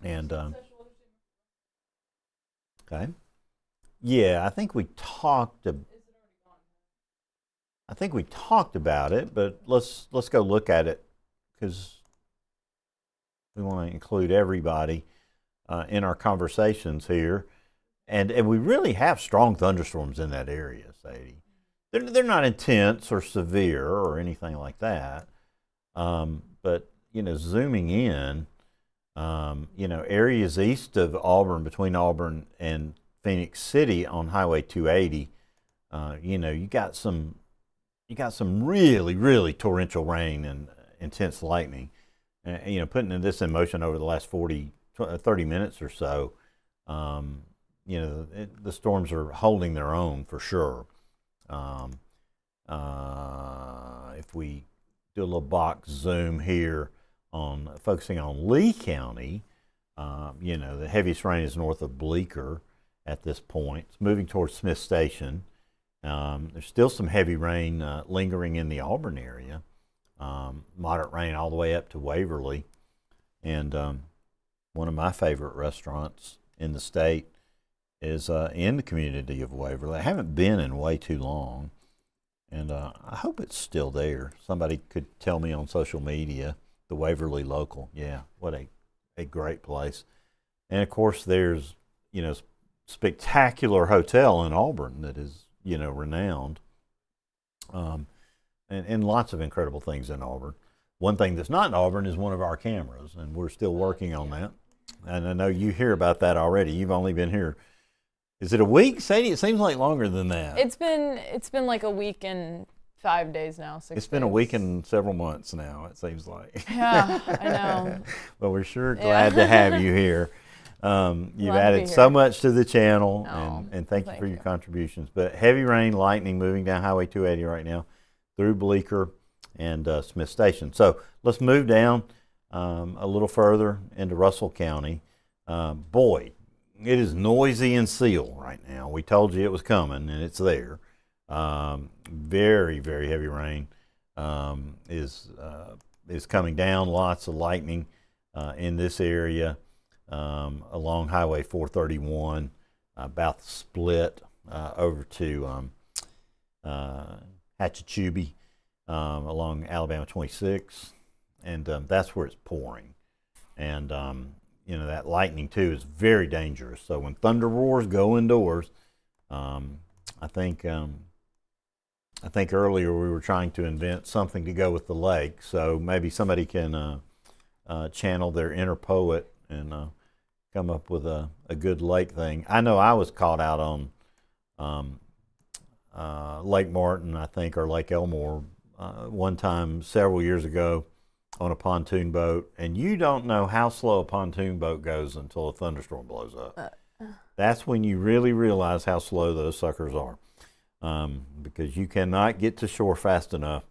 And okay, yeah, I think we talked about it, but let's go look at it because we want to include everybody in our conversations here. And we really have strong thunderstorms in that area, Sadie. They're not intense or severe or anything like that. But, zooming in, areas east of Auburn, between Auburn and Phoenix City on Highway 280, you got some really, really torrential rain and intense lightning. Putting this in motion over the last 30 minutes or so, the storms are holding their own for sure. If we do a little box zoom here on focusing on Lee County, the heaviest rain is north of Bleecker at this point. It's moving towards Smith Station. There's still some heavy rain lingering in the Auburn area. Moderate rain all the way up to Waverly. And one of my favorite restaurants in the state is in the community of Waverly. I haven't been in way too long, and I hope it's still there. Somebody could tell me on social media, the Waverly Local. Yeah, what a great place. And of course there's, spectacular hotel in Auburn that is, renowned. And lots of incredible things in Auburn. One thing that's not in Auburn is one of our cameras, and we're still working on that. And I know you hear about that already. You've only been here. Is it a week, Sadie? It seems like longer than that. It's been like a week and 5 days now. 6 days. It's been a week and several months now, it seems like. Yeah, I know. Well, we're sure glad to have you here. You've added so much to the channel, and thank you for your contributions. But heavy rain, lightning moving down Highway 280 right now through Bleecker and Smith Station. So let's move down a little further into Russell County. Boy, it is noisy in Seal right now. We told you it was coming, and it's there. Very, very heavy rain is coming down. Lots of lightning in this area along Highway 431, about the split over to Hatchetubie along Alabama 26, and that's where it's pouring. And that lightning too is very dangerous. So when thunder roars, go indoors. I think earlier we were trying to invent something to go with the lake. So maybe somebody can channel their inner poet and come up with a good lake thing. I know I was caught out on Lake Martin, I think, or Lake Elmore one time several years ago on a pontoon boat, and you don't know how slow a pontoon boat goes until a thunderstorm blows up. That's when you really realize how slow those suckers are. because you cannot get to shore fast enough.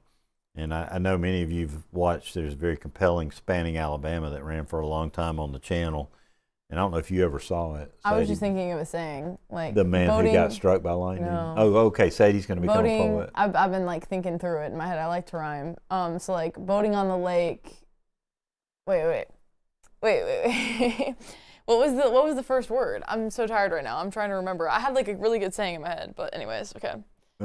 And I know many of you have watched, there's a very compelling Spanning, Alabama that ran for a long time on the channel. And I don't know if you ever saw it. I was Sadie. just thinking of a saying, like The man boating, who got struck by lightning? No. Oh, okay, Sadie's going to become a boating, poet. I've been like thinking through it in my head. I like to rhyme. So like boating on the lake. Wait. What was the first word? I'm so tired right now. I'm trying to remember. I had like a really good saying in my head, but anyways, okay.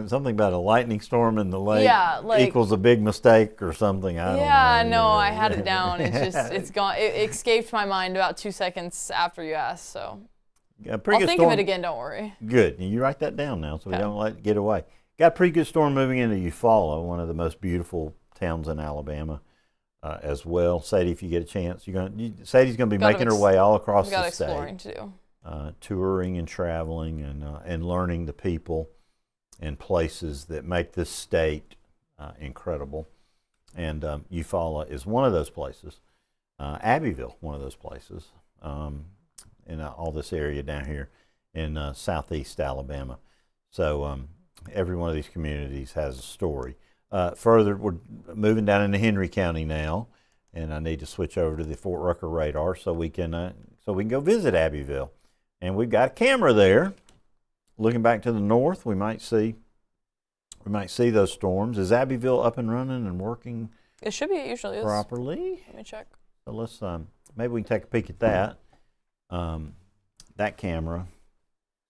Something about a lightning storm in the lake Yeah, like, equals a big mistake or something. I don't know. Yeah, no, I had it down. It's gone. It escaped my mind about 2 seconds after you asked. So Got a pretty I'll good think storm. of it again. Don't worry. Good. You write that down now so we Okay. don't let it get away. Got a pretty good storm moving into Eufaula, one of the most beautiful towns in Alabama, as well. Sadie, if you get a chance, Sadie's going to be making her way all across Got the exploring state, to do. touring and traveling and learning the people and places that make this state incredible. And Eufaula is one of those places. Abbeville, one of those places. In all this area down here in southeast Alabama. So every one of these communities has a story. Further, we're moving down into Henry County now, and I need to switch over to the Fort Rucker radar so we can go visit Abbeville. And we've got a camera there. Looking back to the north, we might see those storms. Is Abbeville up and running and working It should be. It usually is. properly? Let me check. So let's maybe we can take a peek at that. That camera,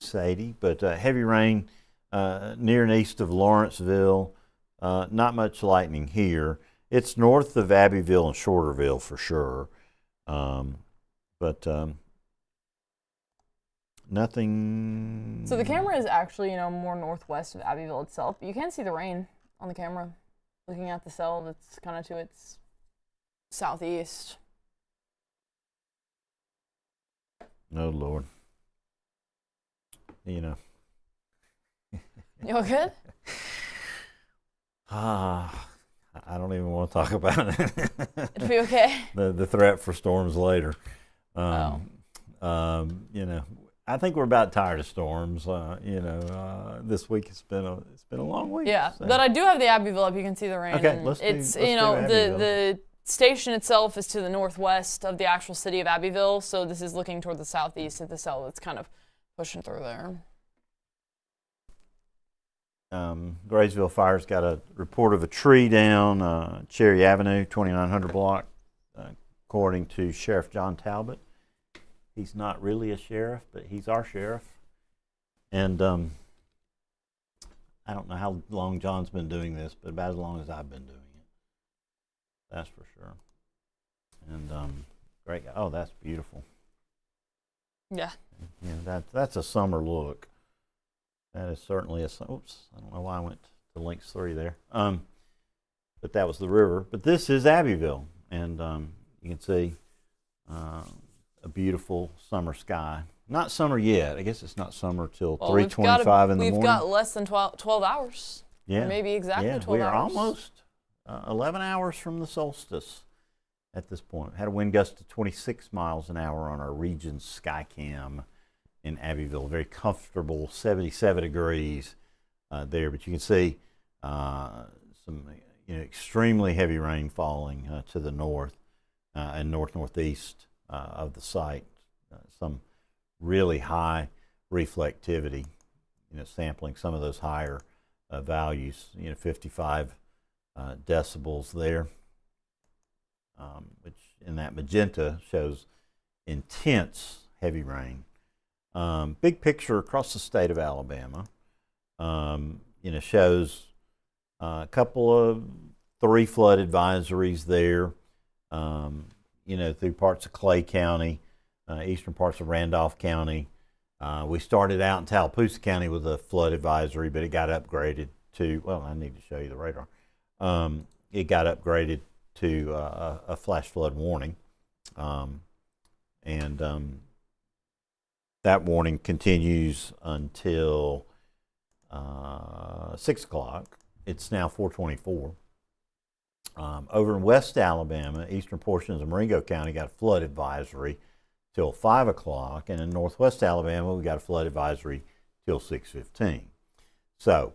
Sadie, but heavy rain near and east of Lawrenceville. Not much lightning here. It's north of Abbeville and Shorterville for sure, but nothing. So the camera is actually, more northwest of Abbeville itself. You can see the rain on the camera. Looking at the cell that's kind of to its southeast. Oh Lord. You all good? I don't even want to talk about it. It'll be okay. The threat for storms later. Oh. I think we're about tired of storms. This week it's been a long week. Yeah, so. but I do have the Abbeville up. You can see the rain. Okay, and let's do the Abbeville. station itself is to the northwest of the actual city of Abbeville, so this is looking toward the southeast of the cell that's kind of pushing through there. Graysville Fire's got a report of a tree down Cherry Avenue, 2900 block, according to Sheriff John Talbot. He's not really a sheriff, but he's our sheriff. And I don't know how long John's been doing this, but about as long as I've been doing it. That's for sure. And great. Oh, that's beautiful. Yeah. Yeah, that's a summer look. That is certainly a. Oops, I don't know why I went to Lynx 3 there. But that was the river. But this is Abbeville, and you can see a beautiful summer sky. Not summer yet. I guess it's not summer till 3:25 in the morning. We've got less than 12 hours. Yeah. Or maybe exactly 12 hours. We are almost 11 hours from the solstice at this point. Had a wind gust of 26 miles an hour on our region's Skycam in Abbeville. Very comfortable, 77 degrees there. But you can see some extremely heavy rain falling to the north and northeast of the site. Some really high reflectivity, sampling some of those higher values, 55 decibels there, which in that magenta shows intense heavy rain. Big picture across the state of Alabama, shows a couple of 3 flood advisories there, through parts of Clay County, eastern parts of Randolph County. We started out in Tallapoosa County with a flood advisory, but it got upgraded to, I need to show you the radar. It got upgraded to a flash flood warning. That warning continues until 6 o'clock. It's now 4:24. Over in West Alabama, eastern portions of Marengo County got a flood advisory till 5 o'clock, and in northwest Alabama, we got a flood advisory till 6:15. So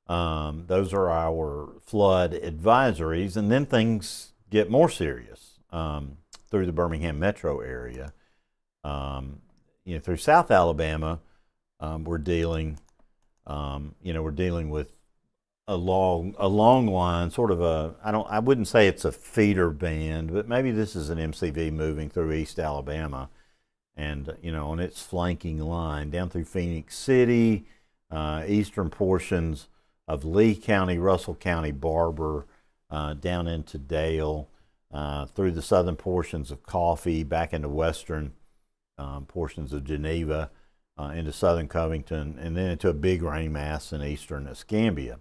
Those are our flood advisories, and then things get more serious through the Birmingham metro area. Through South Alabama, we're dealing with a long line, sort of I wouldn't say it's a feeder band, but maybe this is an MCV moving through East Alabama, and on its flanking line down through Phoenix City, eastern portions of Lee County, Russell County, Barber, down into Dale, through the southern portions of Coffee, back into western portions of Geneva, into southern Covington, and then into a big rain mass in eastern Escambia.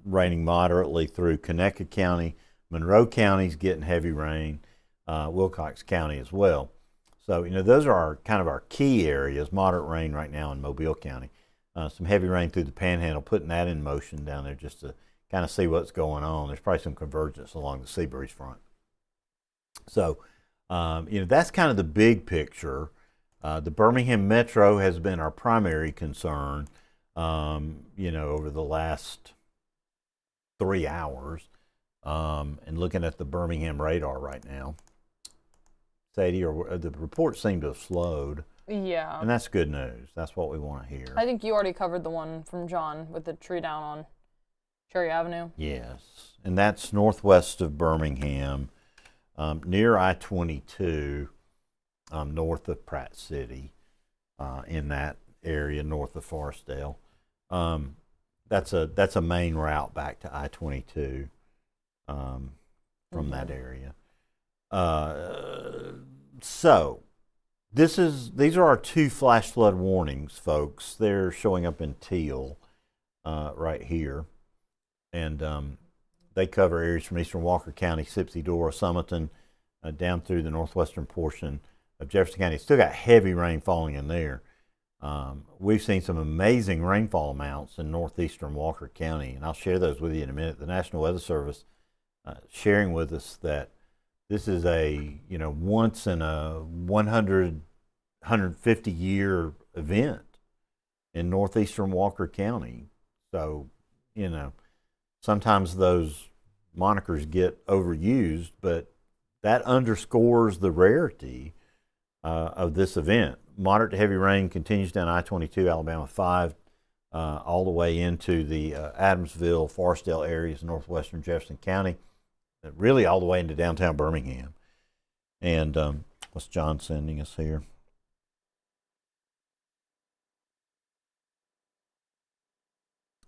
Raining moderately through Conecuh County. Monroe County's getting heavy rain, Wilcox County as well. So, those are kind of our key areas. Moderate rain right now in Mobile County. Some heavy rain through the Panhandle, putting that in motion down there just to kind of see what's going on. There's probably some convergence along the sea breeze front. So, that's kind of the big picture. The Birmingham Metro has been our primary concern, over the last 3 hours, and looking at the Birmingham radar right now. Sadie, or the reports seem to have slowed. Yeah. And that's good news. That's what we want to hear. I think you already covered the one from John with the tree down on Cherry Avenue. Yes. And that's northwest of Birmingham, near I-22, north of Pratt City, in that area north of Forestdale. That's a main route back to I-22 from that area. So these are our two flash flood warnings, folks. They're showing up in teal right here, and they cover areas from eastern Walker County, Sipsey, Dora, Summerton, down through the northwestern portion of Jefferson County. It's still got heavy rain falling in there. We've seen some amazing rainfall amounts in northeastern Walker County, and I'll share those with you in a minute. The National Weather Service sharing with us that this is a once in a 150 year event in northeastern Walker County. So sometimes those monikers get overused, but that underscores the rarity of this event. Moderate to heavy rain continues down I-22, Alabama 5, all the way into the Adamsville, Forestdale areas, northwestern Jefferson County, really all the way into downtown Birmingham. And what's John sending us here?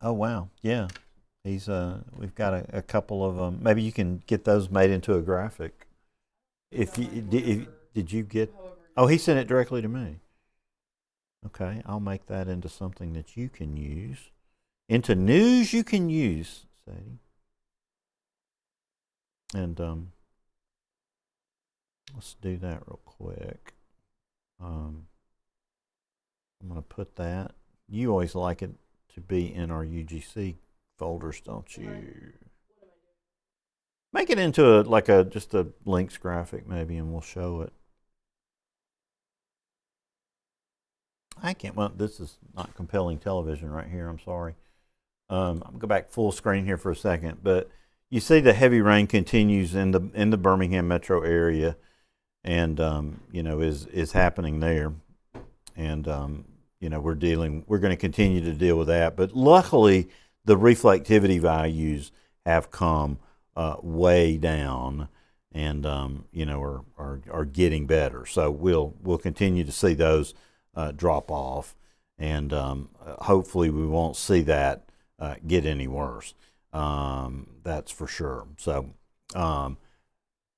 Oh, wow. Yeah. He's we've got a couple of them. Maybe you can get those made into a graphic. If you did you get? Oh, he sent it directly to me. Okay, I'll make that into something that you can use. Into news you can use, Sadie. And let's do that real quick. I'm going to put that. You always like it to be in our UGC folders, don't you? Make it into just a links graphic maybe, and we'll show it. Well, this is not compelling television right here. I'm sorry. I'm going to go back full screen here for a second, but you see the heavy rain continues in the Birmingham metro area, and is happening there, and we're going to continue to deal with that. But luckily, the reflectivity values have come way down, and are getting better. So we'll continue to see those drop off, and hopefully we won't see that get any worse. That's for sure. So,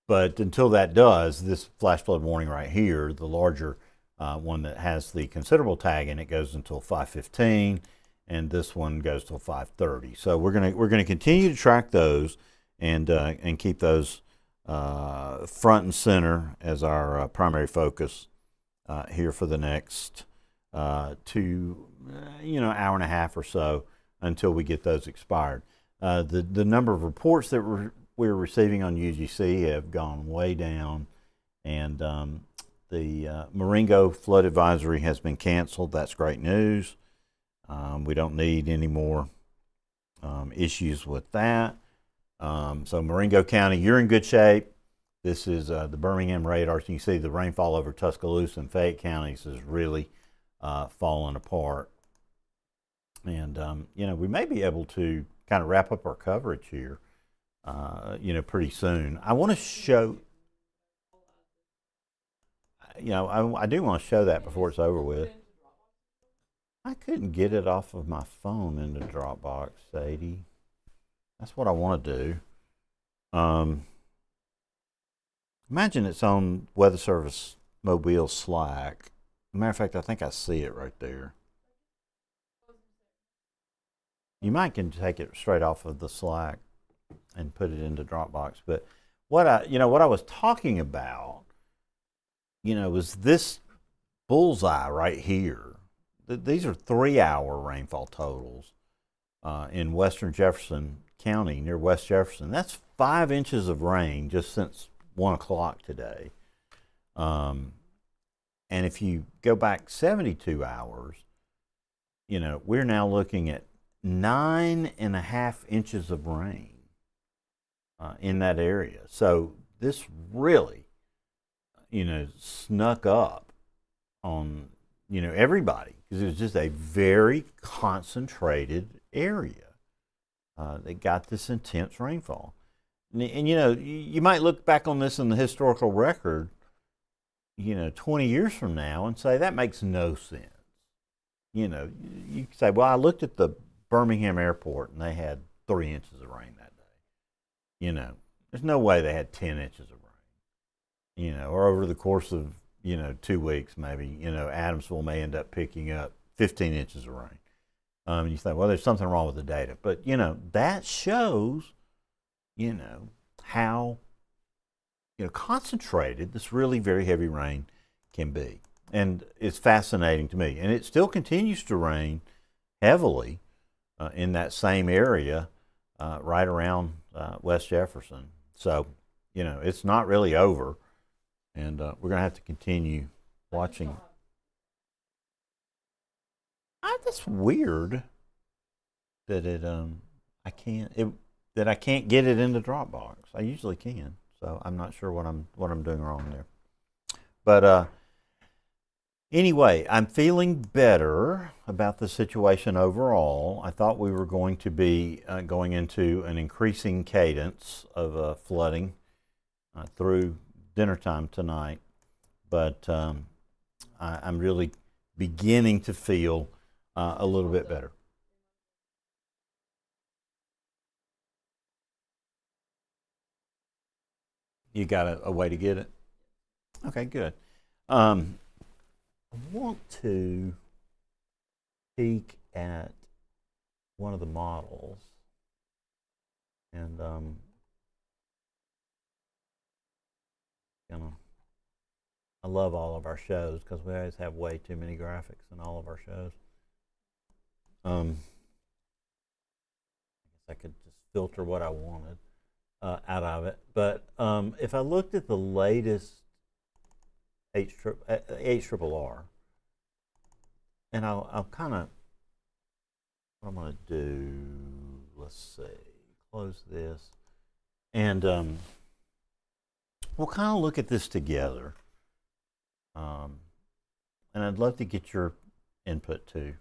but until that does, this flash flood warning right here, the larger one that has the considerable tag in it, goes until 5:15, and this one goes till 5:30. So we're gonna continue to track those and keep those front and center as our primary focus here for the next hour and a half or so until we get those expired. The number of reports that we're receiving on UGC have gone way down, and the Marengo flood advisory has been canceled. That's great news. We don't need any more issues with that. So Marengo County, you're in good shape. This is the Birmingham radar. So you can see the rainfall over Tuscaloosa and Fayette counties is really falling apart. And, we may be able to kind of wrap up our coverage here, pretty soon. I want to show, I do want to show that before it's over with. I couldn't get it off of my phone into Dropbox, Sadie. That's what I want to do. Imagine it's on Weather Service Mobile Slack. Matter of fact, I think I see it right there. You might can take it straight off of the Slack and put it into Dropbox. But what I was talking about, was this bullseye right here. These are 3-hour rainfall totals in western Jefferson County near West Jefferson. That's 5 inches of rain just since 1 o'clock today. And if you go back 72 hours, we're now looking at 9.5 inches of rain in that area. So this really, snuck up on, everybody, because it was just a very concentrated area that got this intense rainfall. And you might look back on this in the historical record, 20 years from now and say, that makes no sense. You can say, well, I looked at the Birmingham airport and they had 3 inches of rain that day. There's no way they had 10 inches of rain. Or over the course of, 2 weeks maybe, Adamsville may end up picking up 15 inches of rain. And you say, well, there's something wrong with the data. But, that shows, how, concentrated this really very heavy rain can be. And it's fascinating to me. And it still continues to rain heavily in that same area right around West Jefferson. So, it's not really over. And we're going to have to continue watching. That's weird that I can't get it into Dropbox. I usually can, so I'm not sure what I'm doing wrong there. But anyway, I'm feeling better about the situation overall. I thought we were going to be going into an increasing cadence of flooding through dinner time tonight, but I'm really beginning to feel a little bit better. You got a way to get it? Okay, good. I want to peek at one of the models, and I love all of our shows because we always have way too many graphics in all of our shows. I guess I could just filter what I wanted out of it. But if I looked at the latest HRRR, and I'll kind of, what I'm going to do, let's see, close this, and we'll kind of look at this together. And I'd love to get your input too.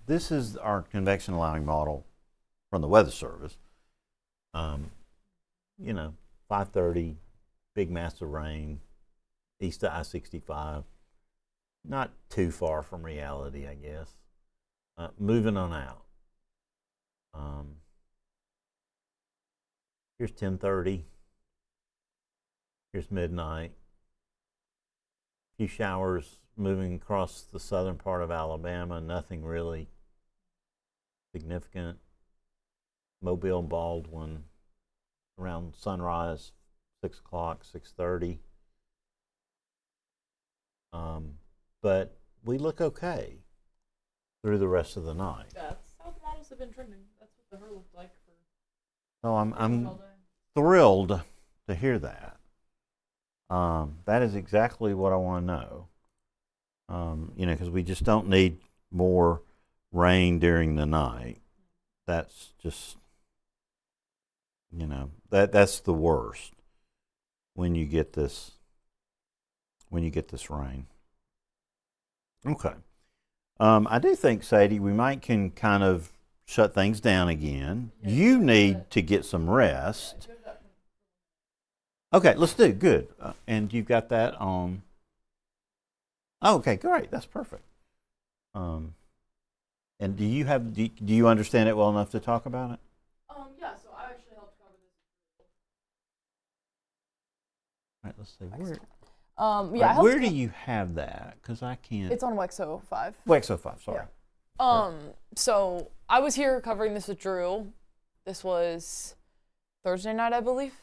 This is our convection allowing model from the Weather Service. 5:30, big mass of rain, east of I-65. Not too far from reality, I guess. Moving on out. Here's 10:30. Here's midnight. A few showers moving across the southern part of Alabama. Nothing really significant. Mobile and Baldwin around sunrise, 6 o'clock, 6:30. But we look okay through the rest of the night. That's how the models have been trending. That's what the HER looked like for. So I'm thrilled to hear that. That is exactly what I want to know. Because we just don't need more rain during the night. that's just, that's the worst when you get this rain. Okay. I do think, Sadie, we can kind of shut things down again. You need to get some rest. Okay, let's do it. Good. And you've got that on. Oh, okay, great. That's perfect. And do you understand it well enough to talk about it? Yeah, so I actually helped cover this. All right, let's see. Where? Yeah. Where do you have that? Because I can't. It's on WEXO 5. WEXO 5. Sorry. Yeah. So I was here covering this with Drew. This was Thursday night, I believe.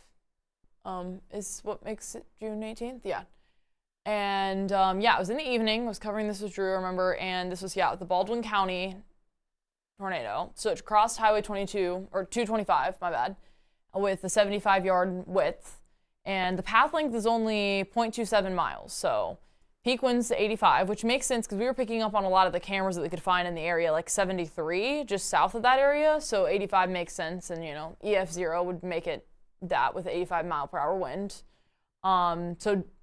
Is what makes it June 18th. Yeah. And it was in the evening. I was covering this with Drew, I remember, and this was the Baldwin County tornado. So it crossed Highway 22 or 225, my bad, with a 75-yard width, and the path length is only 0.27 miles. So peak winds to 85, which makes sense because we were picking up on a lot of the cameras that we could find in the area, like 73 just south of that area. So 85 makes sense, and EF0 would make it that with 85-mile-per-hour wind.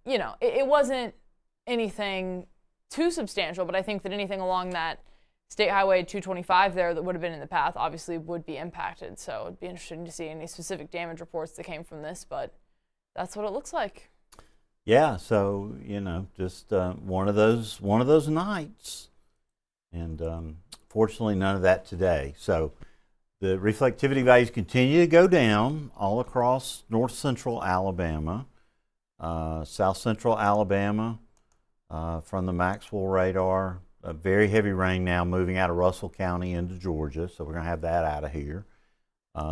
It wasn't anything too substantial, but I think that anything along that State Highway 225 there that would have been in the path obviously would be impacted. So it'd be interesting to see any specific damage reports that came from this, but that's what it looks like. Yeah, so just one of those nights, and fortunately none of that today. So the reflectivity values continue to go down all across north central Alabama, south central Alabama, from the Maxwell radar. A very heavy rain now moving out of Russell County into Georgia, so we're going to have that out of here.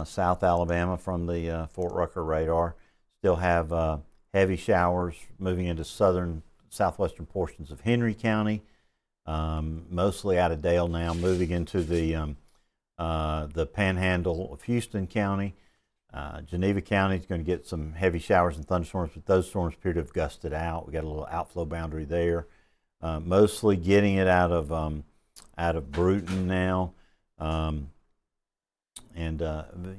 South Alabama from the Fort Rucker radar. Still have heavy showers moving into southwestern portions of Henry County, mostly out of Dale now, moving into the panhandle of Houston County. Geneva County is going to get some heavy showers and thunderstorms, but those storms appear to have gusted out. We got a little outflow boundary there. Mostly getting it out of Bruton now, and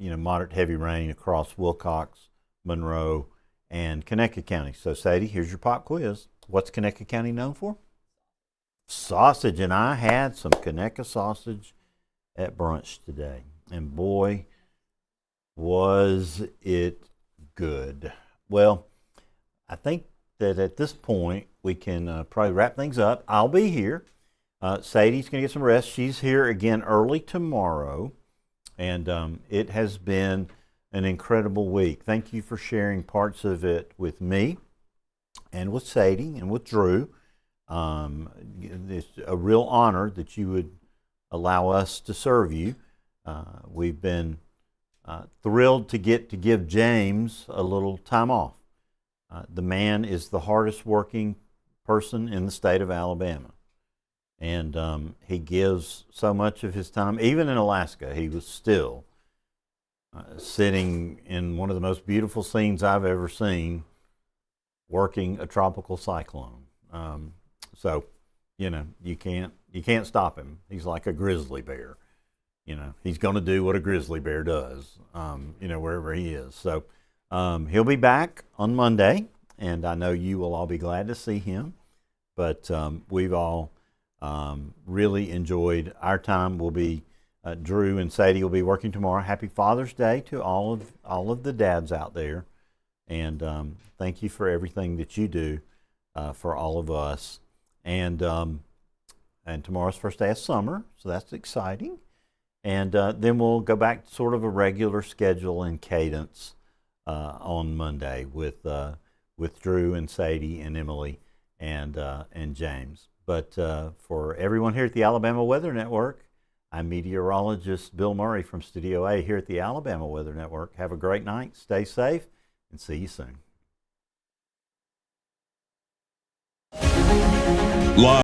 moderate heavy rain across Wilcox, Monroe, and Conecuh County. So Sadie, here's your pop quiz. What's Conecuh County known for? Sausage, and I had some Conecuh sausage at brunch today, and boy, was it good. Well, I think that at this point we can probably wrap things up. I'll be here. Sadie's going to get some rest. She's here again early tomorrow, and it has been an incredible week. Thank you for sharing parts of it with me and with Sadie and with Drew. It's a real honor that you would allow us to serve you. We've been thrilled to get to give James a little time off. The man is the hardest working person in the state of Alabama. And he gives so much of his time. Even in Alaska, he was still sitting in one of the most beautiful scenes I've ever seen, working a tropical cyclone. So, you can't stop him. He's like a grizzly bear. He's going to do what a grizzly bear does, wherever he is. So he'll be back on Monday, and I know you will all be glad to see him. But we've all really enjoyed our time. We'll be Drew and Sadie will be working tomorrow. Happy Father's Day to all of the dads out there, and thank you for everything that you do for all of us. And tomorrow's first day of summer, so that's exciting. And then we'll go back to sort of a regular schedule and cadence on Monday with Drew and Sadie and Emily and James. But for everyone here at the Alabama Weather Network, I'm meteorologist Bill Murray from Studio A here at the Alabama Weather Network. Have a great night, stay safe, and see you soon.